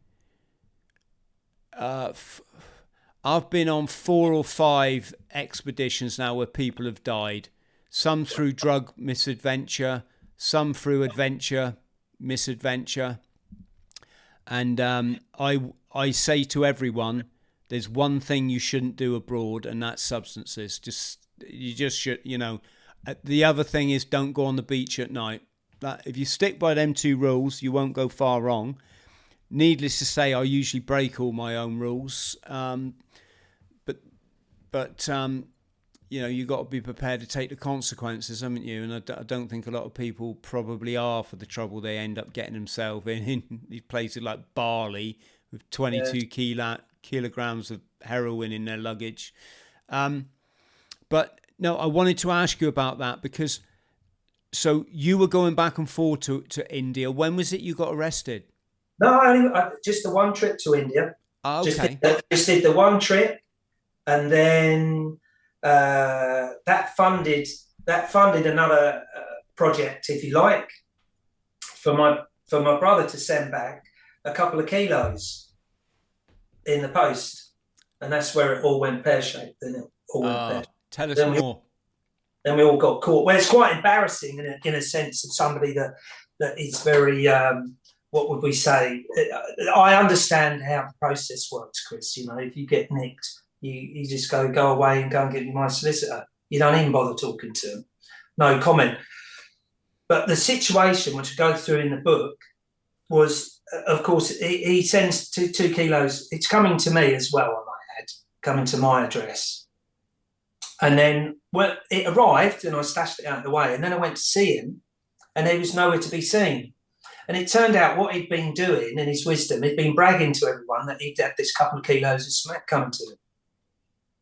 I've been on 4 or 5 expeditions now where people have died. Some through drug misadventure, some through adventure misadventure. And I say to everyone, there's one thing you shouldn't do abroad, and that's substances. You just should, The other thing is, don't go on the beach at night. That if you stick by them 2 rules, you won't go far wrong. Needless to say, I usually break all my own rules. But you've got to be prepared to take the consequences, haven't you? And I don't think a lot of people probably are, for the trouble they end up getting themselves in these places like Bali with 22 kilograms of heroin in their luggage. But no, I wanted to ask you about that because, so you were going back and forth to India. When was it you got arrested? No, just the one trip to India. Oh, okay. Just did the one trip, and then that funded another project, if you like, for my brother to send back a couple of kilos in the post, and that's where it all went pear-shaped. Then it all went pear-shaped. Tell us more. Then we all got caught. Well, it's quite embarrassing in a sense of somebody that is very. What would we say? I understand how the process works, Chris. If you get nicked, you just go away and go and get my solicitor. You don't even bother talking to him. No comment. But the situation, which I go through in the book, was, of course, he sends 2 kilos. It's coming to me as well, I might add, coming to my address. And then it arrived and I stashed it out of the way. And then I went to see him and he was nowhere to be seen. And it turned out what he'd been doing in his wisdom, he'd been bragging to everyone that he'd had this couple of kilos of smack coming to him,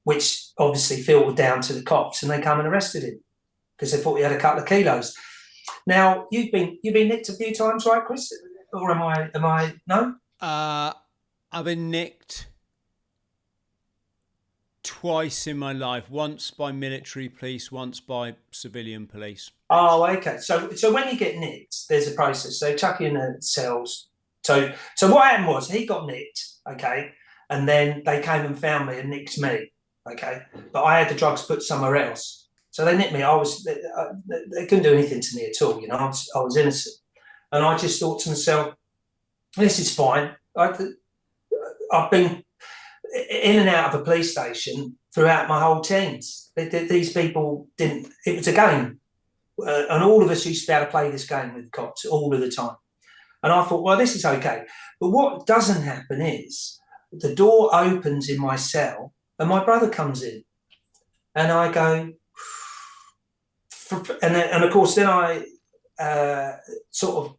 which obviously filtered down to the cops, and they come and arrested him because they thought he had a couple of kilos. Now, you've been nicked a few times, right, Chris? Or am I no? I've been nicked twice in my life. Once by military police, once by civilian police. Oh, okay. So when you get nicked, there's a process. They chuck you in the cells. So what happened was he got nicked, okay, and then they came and found me and nicked me, okay. But I had the drugs put somewhere else, so they nicked me. They couldn't do anything to me at all, I was innocent, and I just thought to myself, this is fine. I've been in and out of a police station throughout my whole teens. These people didn't. It was a game. And all of us used to be able to play this game with the cops all of the time. And I thought, well, this is okay. But what doesn't happen is the door opens in my cell and my brother comes in. And I go, and of course, then I sort of,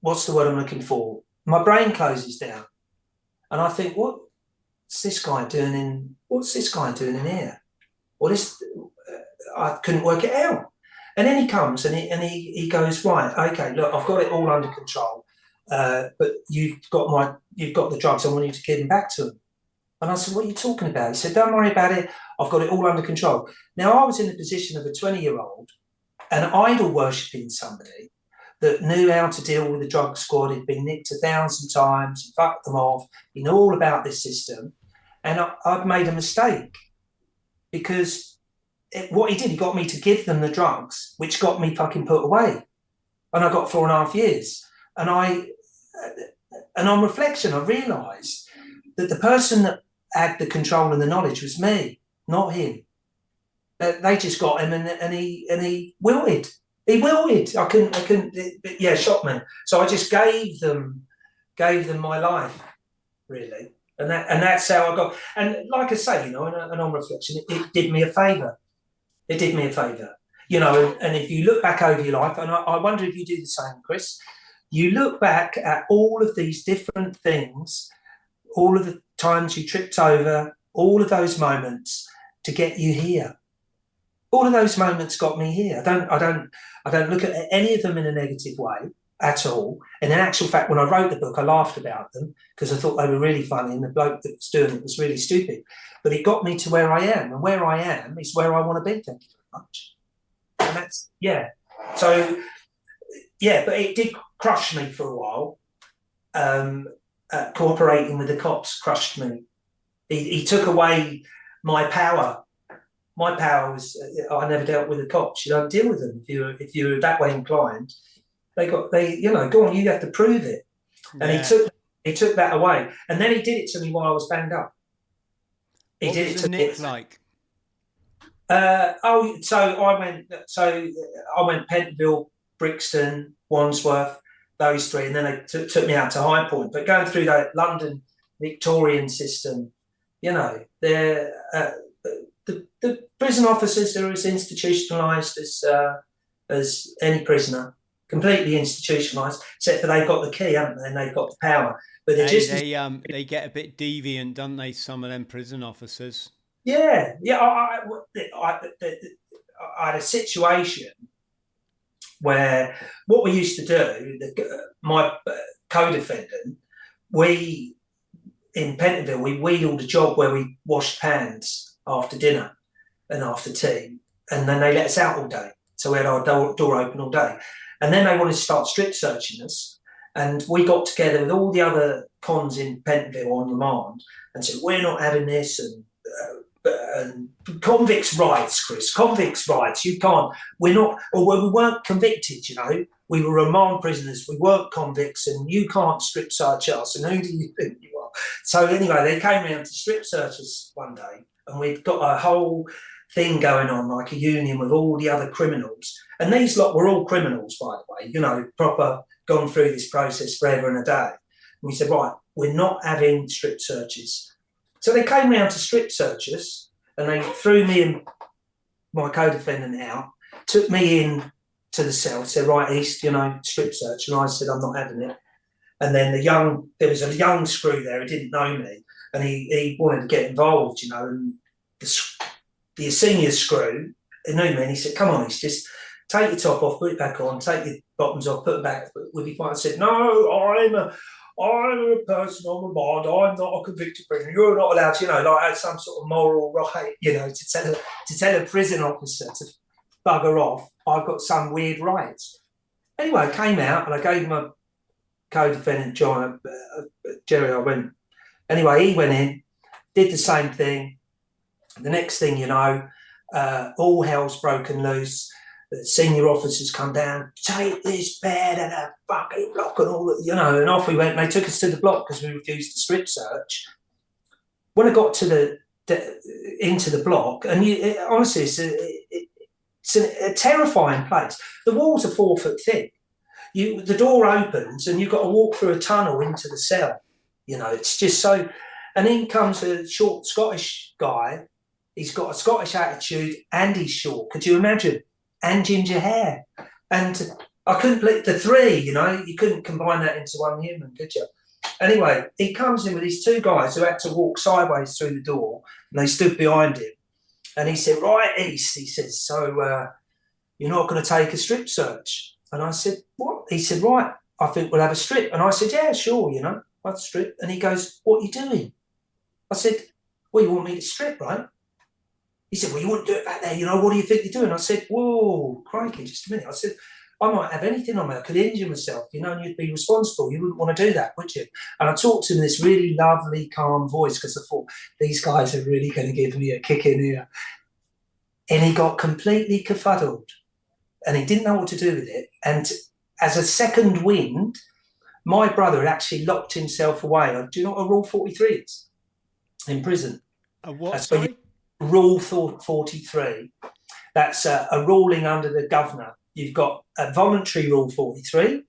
what's the word I'm looking for? My brain closes down. And I think, what's this guy doing in here? I couldn't work it out. And then he comes and he goes, right, okay, look, I've got it all under control, but you've got the drugs. I want you to give them back to him. And I said, what are you talking about? He said, don't worry about it. I've got it all under control. Now, I was in the position of a 20-year-old, an idol worshipping somebody that knew how to deal with the drug squad. He'd been nicked 1,000 times, he fucked them off. He knew all about this system. And I'd made a mistake because what he did, he got me to give them the drugs, which got me fucking put away. And I got 4.5 years. And on reflection, I realised that the person that had the control and the knowledge was me, not him. They just got him and he wilted. He wilted. I couldn't, yeah, shocked me. So I just gave them my life, really. And that's how I got. And like I say, and on reflection, it did me a favour. It did me a favour, and if you look back over your life, and I wonder if you do the same, Chris, you look back at all of these different things, all of the times you tripped over, all of those moments to get you here. All of those moments got me here. I don't look at any of them in a negative way at all. And in actual fact, when I wrote the book, I laughed about them because I thought they were really funny, and the bloke that was doing it was really stupid. But it got me to where I am, and where I am is where I want to be. Thank you very much. And that's, yeah. So, yeah, but it did crush me for a while. Cooperating with the cops crushed me. He took away my power. My power was, I never dealt with the cops. You don't deal with them if you're that way inclined. They go on, you have to prove it. And he took that away, and then he did it to me while I was banged up. He what did was it the to nick me. like? So I went Pentonville, Brixton, Wandsworth, those three, and then they took me out to High Point. But going through that London Victorian system, the prison officers are as institutionalised as any prisoner, completely institutionalised, except for they've got the key, haven't they? And they've got the power. But they're they get a bit deviant, don't they? Some of them prison officers. Yeah. I had a situation where what we used to do, my co-defendant, we in Pentonville, we wheeled a job where we washed pans after dinner and after tea, and then they let us out all day. So we had our door open all day. And then they wanted to start strip searching us. And we got together with all the other cons in Pentonville on remand and said, we're not having this, and convicts' rights, Chris, convicts' rights. You can't, we weren't convicted, we were remand prisoners, we weren't convicts, and you can't strip search us, and who do you think you are? So anyway, they came around to strip search us one day, and we'd got a whole thing going on, like a union with all the other criminals. And these lot were all criminals, by the way, proper, gone through this process forever and a day. And we said, right, we're not having strip searches. So they came round to strip search us, and they threw me and my co-defendant out, took me in to the cell, said, right, East, strip search. And I said, I'm not having it. And then there was a young screw there who didn't know me, and he wanted to get involved, and the senior screw, he knew me, and he said, come on, East, just take your top off, put it back on, take your bottoms off, put it back, we'll be fine. I said, no, I'm a person on remand, I'm not a convicted prisoner, you're not allowed to, like I had some sort of moral right, to tell a prison officer to bugger off, I've got some weird rights. Anyway, I came out and I gave my co-defendant, Jerry, anyway, he went in, did the same thing. The next thing you know, all hell's broken loose. The senior officers come down, take this bed and a fucking block and all that, and off we went. And they took us to the block because we refused to strip search. When I got to into the block, and honestly, it's a terrifying place. The walls are 4 foot thick. The door opens and you've got to walk through a tunnel into the cell. It's just so. And in comes a short Scottish guy. He's got a Scottish attitude and he's short. Could you imagine? And ginger hair. And I couldn't believe the three, you couldn't combine that into one human, could you? Anyway, he comes in with these two guys who had to walk sideways through the door, and they stood behind him. And he said, right, East, he says, so you're not going to take a strip search? And I said, what? He said, right, I think we'll have a strip. And I said, yeah, sure, I'll strip. And he goes, what are you doing? I said, well, you want me to strip, right? He said, well, you wouldn't do it back there, what do you think you're doing? I said, whoa, crikey, just a minute. I said, I might have anything on me. I could injure myself, and you'd be responsible. You wouldn't want to do that, would you? And I talked to him in this really lovely, calm voice because I thought, these guys are really going to give me a kick in here. And he got completely kerfuddled and he didn't know what to do with it. And as a second wind, my brother had actually locked himself away. Do you know what a Rule 43 is in prison? A what, sorry? Rule 43. That's a ruling under the governor. You've got a voluntary Rule 43,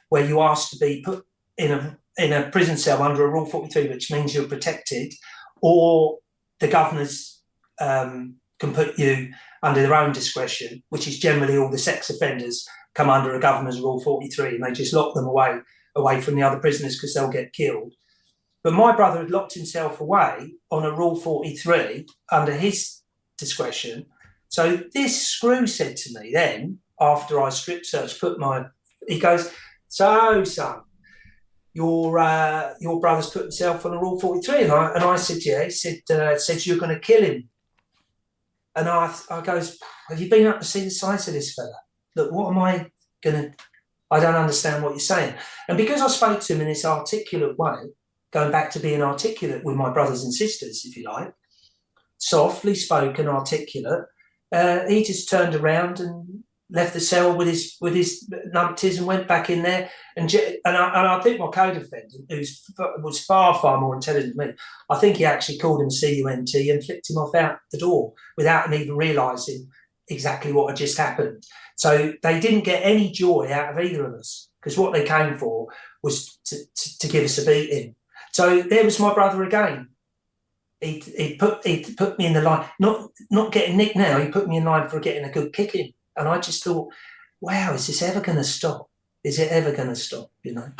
where you ask to be put in a prison cell under a Rule 43, which means you're protected, or the governors can put you under their own discretion, which is generally all the sex offenders come under a governor's Rule 43, and they just lock them away from the other prisoners because they'll get killed. But my brother had locked himself away on a Rule 43 under his discretion. So this screw said to me then, after I strip searched, he goes, so son, your brother's put himself on a Rule 43, and I said, yeah. He said you're going to kill him, and I goes, have you been up to see the size of this fella? Look, what am I going to? I don't understand what you're saying. And because I spoke to him in this articulate way, going back to being articulate with my brothers and sisters, if you like, softly spoken, articulate, he just turned around and left the cell with his numpties and went back in there. And I think my co-defendant, who was far more intelligent than me, I think he actually called him CUNT and flicked him off out the door without him even realising exactly what had just happened. So they didn't get any joy out of either of us, because what they came for was to give us a beating. So there was my brother again. He put me in the line, not getting nicked now. He put me in line for getting a good kicking, and I just thought, wow, is this ever going to stop? Is it ever going to stop? You know?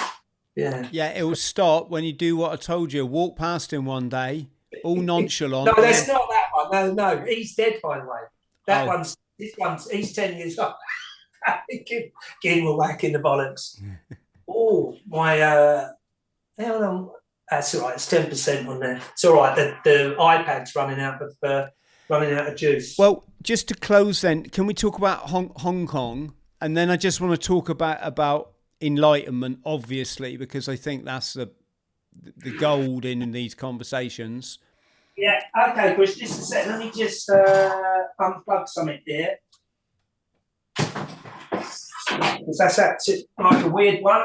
Yeah. Yeah, it will stop when you do what I told you. Walk past him one day, all nonchalant. No, that's not that one. No, he's dead, by the way. This one's he's 10 years old. Give him a whack in the bollocks. Oh, my how long? That's all right. It's 10% on there. It's all right. The iPad's running out of juice. Well, just to close, then, can we talk about Hong Kong? And then I just want to talk about enlightenment, obviously, because I think that's the gold in these conversations. Yeah. Okay, Chris. Just a sec. Let me just unplug something here, because that's like a weird one.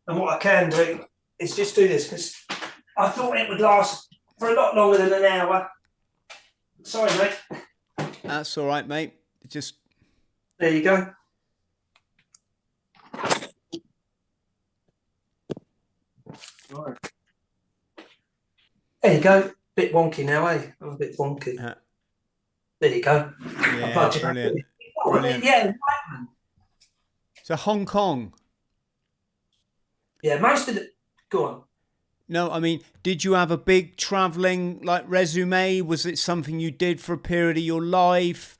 And what I can do is just do this, because I thought it would last for a lot longer than an hour. Sorry, mate. That's all right, mate. Just there you go. Right. There you go. Bit wonky now, eh? I'm a bit wonky. There you go. Yeah, brilliant. Yeah. So Hong Kong. Yeah, most of the. Go on. No, I mean, did you have a big travelling resume? Was it something you did for a period of your life?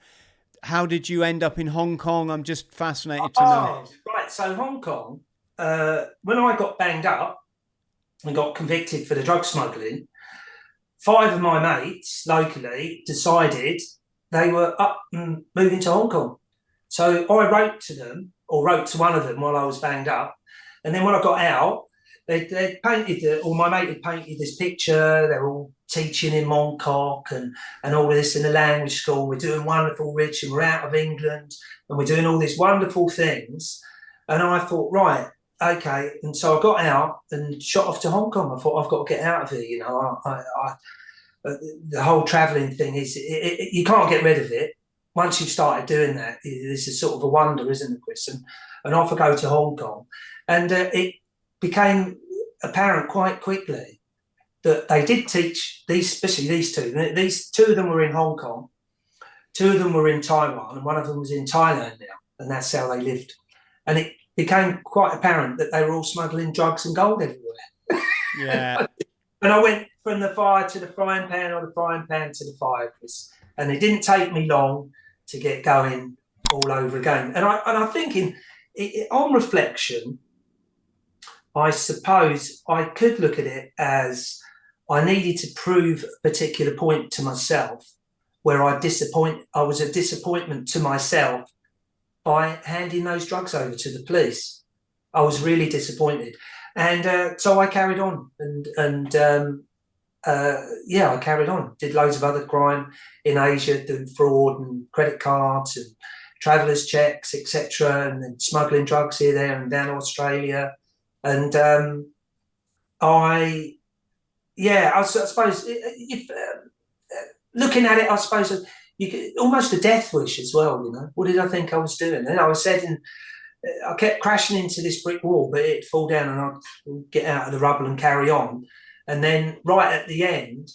How did you end up in Hong Kong? I'm just fascinated to know. Right. So Hong Kong, when I got banged up and got convicted for the drug smuggling, 5 of my mates locally decided they were up and moving to Hong Kong. So I wrote to one of them while I was banged up. And then when I got out, they painted, or my mate had painted this picture. They're all teaching in Mongkok and all of this in the language school. We're doing wonderful, Rich, and we're out of England and we're doing all these wonderful things. And I thought, right, okay. And so I got out and shot off to Hong Kong. I thought, I've got to get out of here. You know, the whole travelling thing is, you can't get rid of it. Once you've started doing that, it's a sort of a wonder, isn't it, Chris? And off I go to Hong Kong. And it became apparent quite quickly that they did teach these, especially these two. These 2 of them were in Hong Kong, 2 of them were in Taiwan, and one of them was in Thailand now, and that's how they lived. And it became quite apparent that they were all smuggling drugs and gold everywhere. Yeah. And I went from the fire to the frying pan, or the frying pan to the fire, Chris. And it didn't take me long to get going all over again. And I'm thinking, on reflection, I suppose I could look at it as I needed to prove a particular point to myself, where I was a disappointment to myself by handing those drugs over to the police. I was really disappointed. And so I carried on I carried on, did loads of other crime in Asia, doing fraud and credit cards and travelers checks, etc., and then smuggling drugs here, there and down Australia. And I suppose if looking at it, I suppose you could, almost a death wish as well. You know, what did I think I was doing? And I kept crashing into this brick wall, but it'd fall down and I'd get out of the rubble and carry on. And then right at the end,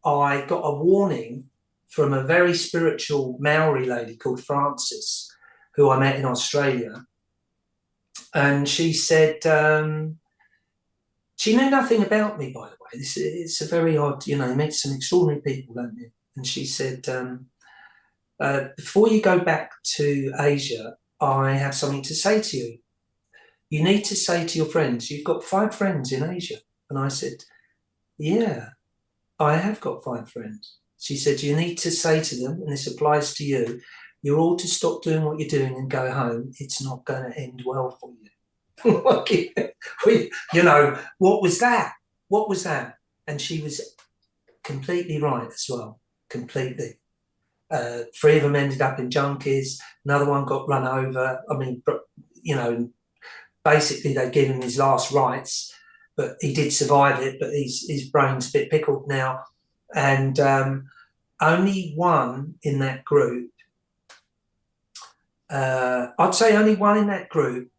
I got a warning from a very spiritual Maori lady called Frances, who I met in Australia. And she said, She knew nothing about me, by the way. It's a very odd, you meet some extraordinary people, don't you? And she said, before you go back to Asia, I have something to say to you. You need to say to your friends, you've got 5 friends in Asia. And I said, yeah, I have got 5 friends. She said, you need to say to them, and this applies to you, you're all to stop doing what you're doing and go home. It's not going to end well for you. What was that? What was that? And she was completely right as well. Completely. 3 of them ended up in junkies. Another one got run over. I mean, basically they gave him his last rites, but he did survive it. But his brain's a bit pickled now. And only one in that group, I'd say only one in that group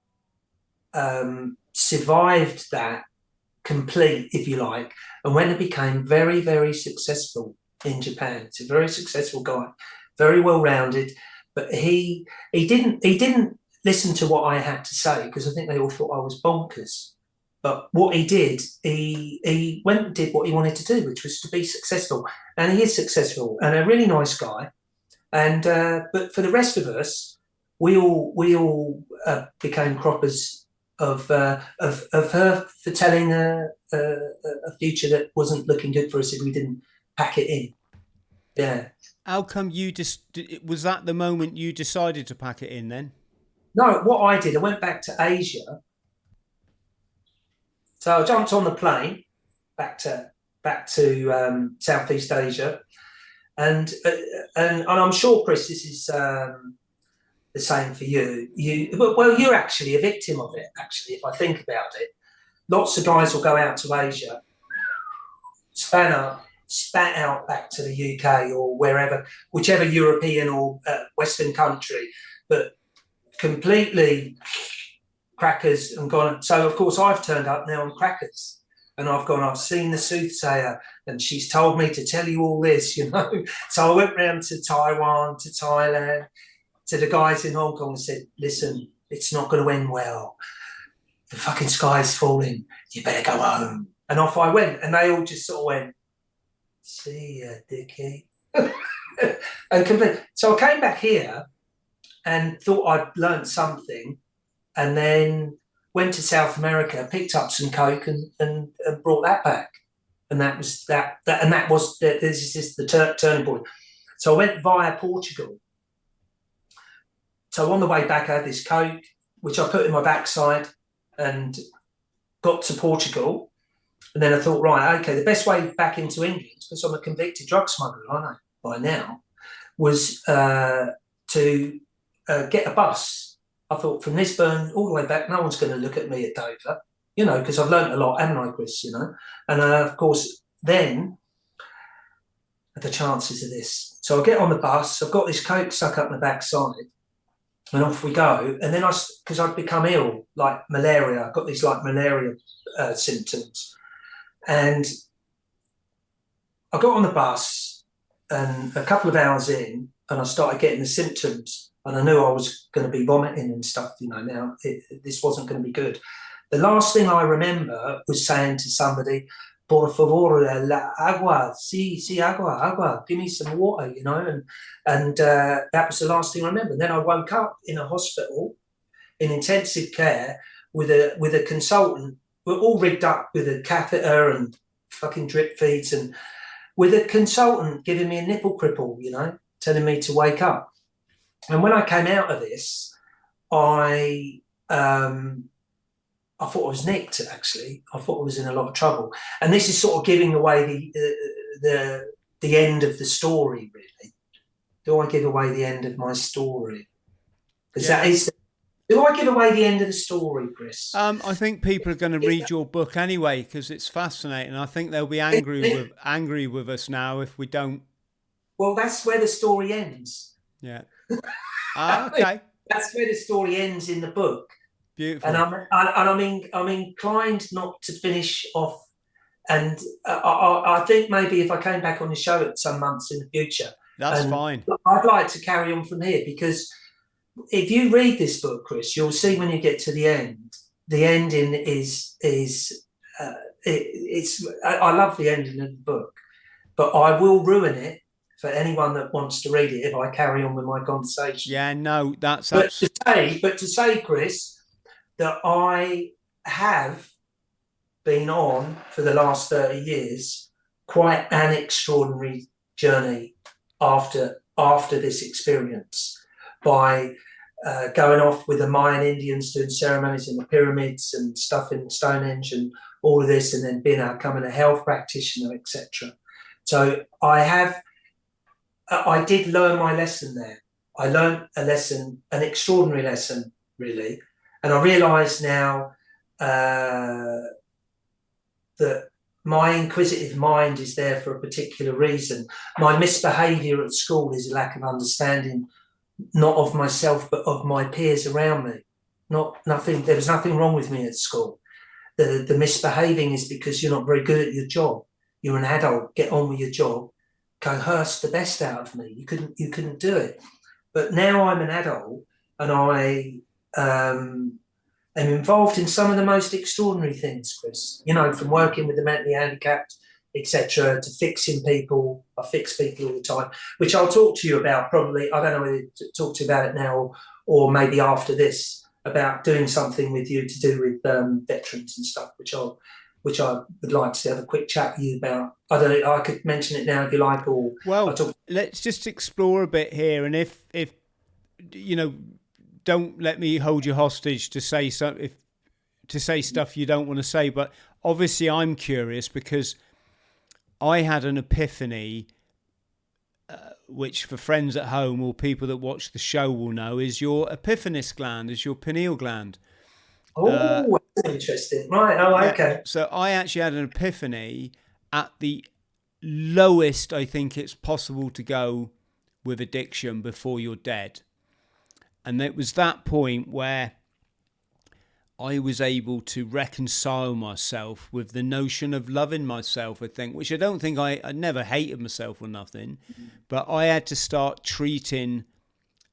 survived that complete, if you like, and when it became very, very successful in Japan. It's a very successful guy, very well rounded, but he didn't listen to what I had to say, because I think they all thought I was bonkers. But what he did, he went and did what he wanted to do, which was to be successful, and he is successful and a really nice guy. And but for the rest of us, we all became croppers of her for telling a future that wasn't looking good for us if we didn't pack it in. Yeah. How come you just was that the moment you decided to pack it in then? No, what I did, I went back to Asia. So I jumped on the plane back to Southeast Asia, and I'm sure, Chris, this is the same for you. You're actually a victim of it. Actually, if I think about it, lots of guys will go out to Asia, spat out back to the UK or wherever, whichever European or Western country, but completely crackers and gone. So of course I've turned up now on crackers, and I've seen the soothsayer, and she's told me to tell you all this, So I went round to Taiwan, to Thailand, to the guys in Hong Kong and said, listen, it's not going to end well. The fucking sky's falling. You better go home. And off I went, and they all just sort of went, see ya, Dicky. And complete. So I came back here and thought I'd learned something, and then went to South America, picked up some coke, and brought that back. And that was that. And that was this is the turning point. So I went via Portugal. So on the way back, I had this coke, which I put in my backside, and got to Portugal. And then I thought, right, okay, the best way back into England, because I'm a convicted drug smuggler, I know by now, was to get a bus. I thought from Lisbon all the way back, no one's going to look at me at Dover, because I've learned a lot, haven't I, Chris, And of course, then the chances of this. So I get on the bus, I've got this coke stuck up my backside, and off we go. And then because I'd become ill, like malaria, I got these like malaria symptoms. And I got on the bus, and a couple of hours in, and I started getting the symptoms, and I knew I was going to be vomiting and stuff, now this wasn't going to be good. The last thing I remember was saying to somebody, por favor, la agua, sí, agua, give me some water, and that was the last thing I remember. And then I woke up in a hospital in intensive care with a consultant. We're all rigged up with a catheter and fucking drip feeds, and with a consultant giving me a nipple cripple, telling me to wake up. And when I came out of this, I thought I was nicked, actually. I thought I was in a lot of trouble. And this is sort of giving away the end of the story, really. Do I give away the end of my story? Because that is... Do I give away the end of the story, Chris? I think people are going to read your book anyway, because it's fascinating. I think they'll be angry with us now if we don't. Well, that's where the story ends. Yeah. Okay. That's where the story ends in the book. Beautiful. And I'm inclined not to finish off. And I think maybe if I came back on the show at some months in the future, that's fine. I'd like to carry on from here, because if you read this book, Chris, you'll see when you get to the end, the ending is I love the ending of the book, but I will ruin it for anyone that wants to read it if I carry on with my conversation. Yeah, no, that's But to say, Chris, that I have been on for the last 30 years quite an extraordinary journey after this experience, by going off with the Mayan Indians, doing ceremonies in the pyramids and stuff in Stonehenge and all of this, and then becoming a health practitioner, etc. So I did learn my lesson there. I learned a lesson, an extraordinary lesson, really. And I realise now that my inquisitive mind is there for a particular reason. My misbehaviour at school is a lack of understanding, not of myself, but of my peers around me. There was nothing wrong with me at school. The misbehaving is because you're not very good at your job. You're an adult, get on with your job, coerce the best out of me. You couldn't do it. But now I'm an adult, and I am involved in some of the most extraordinary things, Chris. You know, from working with the mentally handicapped, etc., to fixing people. I fix people all the time, which I'll talk to you about probably. I don't know whether to talk to you about it now or maybe after this, about doing something with you to do with veterans and stuff, which I would like to have a quick chat with you about. I don't know, I could mention it now if you like, or let's just explore a bit here, and if you know, don't let me hold you hostage to say stuff you don't want to say. But obviously, I'm curious because I had an epiphany, which for friends at home or people that watch the show will know, is your epiphanous gland, is your pineal gland. Oh, that's interesting. Right. Oh, yeah. Okay. So I actually had an epiphany at the lowest I think it's possible to go with addiction before you're dead. And it was that point where I was able to reconcile myself with the notion of loving myself, I think, which I don't think I never hated myself or nothing, but I had to start treating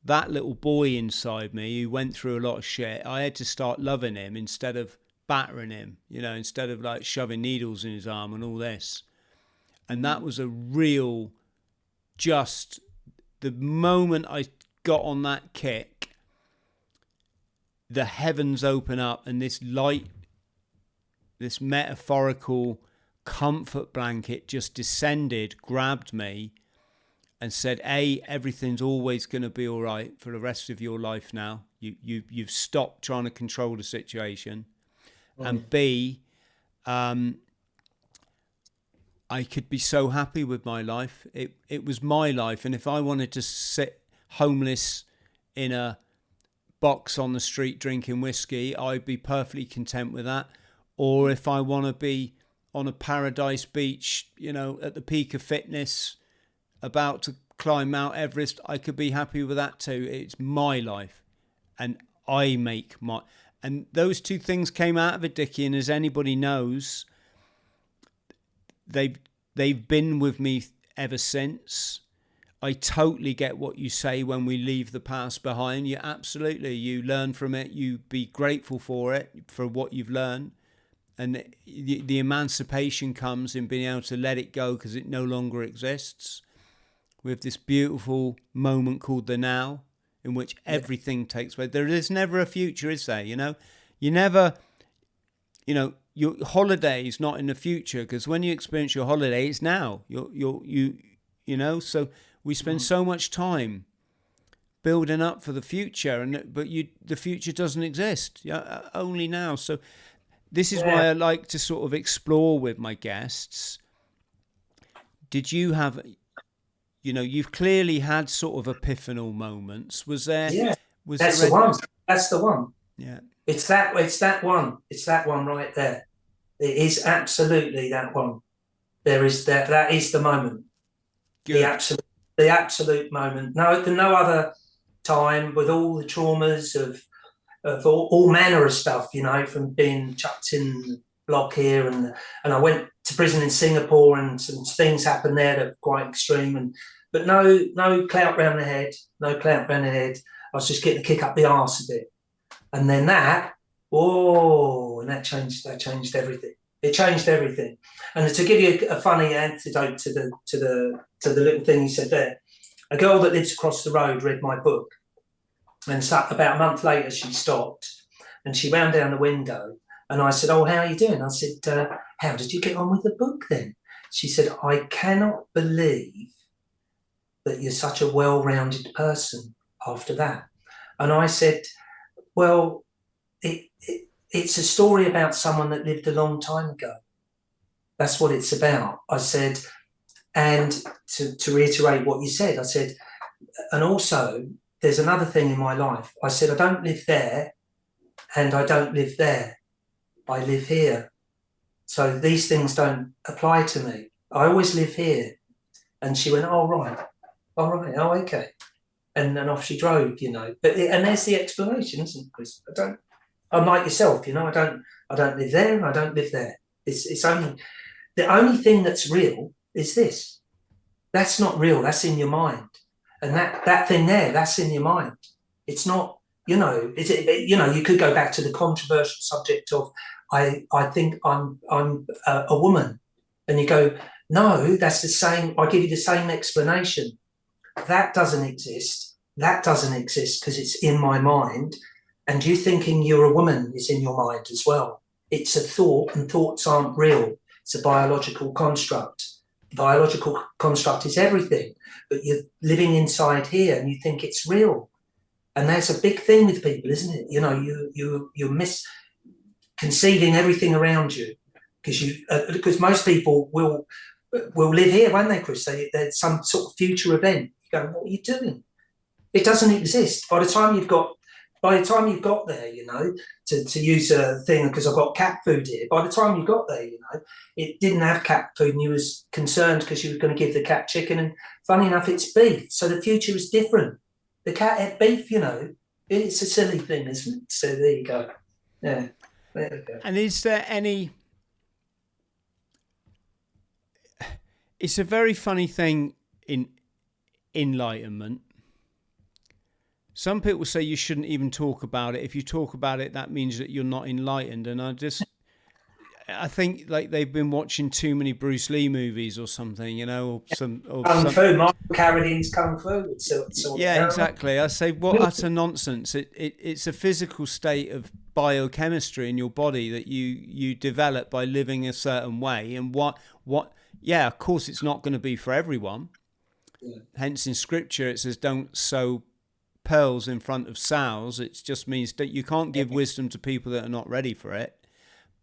that little boy inside me who went through a lot of shit. I had to start loving him instead of battering him, you know, instead of like shoving needles in his arm and all this. And that was a real, just the moment I got on that kick, the heavens open up and this light, this metaphorical comfort blanket just descended, grabbed me and said, A, everything's always going to be all right for the rest of your life now. You've stopped trying to control the situation. And B, I could be so happy with my life. It was my life. And if I wanted to sit homeless in a box on the street drinking whiskey, I'd be perfectly content with that. Or if I want to be on a paradise beach, you know, at the peak of fitness, about to climb Mount Everest, I could be happy with that too. It's my life, and I make my. And those two things came out of it, Dicky. And as anybody knows, they've been with me ever since. I totally get what you say when we leave the past behind. You absolutely, you learn from it. You be grateful for it, for what you've learned. And the emancipation comes in being able to let it go because it no longer exists. We have this beautiful moment called the now, in which everything takes place. There is never a future, is there? You know, you never, you know, your holiday is not in the future, because when you experience your holiday, it's now. You know, so we spend so much time building up for the future, but the future doesn't exist. Only now. So this is why I like to sort of explore with my guests. Did you have, you know, you've clearly had sort of epiphanal moments. Was there? Yeah, was that's there the one. That's the one. Yeah. It's that one. It's that one right there. It is absolutely that one. There is that. That is the moment. Good. The absolute moment. No other time, with all the traumas of all manner of stuff, you know, from being chucked in the block here, and I went to prison in Singapore, and some things happened there that were quite extreme, but no clout round the head, I was just getting a kick up the arse a bit, and then and that changed everything. It changed everything. And to give you a funny antidote to the little thing you said there, a girl that lives across the road read my book, and about a month later she stopped and she wound down the window, and I said, "Oh, how are you doing?" I said, "How did you get on with the book then?" She said, "I cannot believe that you're such a well-rounded person after that." And I said, "Well, it's a story about someone that lived a long time ago. That's what it's about." I said, and to reiterate what you said, I said, and also there's another thing in my life. I said, I don't live there and I don't live there. I live here. So these things don't apply to me. I always live here. And she went, "Oh, right. All right. Oh, okay." And then off she drove, you know. And there's the explanation, isn't it, Chris? I'm like yourself, you know, I don't live there and I don't live there. It's only, the only thing that's real is this. That's not real. That's in your mind. And that thing there, that's in your mind. It's not, you know, you could go back to the controversial subject of, I think I'm a woman. And you go, no, that's the same. I give you the same explanation. That doesn't exist. That doesn't exist because it's in my mind. And you thinking you're a woman is in your mind as well. It's a thought, and thoughts aren't real. It's a biological construct. The biological construct is everything, but you're living inside here and you think it's real. And that's a big thing with people, isn't it? You know, you're misconceiving everything around you because most people will live here, won't they, Chris? There's some sort of future event. You go, what are you doing? It doesn't exist. By the time you've got there, you know, to use a thing, because I've got cat food here. By the time you got there, you know, it didn't have cat food, and you was concerned because you were going to give the cat chicken. And funny enough, it's beef. So the future is different. The cat ate beef, you know. It's a silly thing, isn't it? So there you go. Yeah. There you go. And is there any? It's a very funny thing in enlightenment. Some people say you shouldn't even talk about it. If you talk about it, that means that you're not enlightened. And I think like they've been watching too many Bruce Lee movies or something, you know, Kung Fu, Michael Carradine's Kung Fu. Yeah, exactly. I say, what utter nonsense. It's a physical state of biochemistry in your body that you develop by living a certain way. And yeah, of course, it's not going to be for everyone. Yeah. Hence, in scripture, it says, don't sow pearls in front of sows. It just means that you can't give wisdom to people that are not ready for it.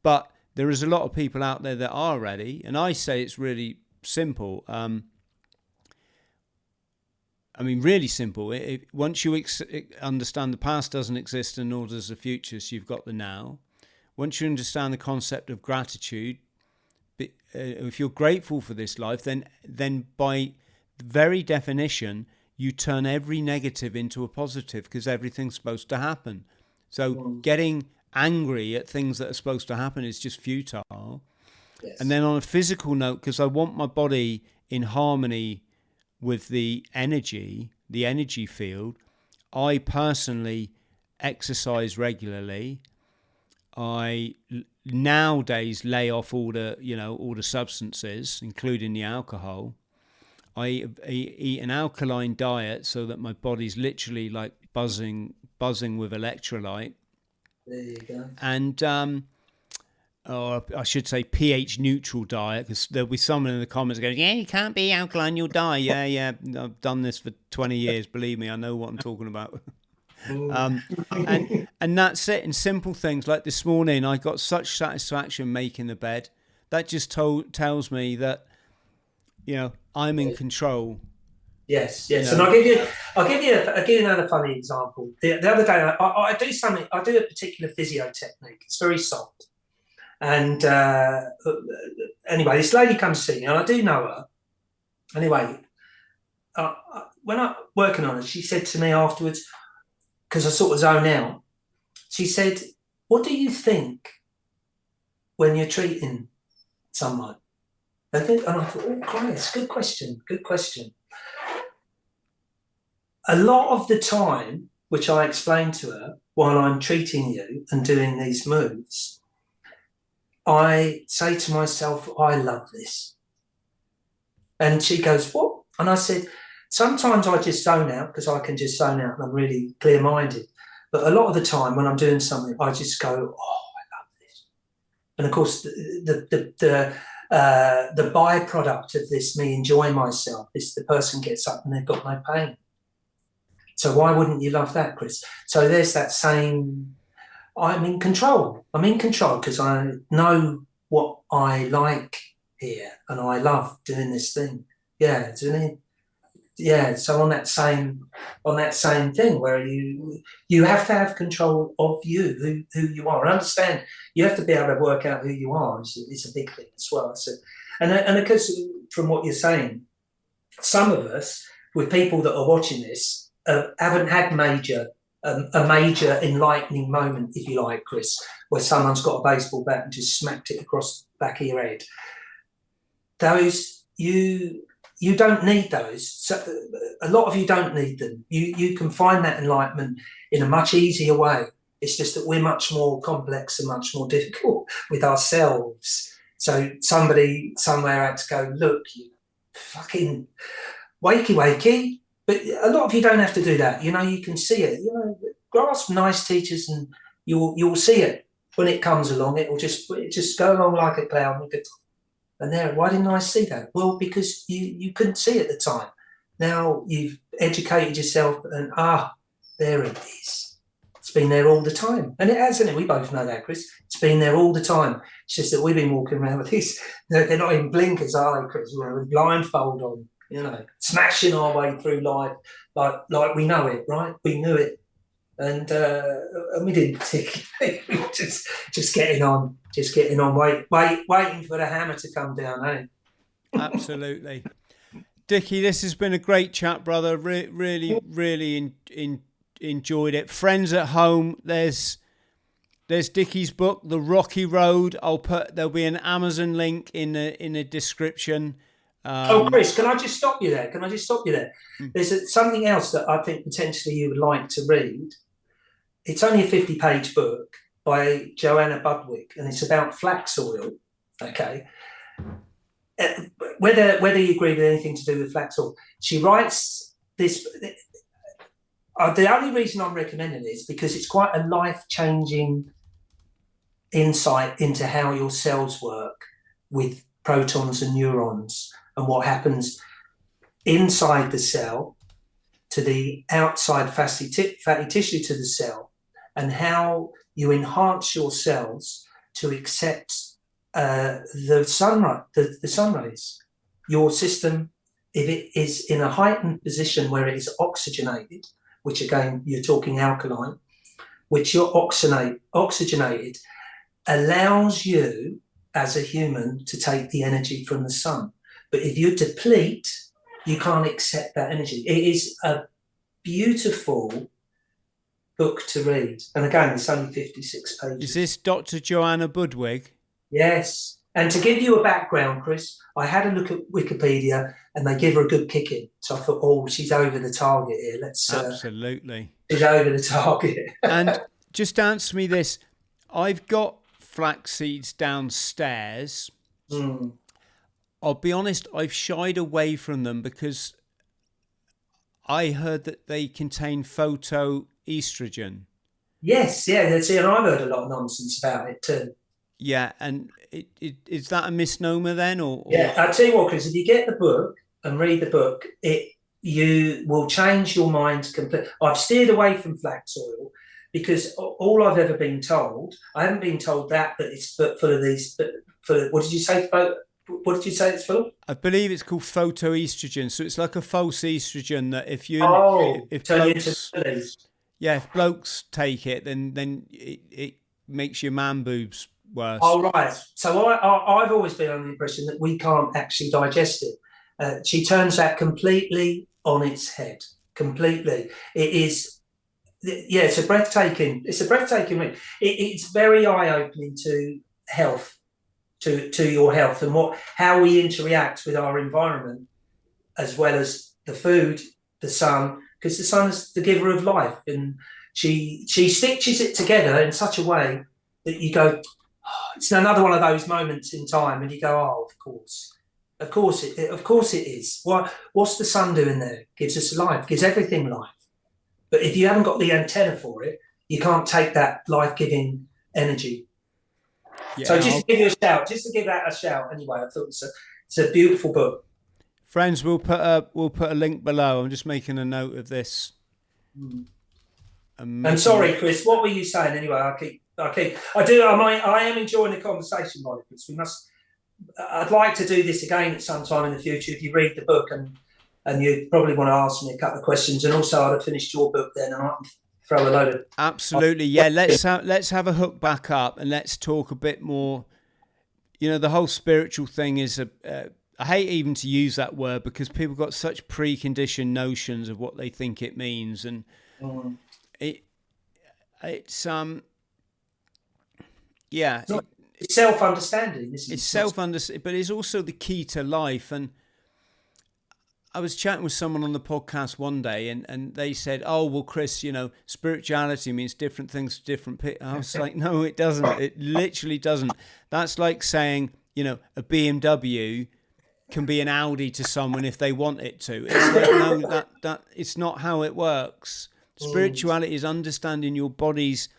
But there is a lot of people out there that are ready, and I say it's really simple. I mean, really simple. Once you understand the past doesn't exist and nor does the future, so you've got the now. Once you understand the concept of gratitude, if you're grateful for this life, then by very definition, you turn every negative into a positive because everything's supposed to happen. So getting angry at things that are supposed to happen is just futile. Yes. And then on a physical note, because I want my body in harmony with the energy field, I personally exercise regularly. I nowadays lay off all the substances, including the alcohol. I eat an alkaline diet so that my body's literally like buzzing with electrolyte. There you go. And or I should say pH neutral diet, because there'll be someone in the comments going, yeah, you can't be alkaline, you'll die. Yeah, I've done this for 20 years. Believe me, I know what I'm talking about. And that's it. In simple things like this morning, I got such satisfaction making the bed. That just tells me that, you know, I'm in control. Yes. You know? And I'll give you another funny example. The other day, I do something. I do a particular physio technique. It's very soft. And anyway, this lady comes to see me, and I do know her. Anyway, when I'm working on it, she said to me afterwards, because I sort of zone out, she said, "What do you think when you're treating someone?" And I thought, oh, Christ, good question. A lot of the time, which I explained to her while I'm treating you and doing these moves, I say to myself, I love this. And she goes, what? And I said, sometimes I just zone out because I can just zone out and I'm really clear-minded. But a lot of the time when I'm doing something, I just go, oh, I love this. And of course, the byproduct of this, me enjoying myself, is the person gets up and they've got no pain. So why wouldn't you love that, Chris? So there's that same, I'm in control. I'm in control because I know what I like here and I love doing this thing. Yeah, doing it. Yeah, so on that same thing where you have to have control of you, who you are. And understand you have to be able to work out who you are. It's a big thing as well. So, and of course, from what you're saying, some of us, with people that are watching this, haven't had a major enlightening moment, if you like, Chris, where someone's got a baseball bat and just smacked it across the back of your head. Those you don't need those. So a lot of you don't need them. You can find that enlightenment in a much easier way. It's just that we're much more complex and much more difficult with ourselves. So somebody somewhere had to go, look, you fucking wakey. But a lot of you don't have to do that. You can see it. Grasp nice teachers and you'll see it when it comes along. It just go along like a cloud. And there, why didn't I see that? Well, because you couldn't see it at the time. Now you've educated yourself and there it is. It's been there all the time. And it has, isn't it? We both know that, Chris. It's been there all the time. It's just that we've been walking around with this. They're not in blinkers, are they, Chris? With blindfold on, smashing our way through life like we know it, right? We knew it. And we didn't particularly. We were just getting on, waiting for the hammer to come down, eh? Absolutely. Dicky, this has been a great chat, brother. Really enjoyed it. Friends at home, there's Dicky's book, The Rocky Road. There'll be an Amazon link in the description. Chris, can I just stop you there? There's something else that I think potentially you would like to read. It's only a 50-page book by Joanna Budwick, and it's about flax oil. Okay, whether you agree with anything to do with flax oil, she writes this. The only reason I'm recommending it is because it's quite a life-changing insight into how your cells work with protons and neurons and what happens inside the cell to the outside fatty tissue to the cell, and how you enhance your cells to accept the sun rays. Your system, if it is in a heightened position where it is oxygenated, which again you're talking alkaline, which you're oxygenated, allows you as a human to take the energy from the sun. But if you deplete, you can't accept that energy. It is a beautiful book to read. And again, it's only 56 pages. Is this Dr. Joanna Budwig? Yes. And to give you a background, Chris, I had a look at Wikipedia and they give her a good kicking. So I thought, she's over the target here. Absolutely. She's over the target. And just answer me this. I've got flax seeds downstairs. I'll be honest, I've shied away from them because I heard that they contain phytoestrogen. Yes, yeah, see, and I've heard a lot of nonsense about it too. Yeah, and is that a misnomer then, or? Yeah, I'll tell you what, Chris, if you get the book and read the book, you will change your mind completely. I've steered away from flax oil because all I've ever been told, I haven't been told that it's full of these, what did you say? What did you say it's full of? I believe it's called phytoestrogen. So it's like a false estrogen that if blokes take it, then it makes your man boobs worse. Oh, right. So I've always been under the impression that we can't actually digest it. She turns that completely on its head. Completely. It is. Yeah, it's a breathtaking read. It's very eye-opening to health. To your health and how we interact with our environment, as well as the food, the sun, because the sun is the giver of life, and she stitches it together in such a way that you go, It's another one of those moments in time, and you go, "Oh, of course it is." What's the sun doing there? Gives us life, gives everything life. But if you haven't got the antenna for it, you can't take that life-giving energy. Yeah, so just to give you a shout, just to give that a shout. Anyway, I thought it's a beautiful book. Friends, we'll put a link below. I'm just making a note of this. I'm sorry, Chris. What were you saying anyway? I am enjoying the conversation, Molly. I'd like to do this again at some time in the future. If you read the book and you probably want to ask me a couple of questions, and also I'd have finished your book then, and I can throw a load of. Absolutely, yeah. Let's have a hook back up and let's talk a bit more. You know, the whole spiritual thing is I hate even to use that word because people got such preconditioned notions of what they think it means, and it's yeah. It's self-understanding. It's self-understanding, but it's also the key to life. And I was chatting with someone on the podcast one day, and they said, "Oh, well, Chris, you know, spirituality means different things to different people." I was like, "No, it doesn't. It literally doesn't. That's like saying, you know, a BMW can be an Audi to someone if they want it to. It's like, no, that it's not how it works. Spirituality is understanding your body's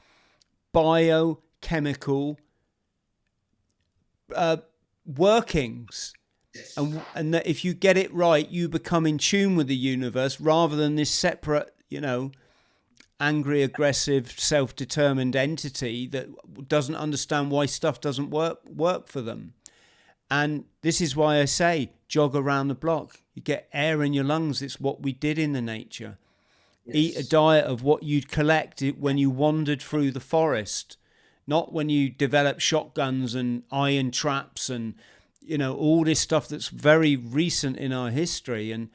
biochemical workings, and that if you get it right, you become in tune with the universe rather than this separate, you know, angry, aggressive, self-determined entity that doesn't understand why stuff doesn't work for them. And this is why I say jog around the block. You get air in your lungs. It's what we did in the nature. Yes. Eat a diet of what you'd collect when you wandered through the forest, not when you developed shotguns and iron traps and, you know, all this stuff that's very recent in our history. And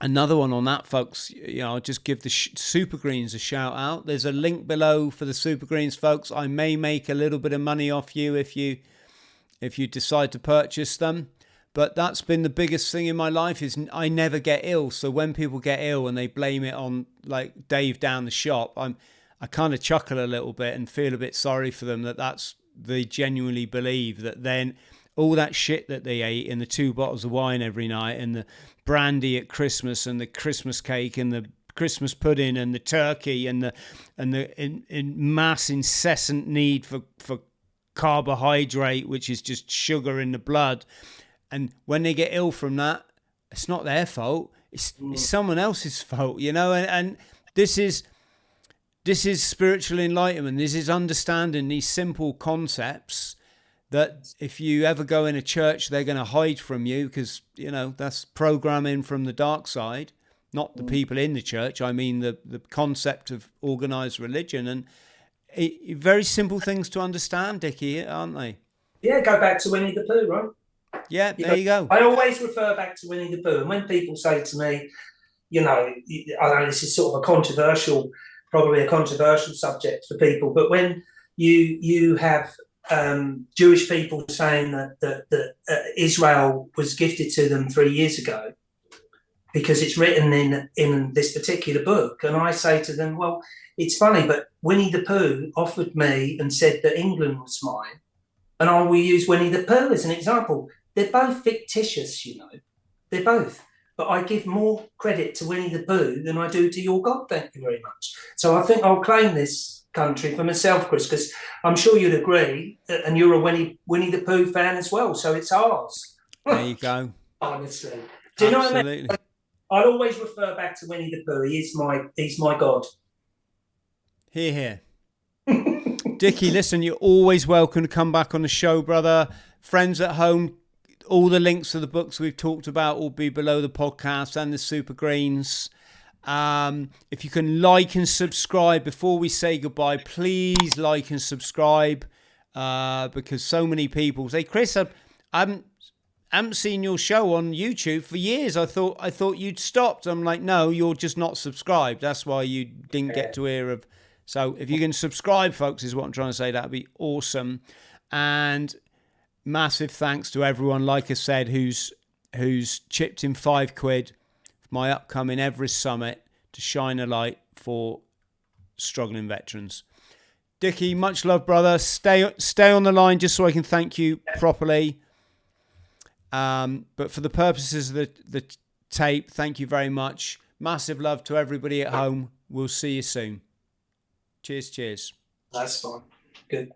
another one on that, folks, you know, I'll just give the Super Greens a shout out. There's a link below for the Super Greens, folks. I may make a little bit of money off you if you decide to purchase them. But that's been the biggest thing in my life is I never get ill. So when people get ill and they blame it on like Dave down the shop, I kind of chuckle a little bit and feel a bit sorry for them they genuinely believe that then all that shit that they ate and the 2 bottles of wine every night and the brandy at Christmas and the Christmas cake and the Christmas pudding and the turkey and the mass incessant need for carbohydrate, which is just sugar in the blood. And when they get ill from that, it's not their fault. It's someone else's fault, you know. And this is spiritual enlightenment. This is understanding these simple concepts that if you ever go in a church, they're going to hide from you because, you know, that's programming from the dark side, not the people in the church. I mean, the concept of organized religion. And very simple things to understand, Dicky, aren't they? Yeah, go back to Winnie the Pooh, right? Yeah, there you go. I always refer back to Winnie the Pooh. And when people say to me, you know, I know this is sort of probably a controversial subject for people, but when you have Jewish people saying that Israel was gifted to them 3 years ago because it's written in this particular book, and I say to them, well, it's funny, but Winnie the Pooh offered me and said that England was mine, and I will use Winnie the Pooh as an example. They're both fictitious, you know. They're both. But I give more credit to Winnie the Pooh than I do to your God, thank you very much. So I think I'll claim this country for myself, Chris, because I'm sure you'd agree, and you're a Winnie the Pooh fan as well, so it's ours. There you go. Honestly. Do you know what I mean? I'd always refer back to Winnie the Pooh. He's my God. Hear, hear. Dicky, listen, you're always welcome to come back on the show, brother. Friends at home, all the links to the books we've talked about will be below the podcast and the Super Greens. If you can like and subscribe before we say goodbye, please like and subscribe because so many people say, Chris, I haven't seen your show on YouTube for years. I thought you'd stopped. I'm like, no, you're just not subscribed. That's why you didn't get to hear of. So if you can subscribe, folks, is what I'm trying to say. That'd be awesome. And massive thanks to everyone, like I said, who's chipped in £5 for my upcoming Everest Summit to shine a light for struggling veterans. Dicky, much love, brother. Stay on the line just so I can thank you properly. But for the purposes of the tape, thank you very much. Massive love to everybody at home. We'll see you soon. Cheers. That's fine. Good.